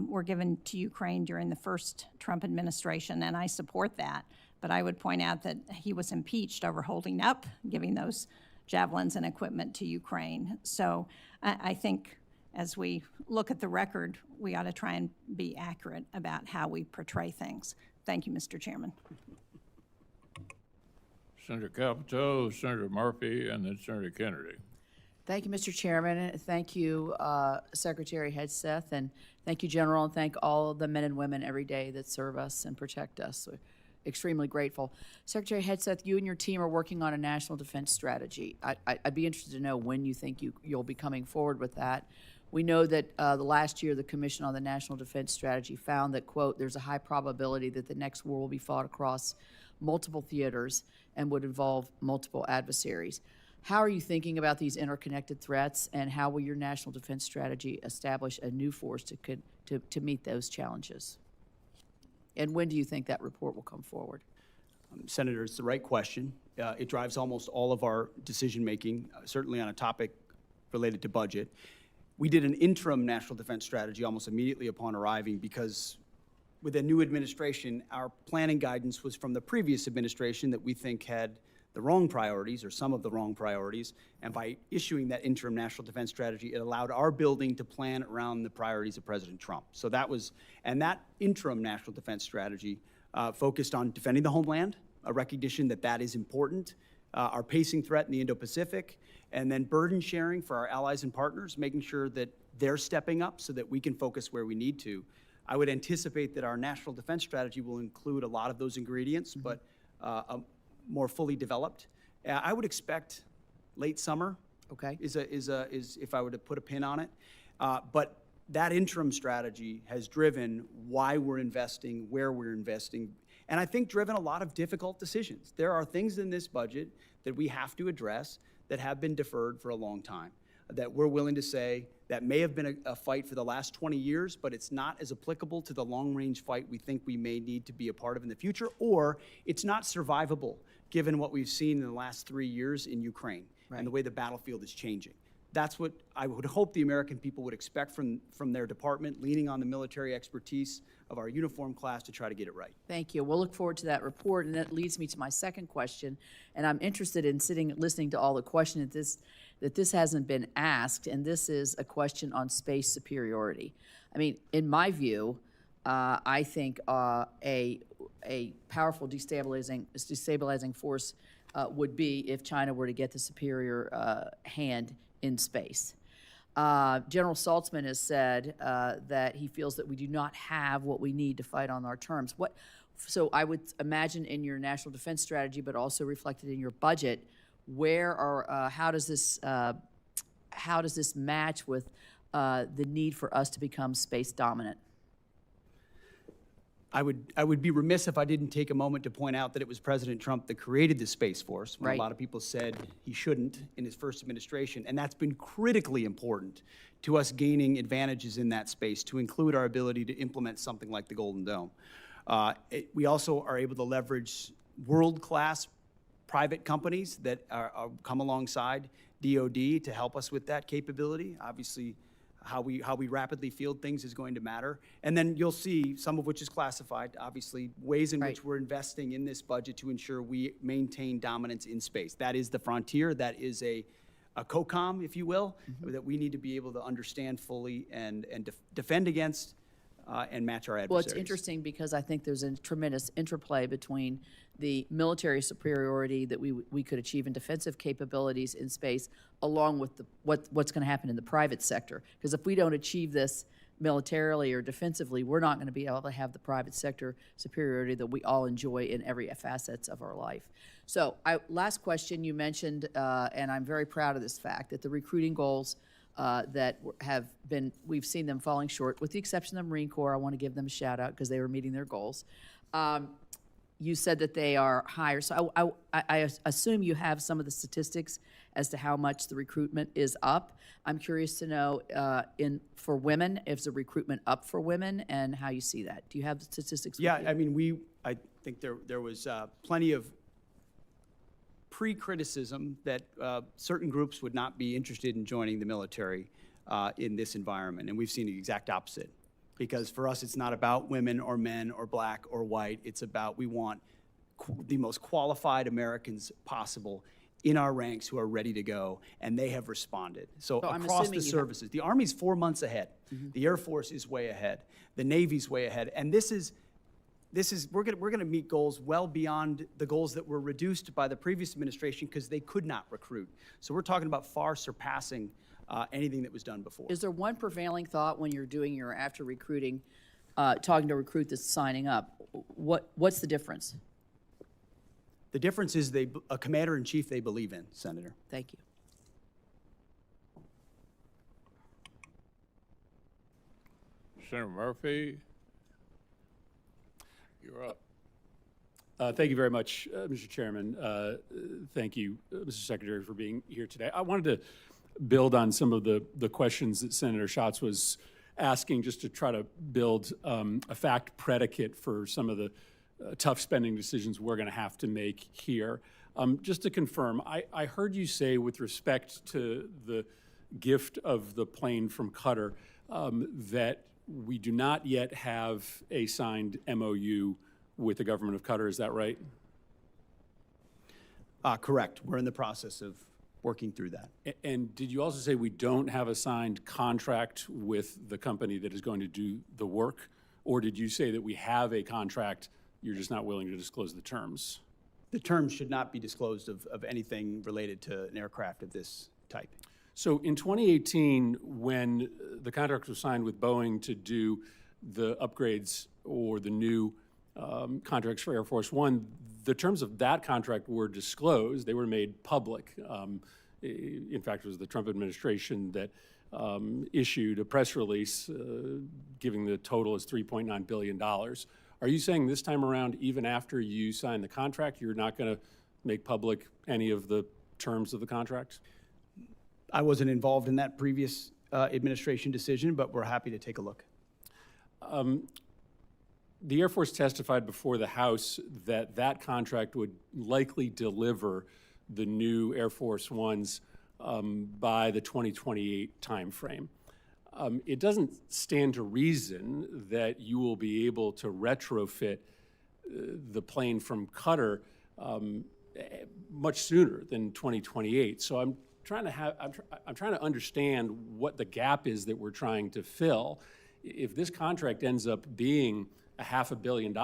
Speaker 15: were given to Ukraine during the first Trump administration, and I support that. But I would point out that he was impeached over holding up giving those javelins and equipment to Ukraine. So I think as we look at the record, we ought to try and be accurate about how we portray things. Thank you, Mr. Chairman.
Speaker 1: Senator Capito, Senator Murphy, and then Senator Kennedy.
Speaker 16: Thank you, Mr. Chairman. Thank you, Secretary Hegseth, and thank you, General, and thank all of the men and women every day that serve us and protect us. We're extremely grateful. Secretary Hegseth, you and your team are working on a national defense strategy. I'd be interested to know when you think you'll be coming forward with that. We know that the last year the Commission on the National Defense Strategy found that, quote, there's a high probability that the next war will be fought across multiple theaters and would involve multiple adversaries. How are you thinking about these interconnected threats, and how will your national defense strategy establish a new force to meet those challenges? And when do you think that report will come forward?
Speaker 3: Senator, it's the right question. It drives almost all of our decision-making, certainly on a topic related to budget. We did an interim national defense strategy almost immediately upon arriving because with a new administration, our planning guidance was from the previous administration that we think had the wrong priorities or some of the wrong priorities. And by issuing that interim national defense strategy, it allowed our building to plan around the priorities of President Trump. So that was, and that interim national defense strategy focused on defending the homeland, a recognition that that is important, our pacing threat in the Indo-Pacific, and then burden sharing for our allies and partners, making sure that they're stepping up so that we can focus where we need to. I would anticipate that our national defense strategy will include a lot of those ingredients, but more fully developed. I would expect late summer.
Speaker 16: Okay.
Speaker 3: Is if I were to put a pin on it. But that interim strategy has driven why we're investing, where we're investing, and I think driven a lot of difficult decisions. There are things in this budget that we have to address that have been deferred for a long time, that we're willing to say that may have been a fight for the last 20 years, but it's not as applicable to the long-range fight we think we may need to be a part of in the future, or it's not survivable given what we've seen in the last 3 years in Ukraine and the way the battlefield is changing. That's what I would hope the American people would expect from their department, leaning on the military expertise of our uniform class to try to get it right.
Speaker 16: Thank you. We'll look forward to that report, and that leads me to my second question. And I'm interested in listening to all the questions that this hasn't been asked, and this is a question on space superiority. I mean, in my view, I think a powerful destabilizing force would be if China were to get the superior hand in space. General Saltzman has said that he feels that we do not have what we need to fight on our terms. So I would imagine in your national defense strategy, but also reflected in your budget, how does this match with the need for us to become space dominant?
Speaker 3: I would be remiss if I didn't take a moment to point out that it was President Trump that created the Space Force, when a lot of people said he shouldn't in his first administration, and that's been critically important to us gaining advantages in that space, to include our ability to implement something like the Golden Dome. We also are able to leverage world-class private companies that come alongside DOD to help us with that capability. Obviously, how we rapidly field things is going to matter. And then you'll see, some of which is classified, obviously, ways in which we're investing in this budget to ensure we maintain dominance in space. That is the frontier. That is a COCOM, if you will, that we need to be able to understand fully and defend against and match our adversaries.
Speaker 16: Well, it's interesting because I think there's a tremendous interplay between the military superiority that we could achieve in defensive capabilities in space, along with what's going to happen in the private sector. Because if we don't achieve this militarily or defensively, we're not going to be able to have the private sector superiority that we all enjoy in every facets of our life. So, last question, you mentioned, and I'm very proud of this fact, that the recruiting goals that have been, we've seen them falling short, with the exception of the Marine Corps. I want to give them a shout out because they were meeting their goals. You said that they are higher, so I assume you have some of the statistics as to how much the recruitment is up. I'm curious to know, for women, if the recruitment up for women, and how you see that. Do you have the statistics? with
Speaker 3: Yeah,
Speaker 16: you?
Speaker 3: I mean, I think there was plenty of pre-criticism that certain groups would not be interested in joining the military in this environment, and we've seen the exact opposite. Because for us, it's not about women or men or black or white. It's about we want the most qualified Americans possible in our ranks who are ready to go, and they have responded. So
Speaker 16: I'm
Speaker 3: across
Speaker 16: assuming
Speaker 3: the
Speaker 16: you have-
Speaker 3: services, the Army's 4 months ahead. The Air Force is way ahead. The Navy's way ahead. And we're gonna meet goals well beyond the goals that were reduced by the previous administration because they could not recruit. So we're talking about far surpassing anything that was done before.
Speaker 16: Is there one prevailing thought when you're doing your after recruiting, talking to a recruit that's signing up? What's the difference?
Speaker 3: The difference is a commander-in-chief they believe in, Senator.
Speaker 16: Thank you.
Speaker 1: Senator Murphy, you're up.
Speaker 17: Thank you very much, Mr. Chairman. Thank you, Mr. Secretary, for being here today. I wanted to build on some of the questions that Senator Schatz was asking, just to try to build a fact predicate for some of the tough spending decisions we're going to have to make here. Just to confirm, I heard you say with respect to the gift of the plane from Qatar that we do not yet have a signed MOU with the government of Qatar. Is that right?
Speaker 3: Correct. We're in the process of working through that.
Speaker 17: And did you also say we don't have a signed contract with the company that is going to do the work? Or did you say that we have a contract, you're just not willing to disclose the terms?
Speaker 3: The terms should not be disclosed of anything related to an aircraft of this type.
Speaker 17: So in 2018, when the contract was signed with Boeing to do the upgrades or the new contracts for Air Force One, the terms of that contract were disclosed. They were made public. In fact, it was the Trump administration that issued a press release giving the total as $3.9 billion. Are you saying this time around, even after you sign the contract, you're not going to make public any of the terms of the contract?
Speaker 3: I wasn't involved in that previous administration decision, but we're happy to take a look.
Speaker 17: The Air Force testified before the House that that contract would likely deliver the new Air Force Ones by the 2028 timeframe. It doesn't stand to reason that you will be able to retrofit the plane from Qatar much sooner than 2028. So I'm trying to understand what the gap is that we're trying to fill. If this contract ends up being $500 million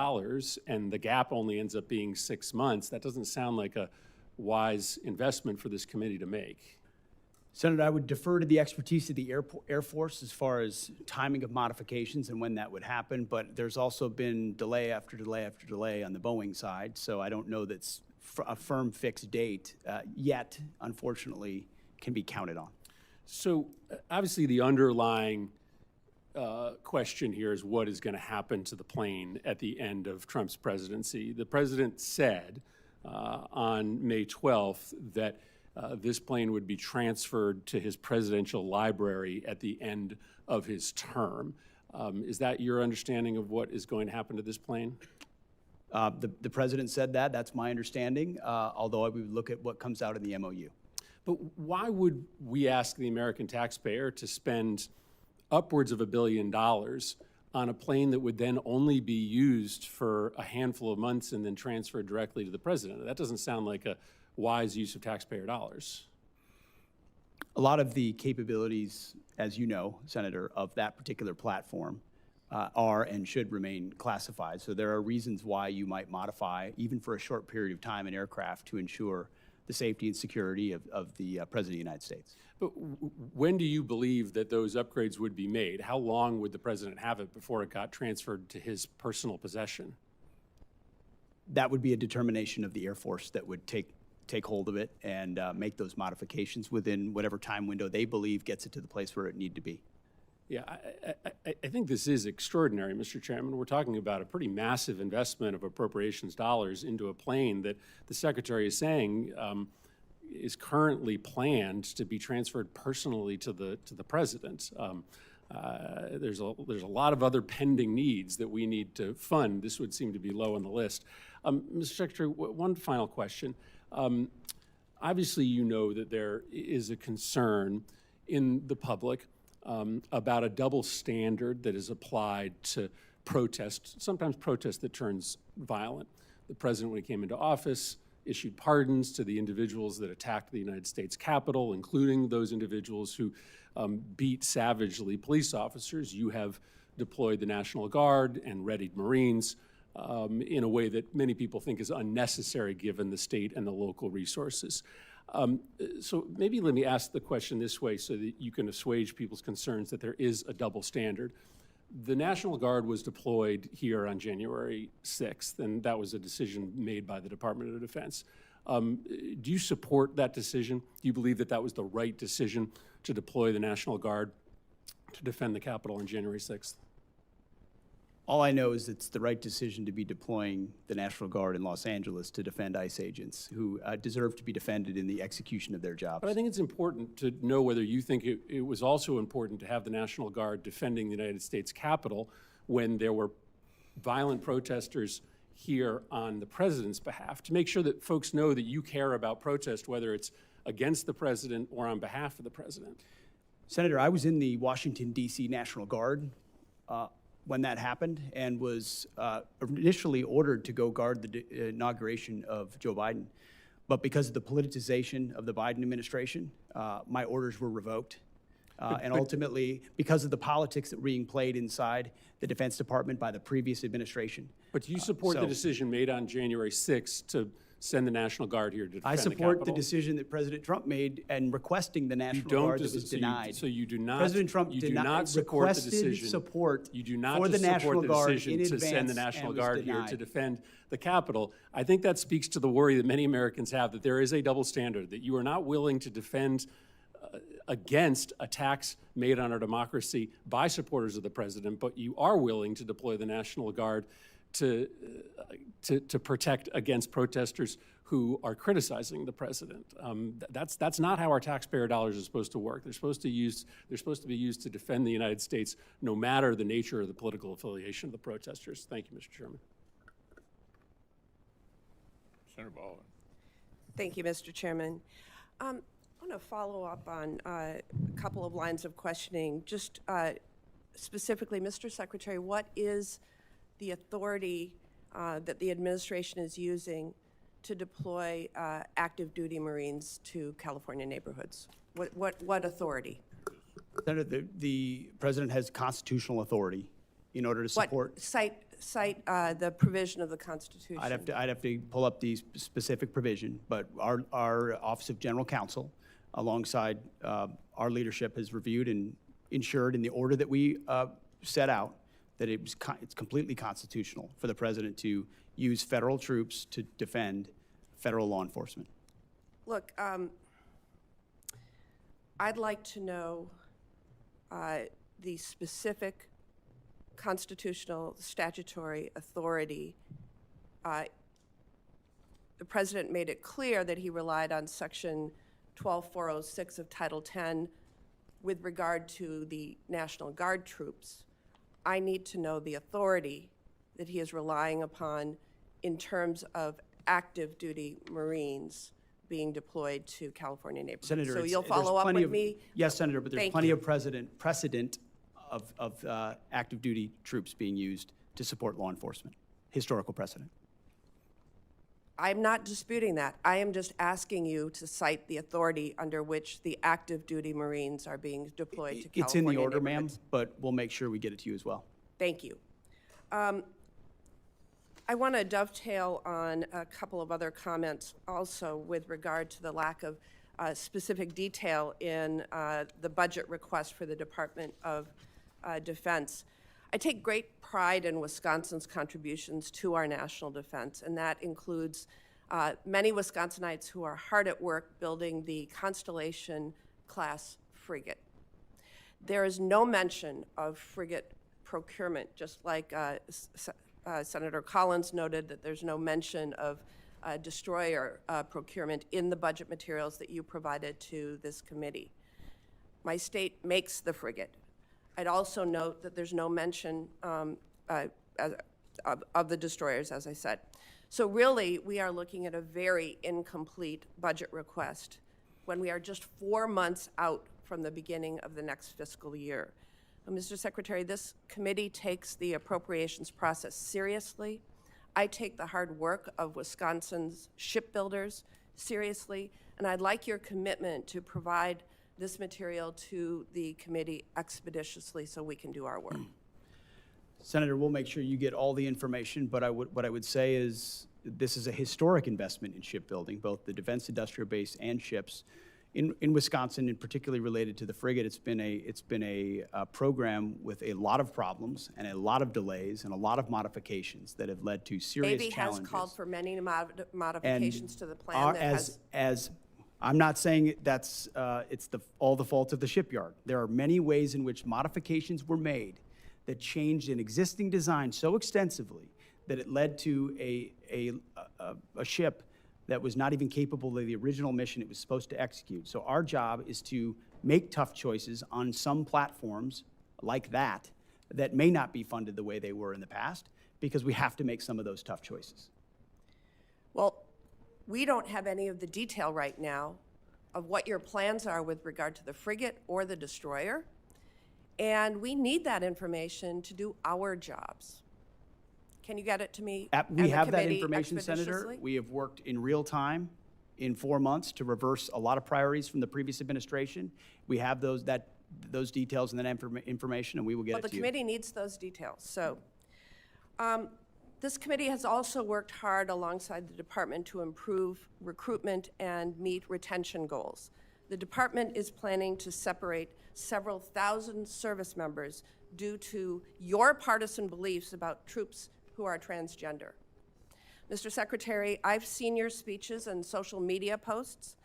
Speaker 17: and the gap only ends up being 6 months, that doesn't sound like a wise investment for this committee to make.
Speaker 3: Senator, I would defer to the expertise of the Air Force as far as timing of modifications and when that would happen, but there's also been delay after delay after delay on the Boeing side, so I don't know that's a firm fixed date yet, unfortunately, can be counted on.
Speaker 17: So obviously the underlying question here is what is going to happen to the plane at the end of Trump's presidency. The president said on May 12th that this plane would be transferred to his presidential library at the end of his term. Is that your understanding of what is going to happen to this plane?
Speaker 3: The president said that. That's my understanding, although I would look at what comes out in the MOU.
Speaker 17: But why would we ask the American taxpayer to spend upwards of $1 billion on a plane that would then only be used for a handful of months and then transferred directly to the president? That doesn't sound like a wise use of taxpayer dollars.
Speaker 3: A lot of the capabilities, as you know, Senator, of that particular platform are and should remain classified. So there are reasons why you might modify, even for a short period of time, an aircraft to ensure the safety and security of the President of the United States.
Speaker 17: But when do you believe that those upgrades would be made? How long would the president have it before it got transferred to his personal possession?
Speaker 3: That would be a determination of the Air Force that would take hold of it and make those modifications within whatever time window they believe gets it to the place where it need to be.
Speaker 17: Yeah, I think this is extraordinary, Mr. Chairman. We're talking about a pretty massive investment of appropriations dollars into a plane that the Secretary is saying is currently planned to be transferred personally to the President. There's a lot of other pending needs that we need to fund. This would seem to be low on the list. Mr. Secretary, one final question. Obviously, you know that there is a concern in the public about a double standard that is applied to protest, sometimes protest that turns violent. The president, when he came into office, issued pardons to the individuals that attacked the United States Capitol, including those individuals who beat savagely police officers. You have deployed the National Guard and readied Marines in a way that many people think is unnecessary given the state and the local resources. So maybe let me ask the question this way so that you can assuage people's concerns that there is a double standard. The National Guard was deployed here on January 6th, and that was a decision made by the Department of Defense. Do you support that decision? Do you believe that that was the right decision to deploy the National Guard to defend the Capitol on January 6th?
Speaker 3: All I know is it's the right decision to be deploying the National Guard in Los Angeles to defend ICE agents who deserve to be defended in the execution of their jobs.
Speaker 17: But I think it's important to know whether you think it was also important to have the National Guard defending the United States Capitol when there were violent protesters here on the president's behalf, to make sure that folks know that you care about protest, whether it's against the president or on behalf of the president.
Speaker 3: Senator, I was in the Washington, D.C. National Guard when that happened and was initially ordered to go guard the inauguration of Joe Biden. But because of the politicization of the Biden administration, my orders were revoked. And ultimately, because of the politics that were being played inside the Defense Department by the previous administration.
Speaker 17: But do you support the decision made on January 6th to send the National Guard here to defend the Capitol?
Speaker 3: I support the decision that President Trump made and requesting the National Guard that was denied.
Speaker 17: So you do not.
Speaker 3: President Trump
Speaker 17: you do not support the decision.
Speaker 3: You do not support the National Guard
Speaker 17: decision to send the National Guard here to defend the Capitol. I think that speaks to the worry that many Americans have that there is a double standard, that you are not willing to defend against attacks made on our democracy by supporters of the president, but you are willing to deploy the National Guard to protect against protesters who are criticizing the president. That's not how our taxpayer dollars are supposed to work. They're supposed to be used to defend the United States, no matter the nature of the political affiliation of the protesters. Thank you, Mr. Chairman.
Speaker 1: Senator Baldwin.
Speaker 18: Thank you, Mr. Chairman. I want to follow up on a couple of lines of questioning. Just specifically, Mr. Secretary, what is the authority that the administration is using to deploy active duty Marines to California neighborhoods? What authority?
Speaker 3: Senator, the president has constitutional authority in order to support.
Speaker 18: Cite the provision of the Constitution.
Speaker 3: I'd have to pull up the specific provision, but our Office of General Counsel, alongside our leadership, has reviewed and ensured in the order that we set out that it's completely constitutional for the president to use federal troops to defend federal law enforcement.
Speaker 18: Look, I'd like to know the specific constitutional statutory authority. The president made it clear that he relied on Section 12406 of Title 10 with regard to the National Guard troops. I need to know the authority that he is relying upon in terms of active duty Marines being deployed to California neighborhoods.
Speaker 3: Senator,
Speaker 18: so you'll follow up with me?
Speaker 3: Yes, Senator, but there's
Speaker 18: Thank
Speaker 3: plenty
Speaker 18: you.
Speaker 3: of precedent of active duty troops being used to support law enforcement. Historical precedent.
Speaker 18: I'm not disputing that. I am just asking you to cite the authority under which the active duty Marines are being deployed to California
Speaker 3: It's in the order, ma'am,
Speaker 18: neighborhoods.
Speaker 3: but we'll make sure we get it to you as well.
Speaker 18: Thank you. I want to dovetail on a couple of other comments also with regard to the lack of specific detail in the budget request for the Department of Defense. I take great pride in Wisconsin's contributions to our national defense, and that includes many Wisconsinites who are hard at work building the Constellation-class frigate. There is no mention of frigate procurement, just like Senator Collins noted that there's no mention of destroyer procurement in the budget materials that you provided to this committee. My state makes the frigate. I'd also note that there's no mention of the destroyers, as I said. So really, we are looking at a very incomplete budget request when we are just 4 months out from the beginning of the next fiscal year. Mr. Secretary, this committee takes the appropriations process seriously. I take the hard work of Wisconsin's shipbuilders seriously, and I'd like your commitment to provide this material to the committee expeditiously so we can do our work.
Speaker 3: Senator, we'll make sure you get all the information, but what I would say is this is a historic investment in shipbuilding, both the defense industrial base and ships. In Wisconsin, and particularly related to the frigate, it's been a program with a lot of problems and a lot of delays and a lot of modifications that have led to serious
Speaker 18: Navy
Speaker 3: challenges.
Speaker 18: has called for many modifications to the plan that
Speaker 3: as I'm not saying that's it's all the fault of the shipyard. There are many ways in which modifications were made that changed an existing design so extensively that it led to a ship that was not even capable of the original mission it was supposed to execute. So our job is to make tough choices on some platforms like that may not be funded the way they were in the past, because we have to make some of those tough choices.
Speaker 18: Well, we don't have any of the detail right now of what your plans are with regard to the frigate or the destroyer, and we need that information to do our jobs. Can you get it to me?
Speaker 3: We have that information, Senator. We have worked in real time in 4 months to reverse a lot of priorities from the previous administration. We have those details and that information, and we will get it to you.
Speaker 18: But the committee needs those details. So this committee has also worked hard alongside the department to improve recruitment and meet retention goals. The department is planning to separate several thousand service members due to your partisan beliefs about troops who are transgender. Mr. Secretary, I've seen your speeches and social media posts,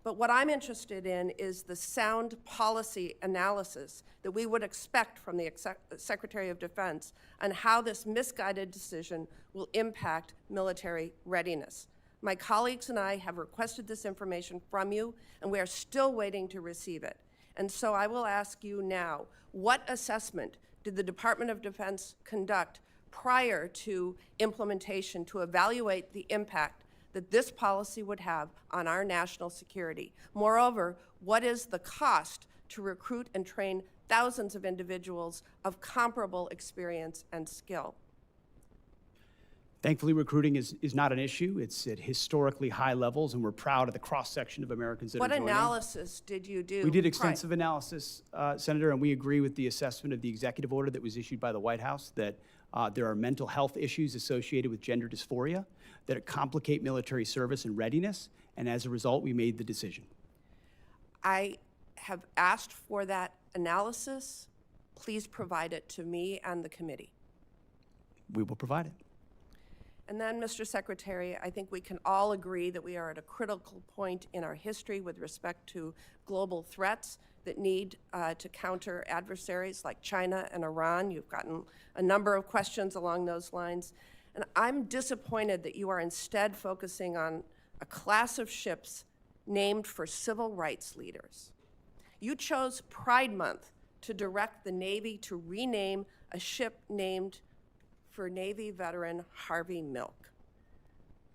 Speaker 18: but what I'm interested in is the sound policy analysis that we would expect from the Secretary of Defense on how this misguided decision will impact military readiness. My colleagues and I have requested this information from you, and we are still waiting to receive it. And so I will ask you now, what assessment did the Department of Defense conduct prior to implementation to evaluate the impact that this policy would have on our national security? Moreover, what is the cost to recruit and train thousands of individuals of comparable experience and skill?
Speaker 3: Thankfully, recruiting is not an issue. It's at historically high levels, and we're proud of the cross-section of Americans that are joining.
Speaker 18: What analysis did you do?
Speaker 3: We did extensive analysis, Senator, and we agree with the assessment of the executive order that was issued by the White House that there are mental health issues associated with gender dysphoria that complicate military service and readiness, and as a result, we made the decision.
Speaker 18: I have asked for that analysis. Please provide it to me and the committee.
Speaker 3: We will provide it.
Speaker 18: And then, Mr. Secretary, I think we can all agree that we are at a critical point in our history with respect to global threats that need to counter adversaries like China and Iran. You've gotten a number of questions along those lines. And I'm disappointed that you are instead focusing on a class of ships named for civil rights leaders. You chose Pride Month to direct the Navy to rename a ship named for Navy veteran Harvey Milk.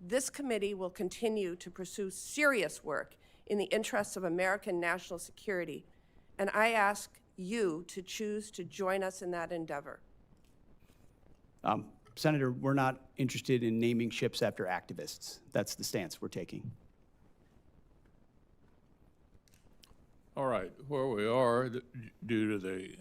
Speaker 18: This committee will continue to pursue serious work in the interests of American national security, and I ask you to choose to join us in that endeavor.
Speaker 3: Senator, we're not interested in naming ships after activists. That's the stance we're taking.
Speaker 1: All right, where we are, due to the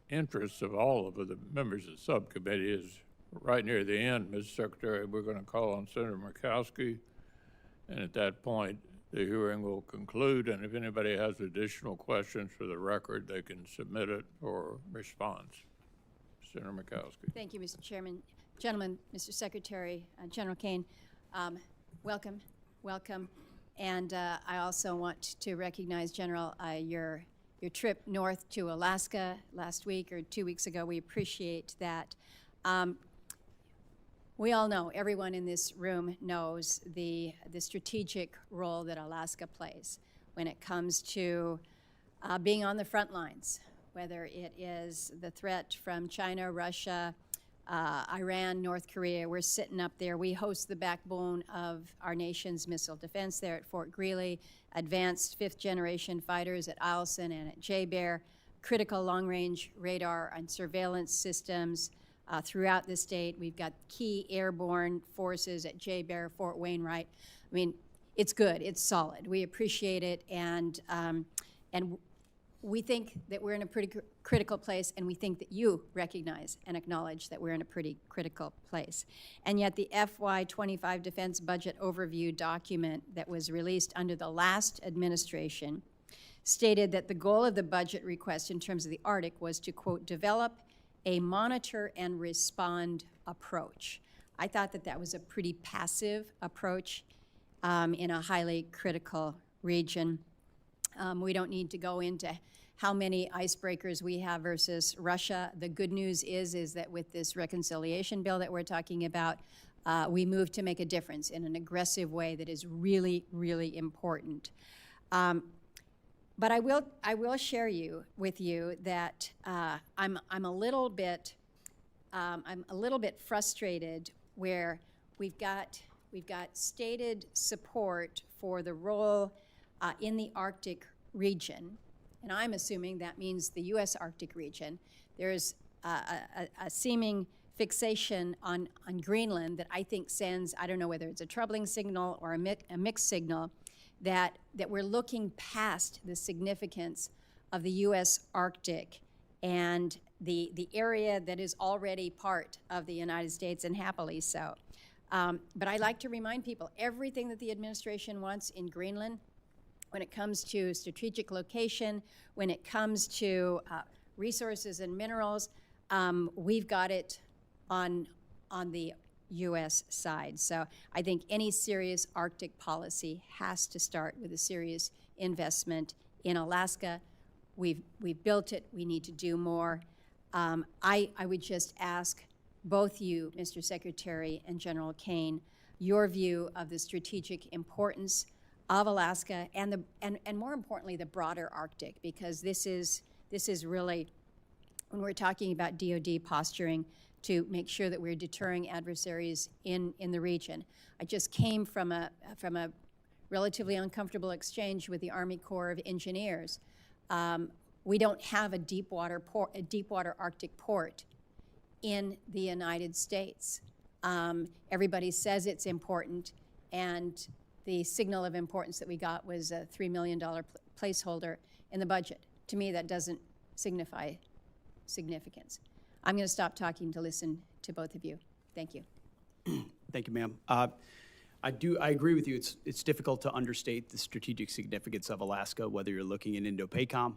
Speaker 1: interests of all of the members of the subcommittee, is right near the end, Mr. Secretary, we're going to call on Senator Murkowski, and at that point, the hearing will conclude, and if anybody has additional questions for the record, they can submit it or response. Senator Murkowski.
Speaker 19: Thank you, Mr. Chairman. Gentlemen, Mr. Secretary, General Caine, welcome, welcome. And I also want to recognize, General, your trip north to Alaska last week or 2 weeks ago. We appreciate that. We all know, everyone in this room knows the strategic role that Alaska plays when it comes to being on the front lines, whether it is the threat from China, Russia, Iran, North Korea. We're sitting up there. We host the backbone of our nation's missile defense there at Fort Greely, advanced fifth-generation fighters at Eielson and at JBER, critical long-range radar and surveillance systems throughout the state. We've got key airborne forces at JBER, Fort Wainwright. I mean, it's good. It's solid. We appreciate it, and we think that we're in a pretty critical place, and we think that you recognize and acknowledge that we're in a pretty critical place. And yet the FY25 Defense Budget Overview document that was released under the last administration stated that the goal of the budget request in terms of the Arctic was to, quote, develop a monitor and respond approach. I thought that that was a pretty passive approach in a highly critical region. We don't need to go into how many icebreakers we have versus Russia. The good news is that with this reconciliation bill that we're talking about, we move to make a difference in an aggressive way that is really, really important. But I will share with you that I'm a little bit frustrated where we've got stated support for the role in the Arctic region, and I'm assuming that means the U.S. Arctic region. There's a seeming fixation on Greenland that I think sends, I don't know whether it's a troubling signal or a mixed signal, that we're looking past the significance of the U.S. Arctic and the area that is already part of the United States, and happily so. But I like to remind people, everything that the administration wants in Greenland, when it comes to strategic location, when it comes to resources and minerals, we've got it on the U.S. side. So I think any serious Arctic policy has to start with a serious investment in Alaska. We've built it. We need to do more. I would just ask both you, Mr. Secretary, and General Caine, your view of the strategic importance of Alaska and more importantly, the broader Arctic, because this is really, when we're talking about DOD posturing, to make sure that we're deterring adversaries in the region. I just came from a relatively uncomfortable exchange with the Army Corps of Engineers. We don't have a deep water Arctic port in the United States. Everybody says it's important, and the signal of importance that we got was a $3 million placeholder in the budget. To me, that doesn't signify significance. I'm going to stop talking to listen to both of you. Thank you.
Speaker 3: Thank you, ma'am. I agree with you. It's difficult to understate the strategic significance of Alaska, whether you're looking in Indo-PACOM,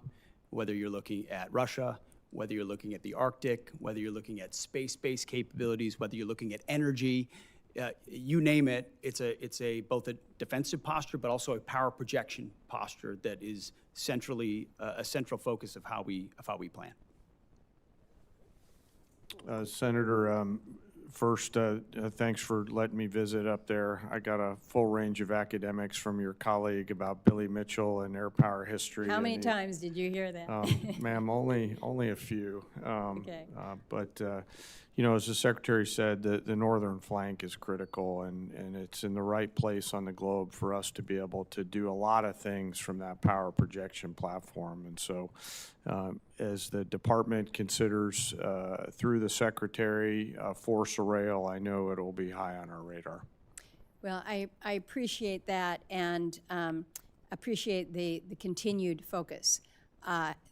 Speaker 3: whether you're looking at Russia, whether you're looking at the Arctic, whether you're looking at space-based capabilities, whether you're looking at energy. You name it, it's both a defensive posture, but also a power projection posture that is a central focus of how we plan.
Speaker 4: Senator, first, thanks for letting me visit up there. I got a full range of academics from your colleague about Billy Mitchell and air power history.
Speaker 19: How many times did you hear that?
Speaker 4: Ma'am, only a few.
Speaker 19: Okay.
Speaker 4: But you know, as the Secretary said, the northern flank is critical, and it's in the right place on the globe for us to be able to do a lot of things from that power projection platform. And so as the department considers through the Secretary force rail, I know it'll be high on our radar.
Speaker 19: Well, I appreciate that, and appreciate the continued focus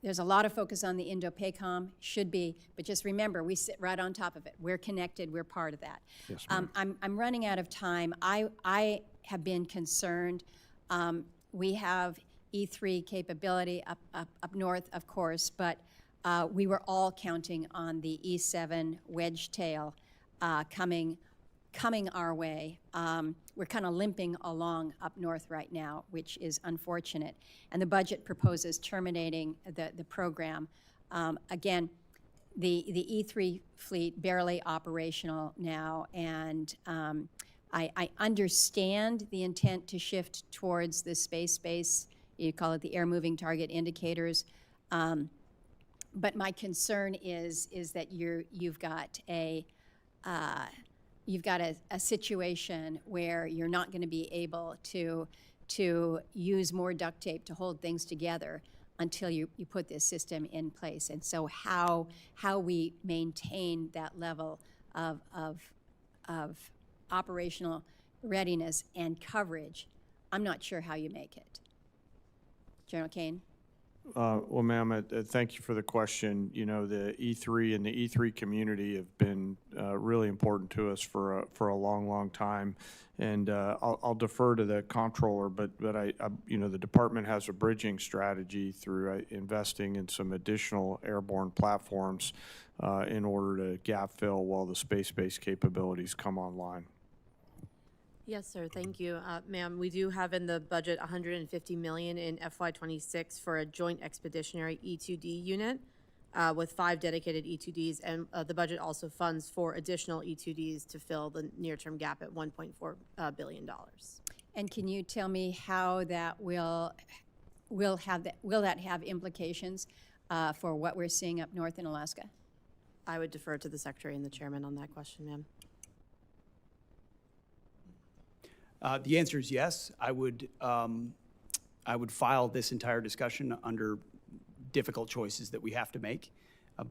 Speaker 19: There's a lot of focus on the Indo-PACOM, should be, but just remember, we sit right on top of it. We're connected, we're part of that.
Speaker 4: Yes, ma'am.
Speaker 19: I'm running out of time. I have been concerned. We have E3 capability up north, of course, but we were all counting on the E7 wedge tail coming our way. We're kind of limping along up north right now, which is unfortunate. And the budget proposes terminating the program. Again, the E3 fleet barely operational now, and I understand the intent to shift towards the space-based, you call it the air-moving target indicators. But my concern is that you've got a situation where you're not going to be able to use more duct tape to hold things together until you put this system in place. And so how we maintain that level of operational readiness and coverage, I'm not sure how you make it. General Caine?
Speaker 4: Well, ma'am, thank you for the question. You know, the E3 and the E3 community have been really important to us for a long, long time. And I'll defer to the comptroller, but you know, the department has a bridging strategy through investing in some additional airborne platforms in order to gap fill while the space-based capabilities come online.
Speaker 12: Yes, sir. Thank you. Ma'am, we do have in the budget $150 million in FY26 for a joint expeditionary E2D unit with 5 dedicated E2Ds, and the budget also funds for additional E2Ds to fill the near-term gap at $1.4 billion.
Speaker 19: And can you tell me how that will that have implications for what we're seeing up north in Alaska?
Speaker 12: I would defer to the Secretary and the Chairman on that question, ma'am.
Speaker 3: The answer is yes. I would file this entire discussion under difficult choices that we have to make.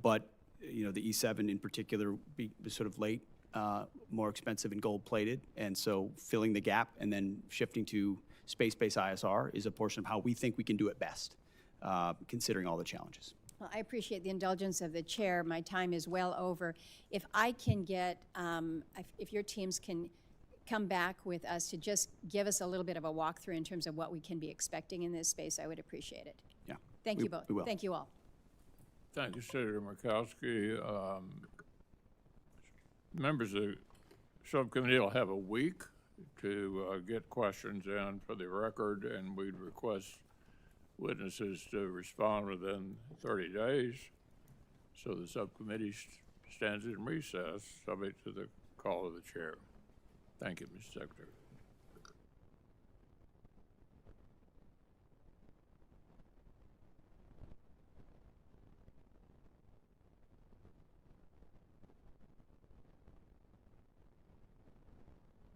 Speaker 3: But you know, the E7 in particular was sort of late, more expensive and gold-plated, and so filling the gap and then shifting to space-based ISR is a portion of how we think we can do it best, considering all the challenges.
Speaker 19: Well, I appreciate the indulgence of the chair. My time is well over. If I can get, if your teams can come back with us to just give us a little bit of a walkthrough in terms of what we can be expecting in this space, I would appreciate it.
Speaker 3: Yeah.
Speaker 19: Thank you both.
Speaker 3: We will.
Speaker 19: Thank you all.
Speaker 1: Thank you, Senator Murkowski. Members of the subcommittee will have a week to get questions in for the record, and we'd request witnesses to respond within 30 days. So the subcommittee stands in recess, subject to the call of the chair. Thank you, Mr. Secretary.